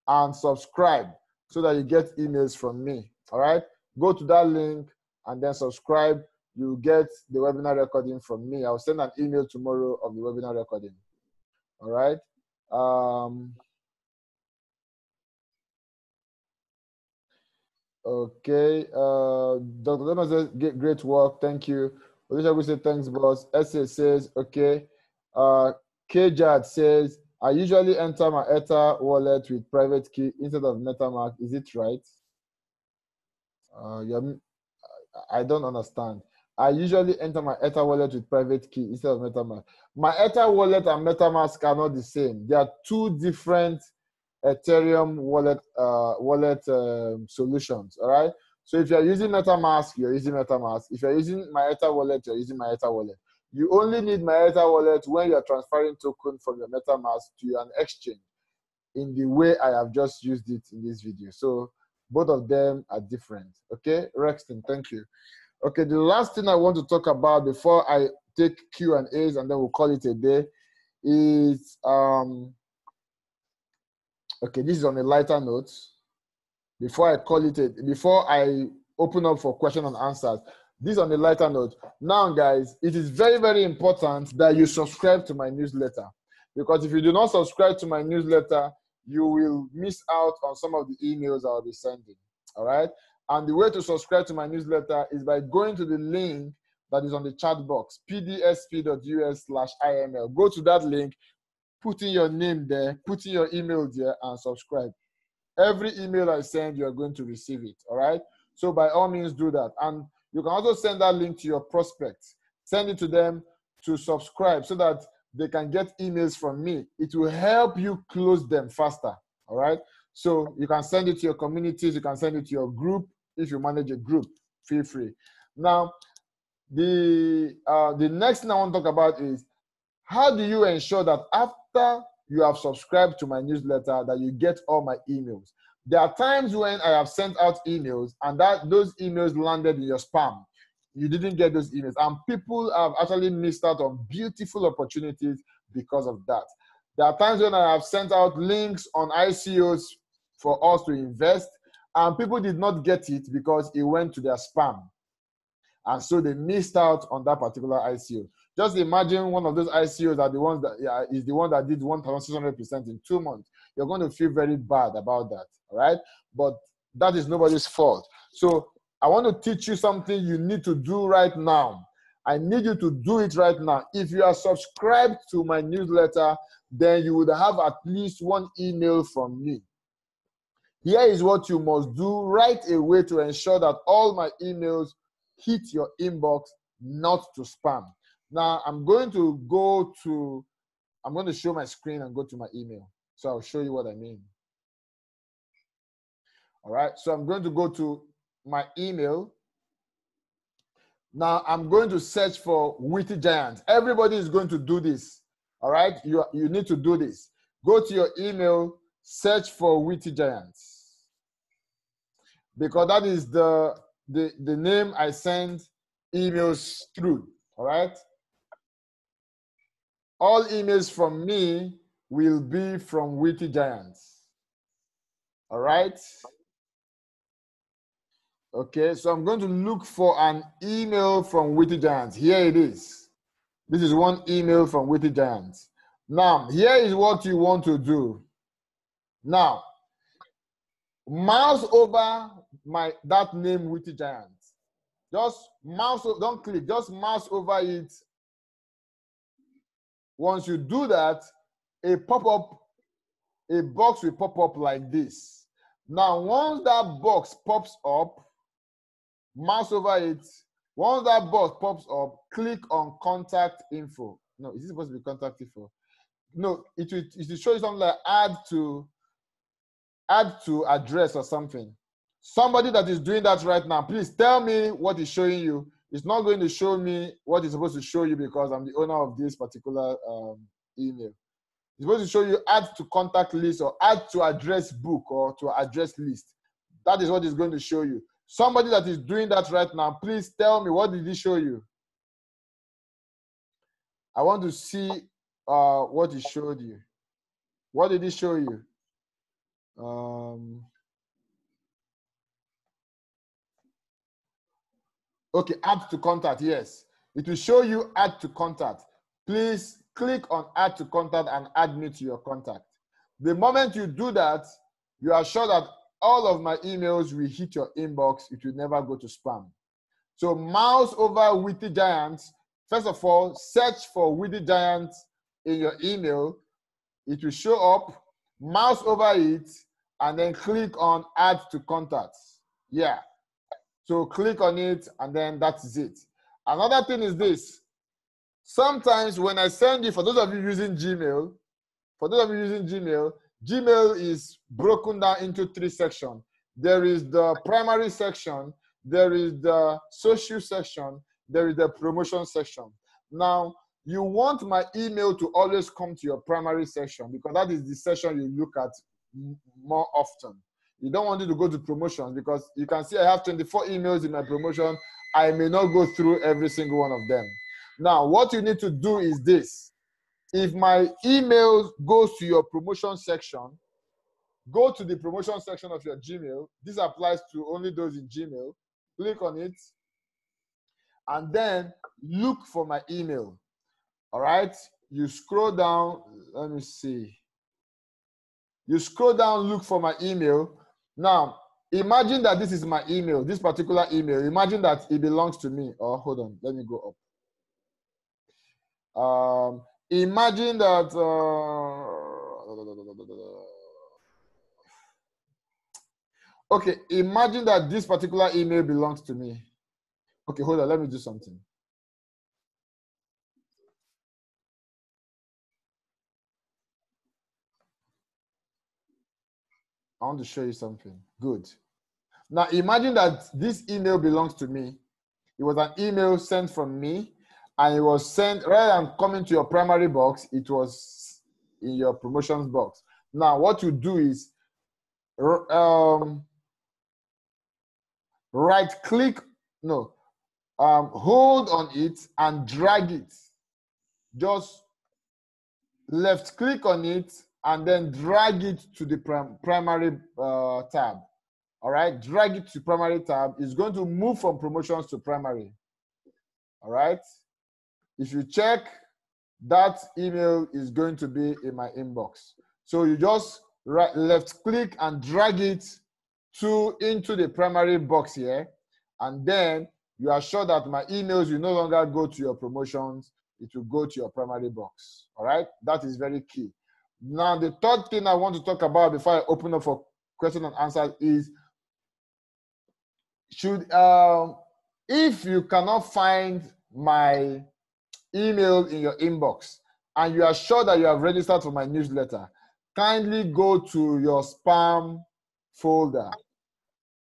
and subscribe so that you get emails from me, all right? Go to that link and then subscribe. You get the webinar recording from me. I'll send an email tomorrow of the webinar recording, all right? Okay, Dr. Demo says, great work, thank you. Alicia will say, thanks, boss. SA says, okay. Kjad says, I usually enter my Ether wallet with private key instead of MetaMask. Is it right? I don't understand. I usually enter my Ether wallet with private key instead of MetaMask. My Ether wallet and MetaMask are not the same. They are two different Ethereum wallet solutions, all right? So if you're using MetaMask, you're using MetaMask. If you're using my Ether wallet, you're using my Ether wallet. You only need my Ether wallet when you're transferring token from your MetaMask to an exchange in the way I have just used it in this video. So both of them are different, okay? Rexton, thank you. Okay, the last thing I want to talk about before I take Q&As and then we'll call it a day is, okay, this is on a lighter note. Before I open up for question and answers, this on a lighter note. Now, guys, it is very, very important that you subscribe to my newsletter, because if you do not subscribe to my newsletter, you will miss out on some of the emails I'll be sending, all right? And the way to subscribe to my newsletter is by going to the link that is on the chat box, pdsp.us/IML. Go to that link, put in your name there, put in your email there, and subscribe. Every email I send, you are going to receive it, all right? So by all means, do that. And you can also send that link to your prospects. Send it to them to subscribe so that they can get emails from me. It will help you close them faster, all right? So you can send it to your communities, you can send it to your group. If you manage a group, feel free. Now, the next thing I want to talk about is, how do you ensure that after you have subscribed to my newsletter that you get all my emails? There are times when I have sent out emails and those emails landed in your spam. You didn't get those emails, and people have actually missed out on beautiful opportunities because of that. There are times when I have sent out links on ICOs for us to invest, and people did not get it because it went to their spam. And so they missed out on that particular ICO. Just imagine one of those ICOs are the ones that is the one that did 1,600% in 2 months. You're going to feel very bad about that, all right? But that is nobody's fault. So I want to teach you something you need to do right now. I need you to do it right now. If you are subscribed to my newsletter, then you would have at least one email from me. Here is what you must do right away to ensure that all my emails hit your inbox, not to spam. Now, I'm going to show my screen and go to my email. So I'll show you what I mean. All right, so I'm going to go to my email. Now, I'm going to search for Witty Giants. Everybody is going to do this. All right, you need to do this. Go to your email, search for Witty Giants, because that is the name I send emails through. All right. All emails from me will be from Witty Giants. All right. Okay, so I'm going to look for an email from Witty Giants. Here it is. This is one email from Witty Giants. Now, here is what you want to do. Now, mouse over that name, Witty Giants. Just mouse, don't click, just mouse over it. Once you do that, a box will pop up like this. Now, once that box pops up, mouse over it. Once that box pops up, click on contact info. No, is this supposed to be contact info? No, it will show you something like add to address or something. Somebody that is doing that right now, please tell me what is showing you. It's not going to show me what it's supposed to show you because I'm the owner of this particular email. It's supposed to show you add to contact list or add to address book or to address list. That is what it's going to show you. Somebody that is doing that right now, please tell me, what did he show you? I want to see what he showed you. What did he show you? Okay, add to contact, yes. It will show you add to contact. Please click on add to contact and add me to your contact. The moment you do that, you are sure that all of my emails will hit your inbox. It will never go to spam. So mouse over Witty Giants. First of all, search for Witty Giants in your email. It will show up. Mouse over it and then click on add to contacts. Yeah. So click on it and then that's it. Another thing is this. Sometimes when I send you, for those of you using Gmail, Gmail is broken down into 3 sections. There is the primary section, there is the social section, there is the promotion section. Now, you want my email to always come to your primary section because that is the section you look at more often. You don't want it to go to promotions because you can see I have 24 emails in my promotion. I may not go through every single one of them. Now, what you need to do is this. If my email goes to your promotion section, go to the promotion section of your Gmail. This applies to only those in Gmail. Click on it, and then look for my email. All right? You scroll down. Let me see. You scroll down, look for my email. Now, imagine that this is my email, this particular email. Imagine that it belongs to me. Oh, hold on. Let me go up. Imagine that okay, imagine that this particular email belongs to me. Okay, hold on, let me do something. I want to show you something. Good. Now imagine that this email belongs to me. It was an email sent from me, and it was sent, rather than coming to your primary box, it was in your promotions box. Now what you do is right click, no, hold on it and drag it. Just left click on it and then drag it to the primary tab. All right, drag it to primary tab. It's going to move from promotions to primary. All right. If you check, that email is going to be in my inbox. So you just left click and drag it into the primary box here. And then you are sure that my emails will no longer go to your promotions. It will go to your primary box. All right. That is very key. Now, the third thing I want to talk about before I open up for question and answer is, if you cannot find my email in your inbox and you are sure that you have registered for my newsletter, kindly go to your spam folder.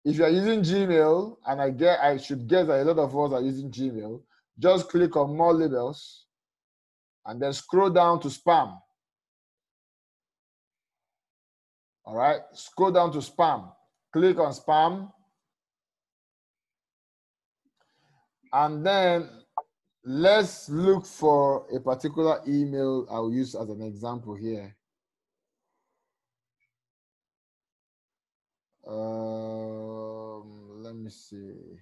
If you are using Gmail, and I should guess that a lot of us are using Gmail, just click on more labels and then scroll down to spam. All right, scroll down to spam, click on spam, and then let's look for a particular email I'll use as an example here. Let me see.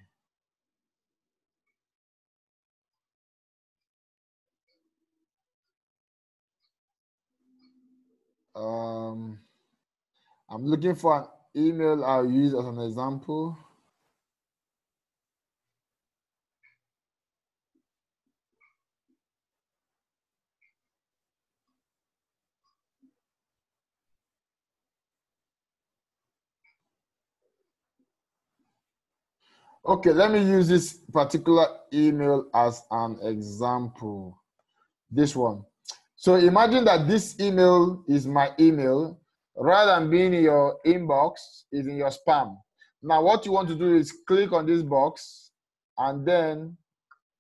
I'm looking for an email I'll use as an example. Okay, let me use this particular email as an example. This one. So imagine that this email is my email. Rather than being in your inbox, is in your spam. Now what you want to do is click on this box and then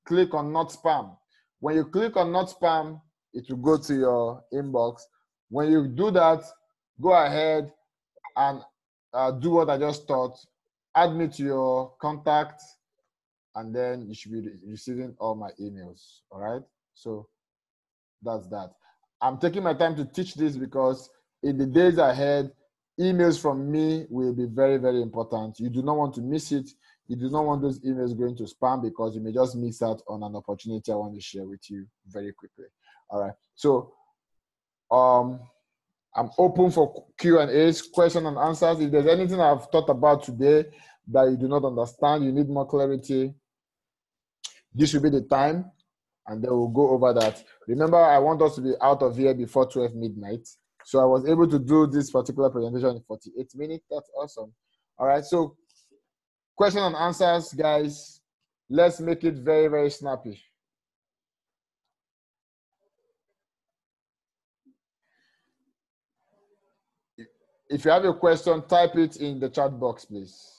click on not spam. When you click on not spam, it will go to your inbox. When you do that, go ahead and do what I just taught. Add me to your contacts, and then you should be receiving all my emails. All right. So that's that. I'm taking my time to teach this because in the days ahead, emails from me will be very, very important. You do not want to miss it. You do not want those emails going to spam because you may just miss out on an opportunity I want to share with you very quickly. All right. So I'm open for Q&As, question and answers. If there's anything I've thought about today that you do not understand, you need more clarity, this will be the time, and then we'll go over that. Remember, I want us to be out of here before 12 midnight. So I was able to do this particular presentation in 48 minutes. That's awesome. All right, so question and answers, guys. Let's make it very, very snappy. If you have a question, type it in the chat box, please.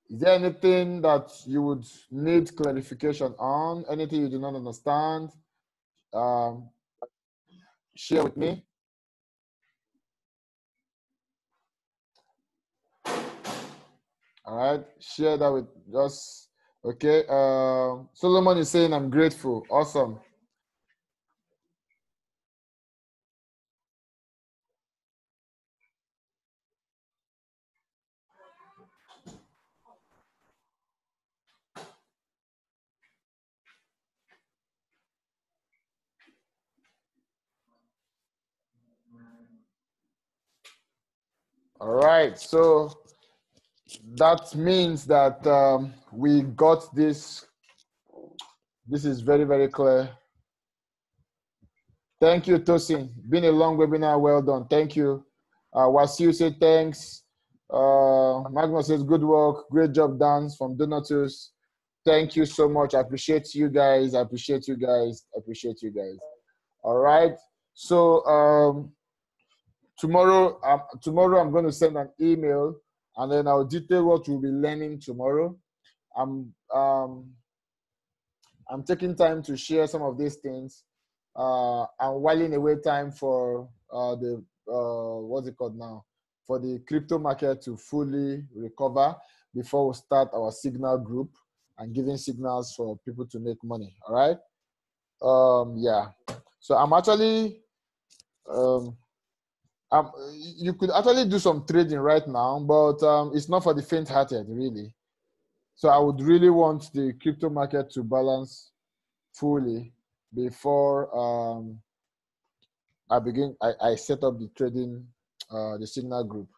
Is there anything that you would need clarification on? Anything you do not understand? Share with me. All right, share that with us. Okay, Solomon is saying, I'm grateful. Awesome. All right, so that means that we got this. This is very, very clear. Thank you, Tosin. Been a long webinar. Well done. Thank you. Wasil said thanks. Magnus says good work. Great job done from Donatus. Thank you so much. I appreciate you guys. I appreciate you guys. I appreciate you guys. All right. So tomorrow I'm going to send an email, and then I'll detail what we'll be learning tomorrow. I'm taking time to share some of these things. I'm whiling away time for what's it called now? For the crypto market to fully recover before we start our signal group and giving signals for people to make money. All right. Yeah. So I'm actually, you could actually do some trading right now, but it's not for the faint-hearted, really. So I would really want the crypto market to balance fully before I set up the trading, the signal group.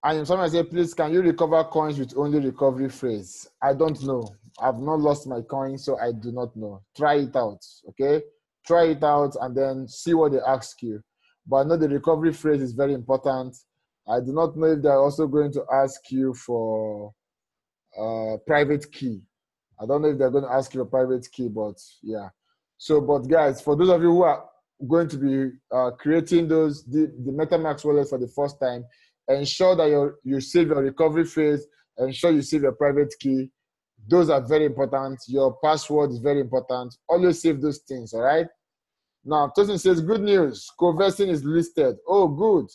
And someone say, please, can you recover coins with only recovery phrase? I don't know. I've not lost my coin, so I do not know. Try it out, okay? Try it out and then see what they ask you. But I know the recovery phrase is very important. I do not know if they're also going to ask you for private key. I don't know if they're going to ask you a private key, but yeah. So, but guys, for those of you who are going to be creating the MetaMask wallet for the first time, ensure that you save your recovery phrase, ensure you save your private key. Those are very important. Your password is very important. Always save those things, all right? Now, Tosin says, good news, co-vesting is listed. Oh, good.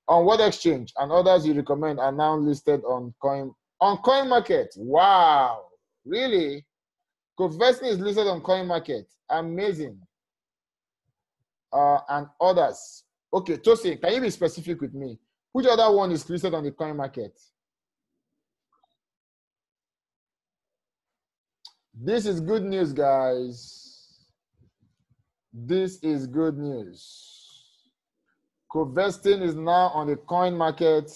On what exchange? And others you recommend are now listed on CoinMarket. Wow, really? Co-vesting is listed on CoinMarket. Amazing. And others. Okay, Tosin, can you be specific with me? Which other one is listed on the CoinMarket? This is good news, guys. This is good news. Co-vesting is now on the CoinMarket.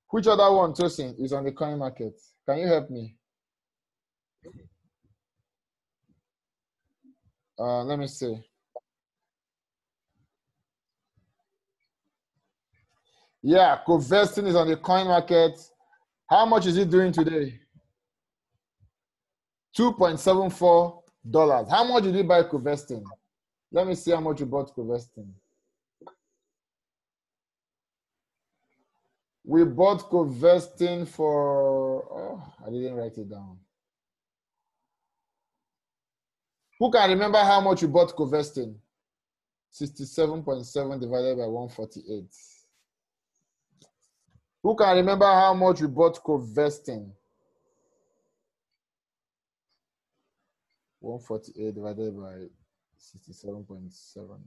Which other one, Tosin, is on the CoinMarket? Can you help me? Let me see. Yeah, co-vesting is on the CoinMarket. How much is it doing today? $2.74. How much did you buy co-vesting? Let me see how much you bought co-vesting. We bought co-vesting for, oh, I didn't write it down. Who can remember how much you bought co-vesting? 67.7 divided by 148. Who can remember how much you bought co-vesting? 148 divided by 67.7.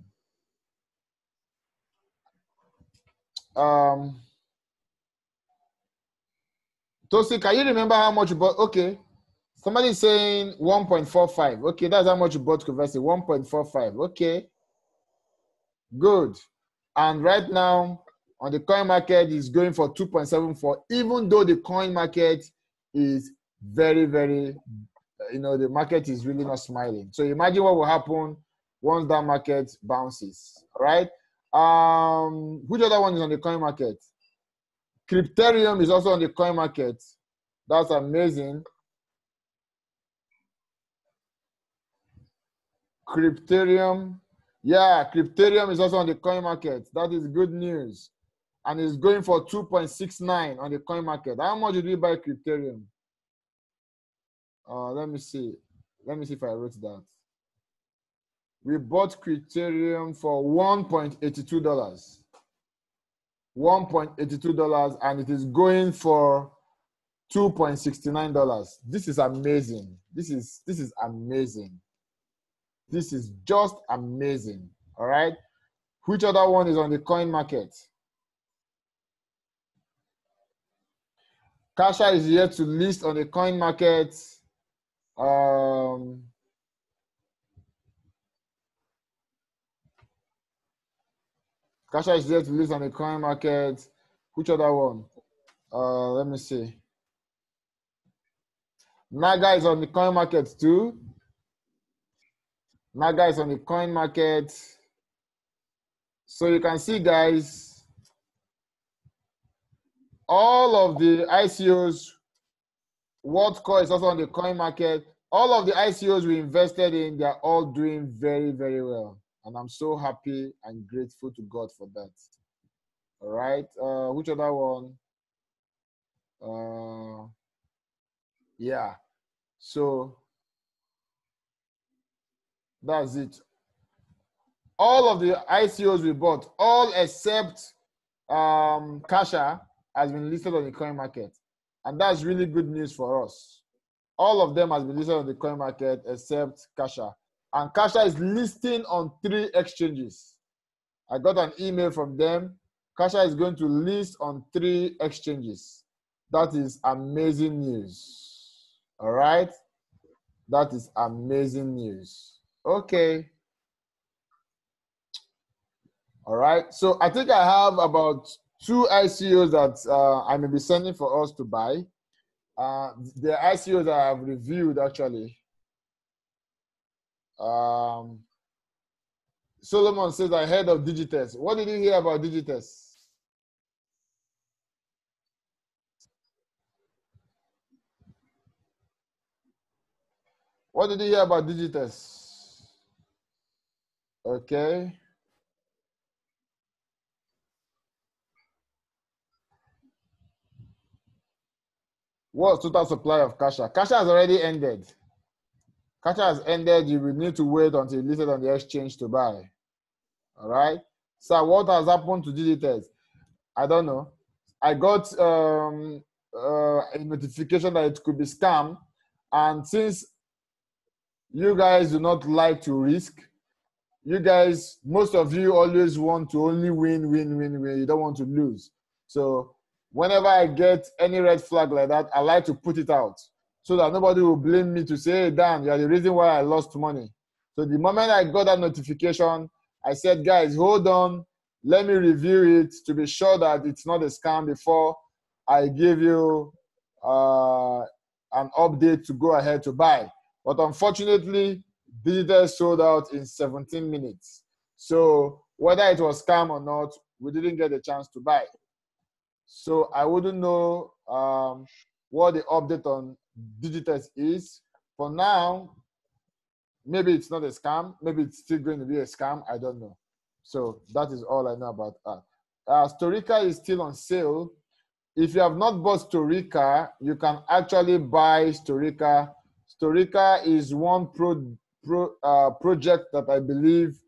Tosi, can you remember how much you bought? Okay. Somebody's saying 1.45. Okay, that's how much you bought co-vesting. 1.45. Okay. Good. And right now, on the coin market, is going for 2.74, even though the coin market is very, very, the market is really not smiling. So imagine what will happen once that market bounces, all right? Which other one is on the coin market? Ethereum is also on the coin market. That's amazing. Ethereum, yeah, Ethereum is also on the coin market. That is good news. And it's going for 2.69 on the coin market. How much did we buy Ethereum? Let me see. Let me see if I wrote that. We bought Ethereum for $1.82. $1.82, and it is going for $2.69. This is amazing. This is amazing. This is just amazing. All right. Which other one is on the coin market? Kasha is yet to list on the coin market. Kasha is yet to list on the coin market. Which other one? Let me see. Naga is on the coin market too. Naga is on the coin market. So you can see, guys, all of the ICOs, WorldCoin is also on the coin market. All of the ICOs we invested in, they're all doing very, very well. And I'm so happy and grateful to God for that. All right. Which other one? Yeah. So that's it. All of the ICOs we bought, all except Kasha, has been listed on the coin market. And that's really good news for us. All of them has been listed on the coin market except Kasha. And Kasha is listing on 3 exchanges. I got an email from them. Kasha is going to list on 3 exchanges. That is amazing news. All right? That is amazing news. Okay. All right. So I think I have about 2 ICOs that I may be sending for us to buy. The ICOs that I have reviewed actually. Solomon says I heard of Digites. What did you hear about Digites? What did you hear about Digites? Okay. What's total supply of Kasha? Kasha has already ended. Kasha has ended. You will need to wait until it's listed on the exchange to buy. All right. So what has happened to Digites? I don't know. I got a notification that it could be scam, and since you guys do not like to risk, you guys, most of you always want to only win. You don't want to lose. So whenever I get any red flag like that, I like to put it out so that nobody will blame me to say, hey, Dan, you are the reason why I lost money. So the moment I got that notification, I said, guys, hold on. Let me review it to be sure that it's not a scam before I give you an update to go ahead to buy. But unfortunately, Digital sold out in 17 minutes. So whether it was scam or not, we didn't get a chance to buy. So I wouldn't know what the update on Digites is. For now, maybe it's not a scam. Maybe it's still going to be a scam. I don't know. So that is all I know about that. Storica is still on sale. If you have not bought Storica, you can actually buy Storica. Storica is one project that I believe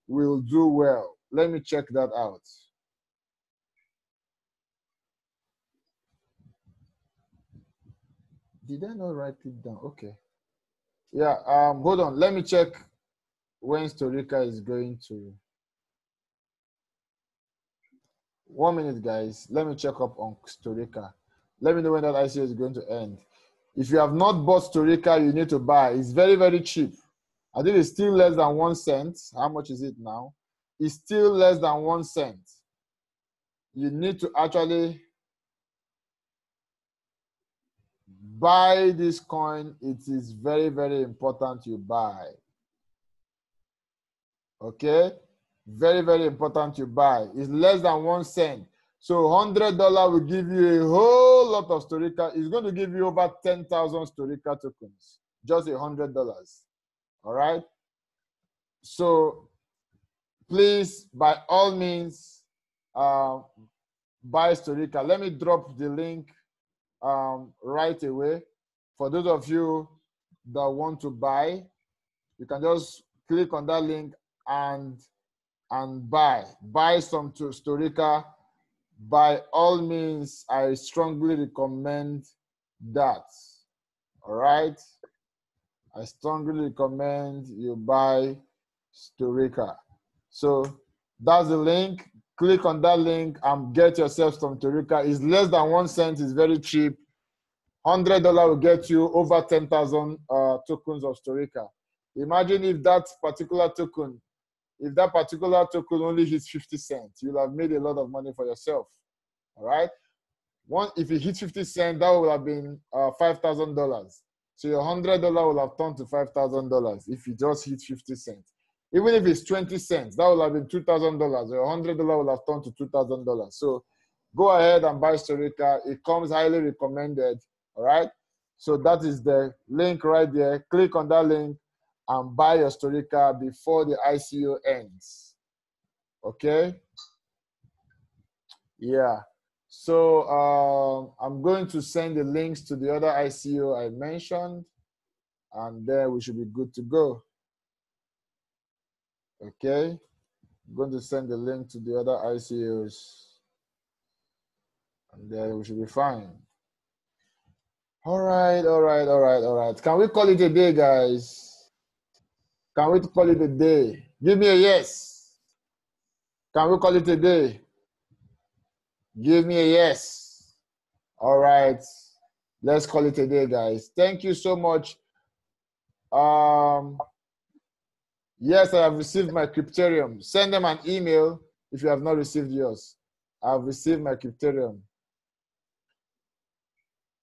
will do well. Let me check that out. Did I not write it down? Okay. Yeah, hold on. Let me check when Storica is going to. 1 minute, guys. Let me check up on Storica. Let me know when that ICO is going to end. If you have not bought Storica, you need to buy. It's very, very cheap. I think it's still less than 1 cent. How much is it now? It's still less than 1 cent. You need to actually buy this coin. It is very, very important you buy. Okay? Very, very important you buy. It's less than 1 cent. So $100 will give you a whole lot of Storica. It's going to give you over 10,000 Storica tokens. Just $100. All right? So please, by all means, buy Storica. Let me drop the link right away. For those of you that want to buy, you can just click on that link and buy some to Storica. By all means, I strongly recommend that. All right? I strongly recommend you buy Storica. So that's the link. Click on that link and get yourself some Storica. It's less than 1 cent. It's very cheap. $100 will get you over 10,000 tokens of Storica. Imagine if that particular token only hits 50 cents, you'll have made a lot of money for yourself. All right? If it hits 50 cents, that would have been $5,000. So your $100 will have turned to $5,000 if you just hit 50 cents. Even if it's 20 cents, that would have been $2,000. Your $100 will have turned to $2,000. So go ahead and buy Storica. It comes highly recommended. All right? So that is the link right there. Click on that link and buy your Storica before the ICO ends. Okay? Yeah. So I'm going to send the links to the other ICO I mentioned, and then we should be good to go. Okay? I'm going to send the link to the other ICOs, and then we should be fine. All right, all right, all right, all right. Can we call it a day, guys? Can we call it a day? Give me a yes. Can we call it a day? Give me a yes. All right. Let's call it a day, guys. Thank you so much. Yes, I have received my Crypterium. Send them an email if you have not received yours. I've received my Crypterium.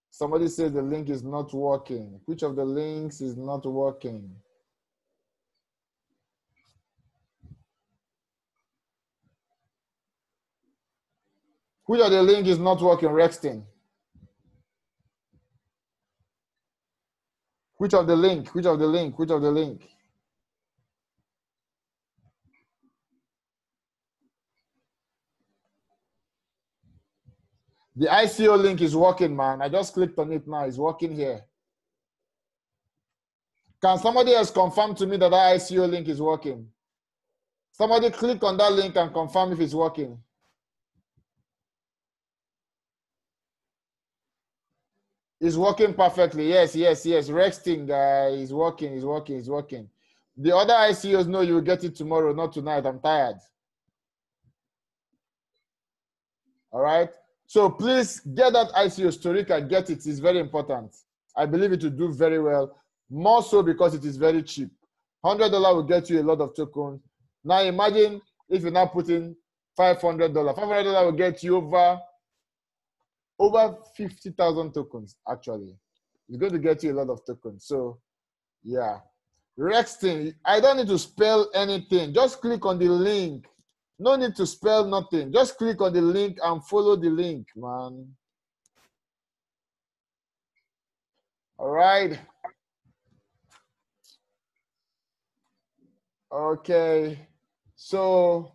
Somebody says the link is not working. Which of the links is not working? Which of the link is not working, Rexton? Which of the link? Which of the link? Which of the link? The ICO link is working, man. I just clicked on it now. It's working here. Can somebody else confirm to me that that ICO link is working? Somebody click on that link and confirm if it's working. It's working perfectly. Yes, yes, yes. Rexting is working, is working, is working. The other ICOs know you will get it tomorrow, not tonight. I'm tired. All right. So please get that ICO Storica. Get it. It's very important. I believe it will do very well. More so because it is very cheap. $100 will get you a lot of tokens. Now imagine if you're now putting $500. $500 will get you over 50,000 tokens, actually. It's going to get you a lot of tokens. So, yeah. Rexton, I don't need to spell anything. Just click on the link. No need to spell nothing. Just click on the link and follow the link, man. All right. Okay. So,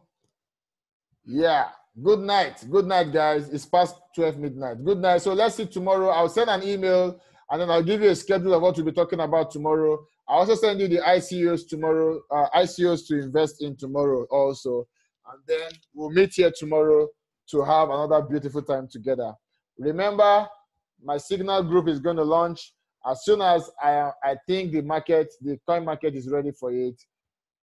yeah. Good night. Good night, guys. It's past 12 midnight. Good night. So let's see tomorrow. I'll send an email and then I'll give you a schedule of what we'll be talking about tomorrow. I'll also send you the ICOs tomorrow, ICOs to invest in tomorrow also. And then we'll meet here tomorrow to have another beautiful time together. Remember, my Signal group is going to launch as soon as I think the coin market is ready for it.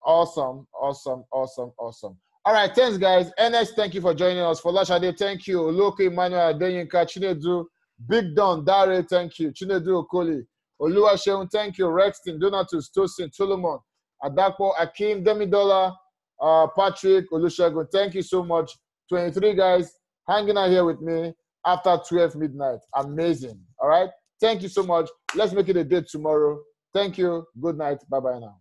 Awesome, awesome, awesome, awesome. All right, thanks, guys. NS, thank you for joining us. For Lashade, thank you. Oloko Emmanuel Adenyinka, Chinedu, Big Don, Dare, thank you. Chinedu Okoli, Oluwaseun, thank you. Rexton, Donatus, Tosin, Solomon, Adapo, Akim, Demidola, Patrick, Olusegun, thank you so much. 23 guys hanging out here with me after 12 midnight. Amazing. All right. Thank you so much. Let's make it a date tomorrow. Thank you. Good night. Bye-bye now.